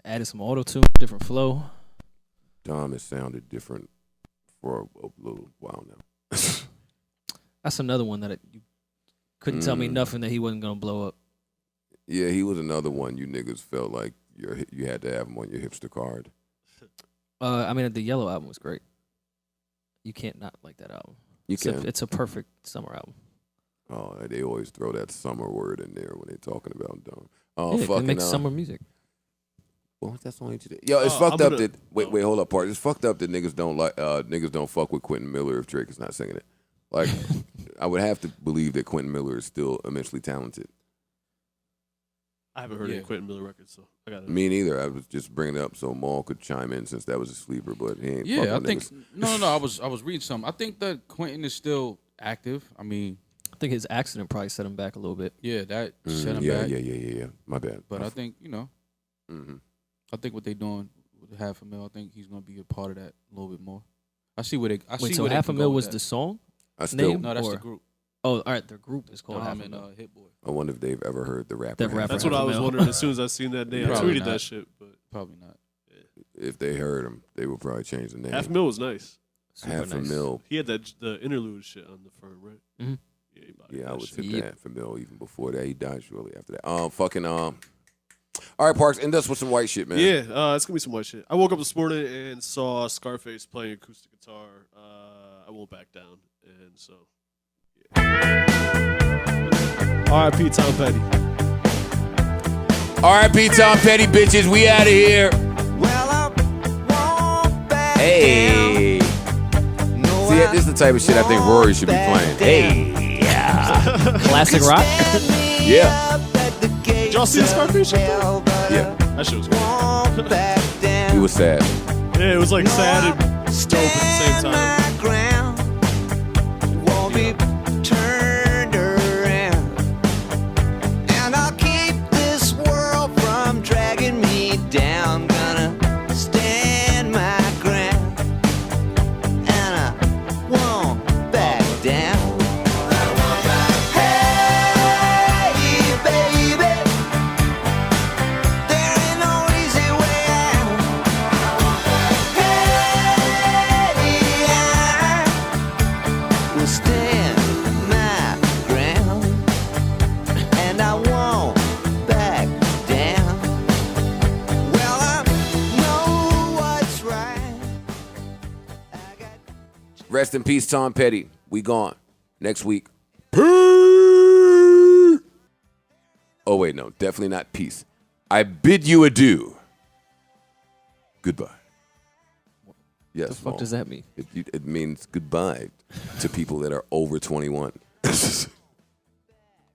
added some auto-tune, different flow. Dom has sounded different for a little while now. That's another one that you couldn't tell me nothing that he wasn't gonna blow up. Yeah, he was another one you niggas felt like you had to have him on your hipster card. I mean, the Yellow album was great. You can't not like that album. It's a perfect summer album. Oh, they always throw that summer word in there when they're talking about Dom. Yeah, they make summer music. What was that song? Yo, it's fucked up that wait, hold up, part. It's fucked up that niggas don't fuck with Quentin Miller if Drake is not singing it. Like, I would have to believe that Quentin Miller is still immensely talented. I haven't heard any Quentin Miller records, so I got it. Me neither. I was just bringing it up so Maul could chime in since that was a sleeper, but he ain't. Yeah, I think niggas. no. I was reading something. I think that Quentin is still active. I mean, I think his accident probably set him back a little bit. Yeah, that set him back. Yeah. My bad. But I think I think what they doing with $500,000, I think he's gonna be a part of that a little bit more. I see where they. Wait, so $500,000 was the song? Name? No, that's the group. Oh, all right. The group is called $500,000. Hit Boy. I wonder if they've ever heard the rapper. That's what I was wondering as soon as I seen that name. I tweeted that shit, but probably not. If they heard him, they would probably change the name. $500,000 was nice. $500,000. He had the interlude shit on the firm, right? Mm-hmm. Yeah, I would tip that $500,000 even before that. He died shortly after that. All right, Parks, end us with some white shit, man. Yeah, it's gonna be some white shit. I woke up this morning and saw Scarface playing acoustic guitar. I won't back down, and so. R.I.P. Tom Petty. R.I.P. Tom Petty, bitches. We out of here. Hey. See, this is the type of shit I think Rory should be playing. Hey. Yeah. Classic rock? Yeah. Did y'all see the Scarface shit? Yeah. That shit was great. He was sad. Yeah, it was like sad and dope at the same time. Turned around, and I can't stand my ground, and I won't back down. Well, I know what's right. Rest in peace, Tom Petty. We gone. Next week. Peace. Oh, wait, no. Definitely not peace. I bid you adieu. Goodbye. Yes. What the fuck does that mean? It means goodbye to people that are over 21.